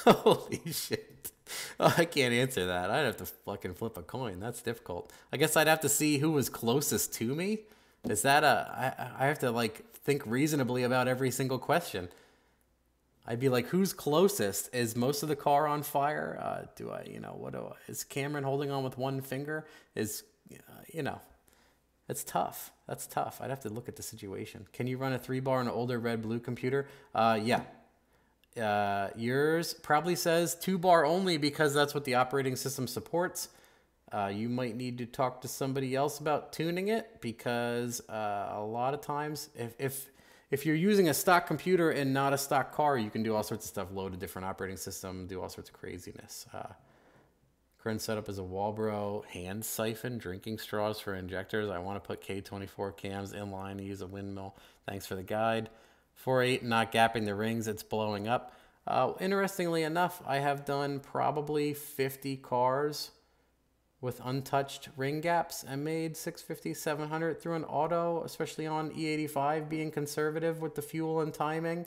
Holy shit. Oh, I can't answer that. I'd have to fucking flip a coin. That's difficult. I guess I'd have to see who was closest to me. Is that I have to like think reasonably about every single question. I'd be like, who's closest? Is most of the car on fire? Is Cameron holding on with one finger? It's tough. That's tough. I'd have to look at the situation. Can you run a 3-bar on an older red-blue computer? Yeah. Yours probably says 2-bar only because that's what the operating system supports. You might need to talk to somebody else about tuning it because a lot of times if you're using a stock computer and not a stock car, you can do all sorts of stuff, load a different operating system, do all sorts of craziness. Current setup is a Walbro hand siphon, drinking straws for injectors. I want to put K24 cams in line to use a windmill. Thanks for the guide. 4.8, not gapping the rings, it's blowing up. Interestingly enough, I have done probably 50 cars with untouched ring gaps and made 650, 700 through an auto, especially on E85, being conservative with the fuel and timing,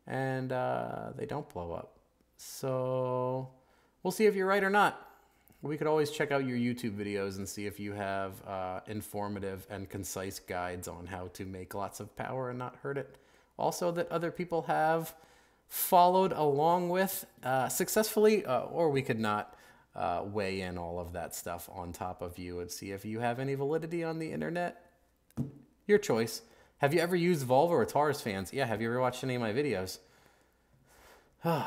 and they don't blow up. So we'll see if you're right or not. We could always check out your YouTube videos and see if you have informative and concise guides on how to make lots of power and not hurt it. Also that other people have followed along with successfully, or we could not weigh in all of that stuff on top of you and see if you have any validity on the internet. Your choice. Have you ever used Volvo or Taurus fans? Yeah, have you ever watched any of my videos?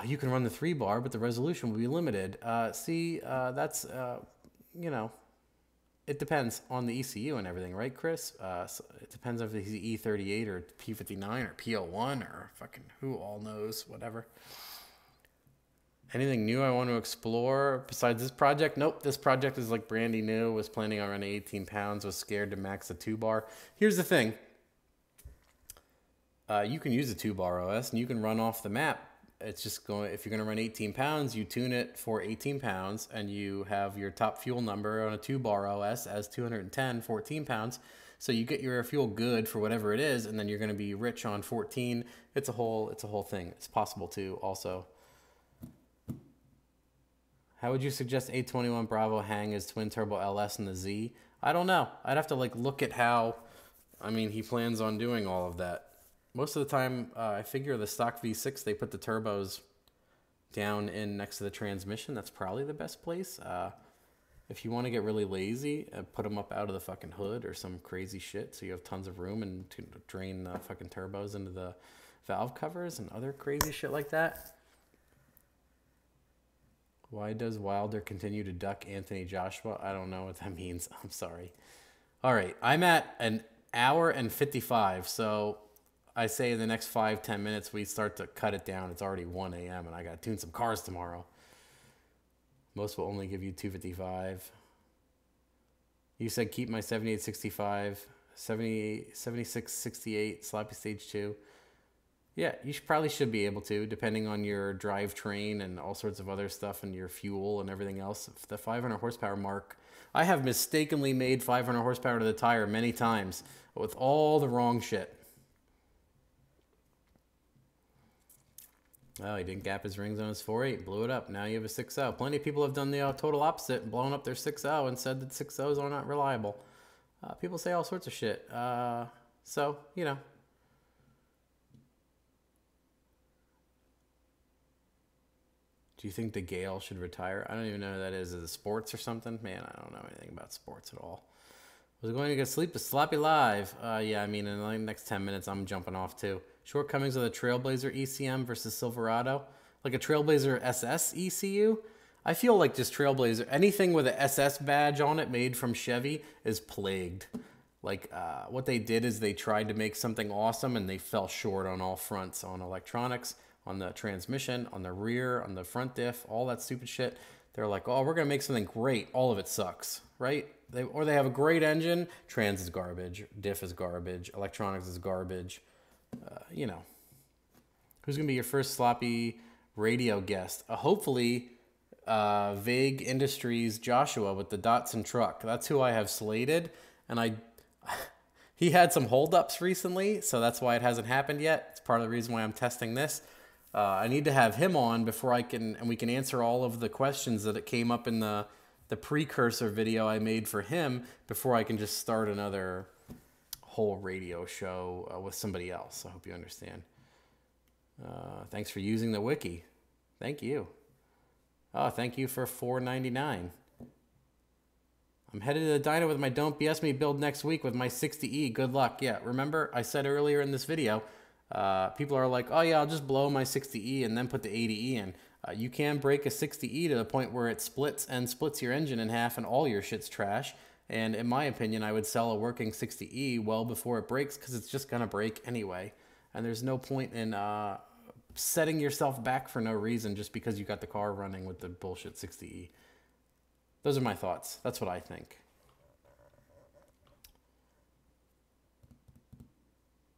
You can run the 3-bar, but the resolution will be limited. That's, it depends on the ECU and everything, right, Chris? So it depends if it's E38 or P59 or P01 or fucking who all knows, whatever. Anything new I want to explore besides this project? Nope, this project is like brandy new. Was planning on running 18 pounds. Was scared to max a 2-bar. Here's the thing. You can use a 2-bar OS and you can run off the map. It's just going, if you're going to run 18 pounds, you tune it for 18 pounds and you have your top fuel number on a 2-bar OS as 210, 14 pounds. So you get your fuel good for whatever it is, and then you're going to be rich on 14. It's a whole thing. It's possible to also. How would you suggest 821 Bravo hang his twin turbo LS in the Z? I don't know. I'd have to like look at how, I mean, he plans on doing all of that. Most of the time, I figure the stock V6, they put the turbos down in next to the transmission. That's probably the best place. If you want to get really lazy, put them up out of the fucking hood or some crazy shit so you have tons of room and to drain the fucking turbos into the valve covers and other crazy shit like that. Why does Wilder continue to duck Anthony Joshua? I don't know what that means. I'm sorry. All right, I'm at an hour and 55, so I say in the next 5-10 minutes we start to cut it down. It's already 1 a.m. and I got to tune some cars tomorrow. Most will only give you 255. You said keep my 7865, 7668, sloppy stage 2. Yeah, you probably should be able to, depending on your drivetrain and all sorts of other stuff and your fuel and everything else. The 500 horsepower mark, I have mistakenly made 500 horsepower to the tire many times with all the wrong shit. Oh, he didn't gap his rings on his 4.8, blew it up. Now you have a 6.0. Plenty of people have done the total opposite and blown up their 6.0 and said that 6.0s are not reliable. People say all sorts of shit. So, you know. Do you think the Gale should retire? I don't even know who that is. Is it sports or something? Man, I don't know anything about sports at all. Was going to get sleep with Sloppy Live. Yeah, I mean, in the next 10 minutes, I'm jumping off too. Shortcomings of the Trailblazer ECM versus Silverado. Like a Trailblazer SS ECU? I feel like just Trailblazer, anything with an SS badge on it made from Chevy is plagued. Like what they did is they tried to make something awesome and they fell short on all fronts, on electronics, on the transmission, on the rear, on the front diff, all that stupid shit. They're like, oh, we're going to make something great. All of it sucks, right? Or they have a great engine. Trans is garbage. Diff is garbage. Electronics is garbage. You know. Who's going to be your first sloppy radio guest? Hopefully, Vague Industries Joshua with the Datsun truck. That's who I have slated. And he had some holdups recently, so that's why it hasn't happened yet. It's part of the reason why I'm testing this. I need to have him on before I can, and we can answer all of the questions that it came up in the precursor video I made for him before I can just start another whole radio show with somebody else. I hope you understand. Thanks for using the wiki. Thank you. Oh, thank you for $4.99. I'm headed to the dyno with my Don't BS Me build next week with my 60E. Good luck. Yeah, remember I said earlier in this video, people are like, oh yeah, I'll just blow my 60E and then put the 80E in. You can break a 60E to the point where it splits your engine in half and all your shit's trash. And in my opinion, I would sell a working 60E well before it breaks because it's just going to break anyway. And there's no point in setting yourself back for no reason just because you got the car running with the bullshit 60E. Those are my thoughts. That's what I think.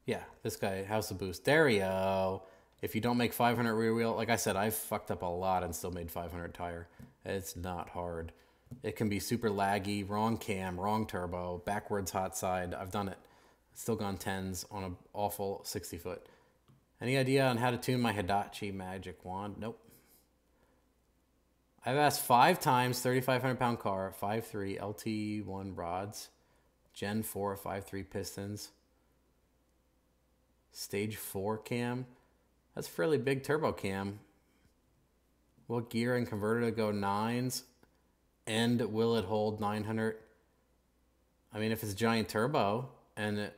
Yeah, this guy, House of Boost. Dario, if you don't make 500 rear wheel, like I said, I've fucked up a lot and still made 500 tire. It's not hard. It can be super laggy, wrong cam, wrong turbo, backwards hot side. I've done it. Still gone 10s on an awful 60 foot. Any idea on how to tune my Hitachi Magic Wand? Nope. I've asked 5 times, 3,500 pound car, 5.3 LT1 rods, Gen 4 5.3 pistons, stage 4 cam. That's a fairly big turbo cam. What gear and converter to go 9s? And will it hold 900? I mean, if it's giant turbo, and it,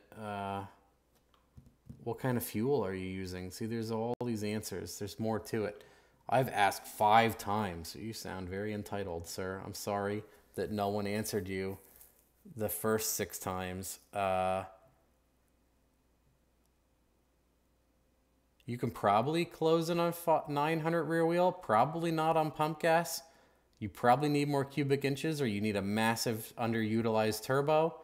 what kind of fuel are you using? See, there's all these answers. There's more to it. I've asked 5 times. You sound very entitled, sir. I'm sorry that no one answered you the first 6 times. You can probably close in on 900 rear wheel, probably not on pump gas. You probably need more cubic inches, or you need a massive underutilized turbo.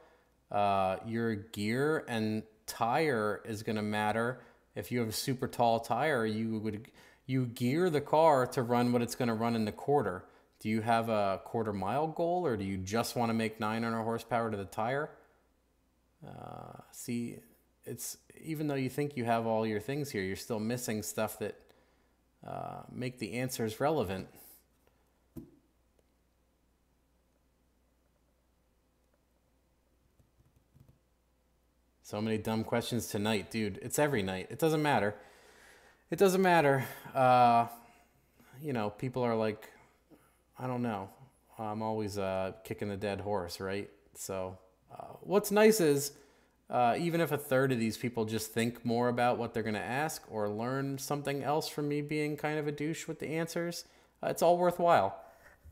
Your gear and tire is going to matter. If you have a super tall tire, you gear the car to run what it's going to run in the quarter. Do you have a quarter-mile goal, or do you just want to make 900 horsepower to the tire? See, it's even though you think you have all your things here, you're still missing stuff that make the answers relevant. So many dumb questions tonight, dude. It's every night. It doesn't matter. It doesn't matter. You know, people are like, I don't know. I'm always kicking the dead horse, right? So what's nice is even if a third of these people just think more about what they're going to ask or learn something else from me being kind of a douche with the answers, it's all worthwhile.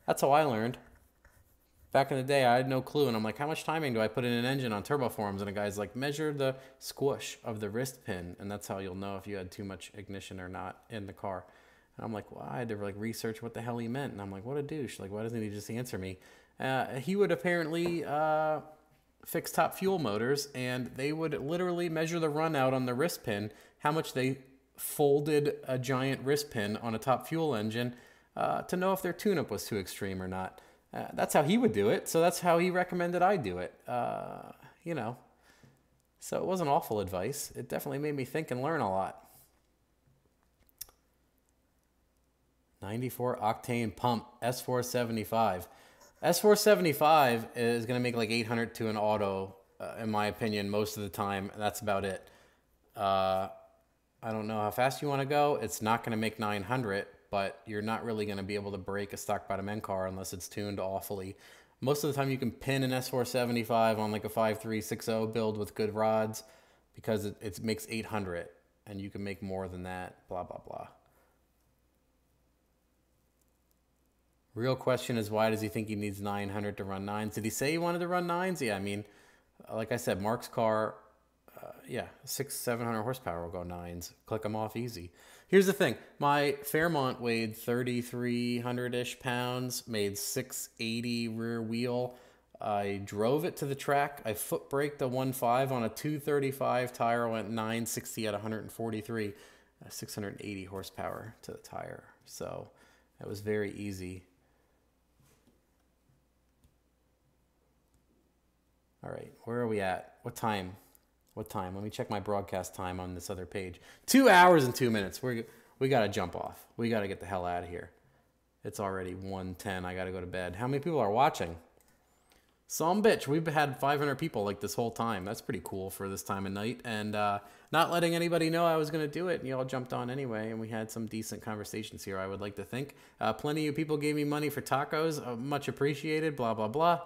That's how I learned. Back in the day, I had no clue, and I'm like, how much timing do I put in an engine on turboforms? And a guy's like, measure the squish of the wrist pin, and that's how you'll know if you had too much ignition or not in the car. And I'm like, well, I had to like research what the hell he meant, and I'm like, what a douche. Like, why doesn't he just answer me? He would apparently fix top fuel motors, and they would literally measure the run out on the wrist pin, how much they folded a giant wrist pin on a top fuel engine to know if their tune-up was too extreme or not. That's how he would do it, so that's how he recommended I do it. You know, so it wasn't awful advice. It definitely made me think and learn a lot. 94 octane pump, S475. S475 is going to make like 800 to an auto, in my opinion, most of the time. That's about it. I don't know how fast you want to go. It's not going to make 900, but you're not really going to be able to break a stock bottom end car unless it's tuned awfully. Most of the time you can pin an S475 on like a 5360 build with good rods because it makes 800, and you can make more than that, blah, blah, blah. Real question is, why does he think he needs 900 to run 9s? Did he say he wanted to run 9s? Yeah, I mean, like I said, Mark's car, yeah, 600-700 horsepower will go 9s. Click them off easy. Here's the thing. My Fairmont weighed 3,300-ish pounds, made 680 rear wheel. I drove it to the track. I foot braked a 1.5 on a 235 tire. Went 960 at 143, 680 horsepower to the tire. So that was very easy. All right, where are we at? What time? What time? Let me check my broadcast time on this other page. 2 hours and 2 minutes. We got to jump off. We got to get the hell out of here. It's already 1:10. I got to go to bed. How many people are watching? Some bitch. We've had 500 people like this whole time. That's pretty cool for this time of night. And not letting anybody know I was going to do it. And you all jumped on anyway. And we had some decent conversations here, I would like to think. Plenty of people gave me money for tacos. Much appreciated. Blah, blah, blah.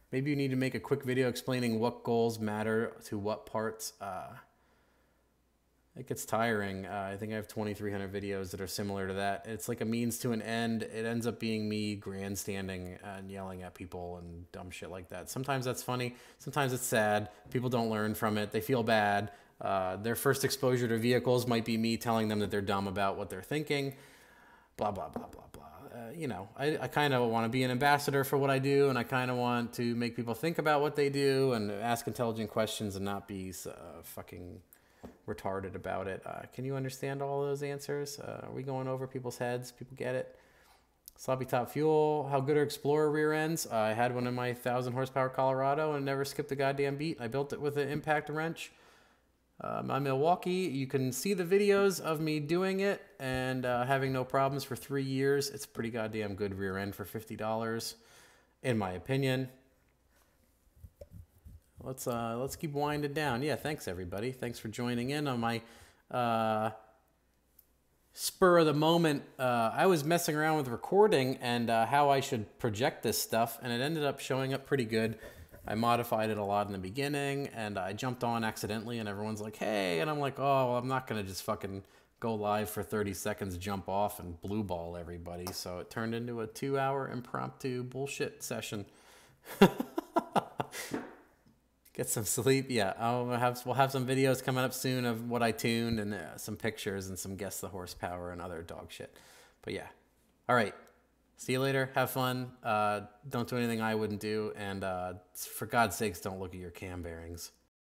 Maybe you need to make a quick video explaining what goals matter to what parts. It gets tiring. I think I have 2,300 videos that are similar to that. It's like a means to an end. It ends up being me grandstanding and yelling at people and dumb shit like that. Sometimes that's funny. Sometimes it's sad. People don't learn from it. They feel bad. Their first exposure to vehicles might be me telling them that they're dumb about what they're thinking. Blah, blah, blah, blah, blah. You know, I kind of want to be an ambassador for what I do, and I kind of want to make people think about what they do and ask intelligent questions and not be fucking retarded about it. Can you understand all those answers? Are we going over people's heads? People get it? Sloppy top fuel. How good are Explorer rear ends? I had one in my 1,000 horsepower Colorado and never skipped a goddamn beat. I built it with an impact wrench. My Milwaukee, you can see the videos of me doing it and having no problems for 3 years. It's a pretty goddamn good rear end for $50, in my opinion. Let's keep winding down. Yeah, thanks everybody. Thanks for joining in on my spur of the moment. I was messing around with recording and how I should project this stuff, and it ended up showing up pretty good. I modified it a lot in the beginning, and I jumped on accidentally, and everyone's like, hey, and I'm like, oh, well, I'm not going to just fucking go live for 30 seconds, jump off, and blue ball everybody. So it turned into a 2-hour impromptu bullshit session. Get some sleep. Yeah, we'll have some videos coming up soon of what I tuned and some pictures and some guess the horsepower and other dog shit. But yeah, all right. See you later. Have fun. Don't do anything I wouldn't do, and for God's sakes, don't look at your cam bearings.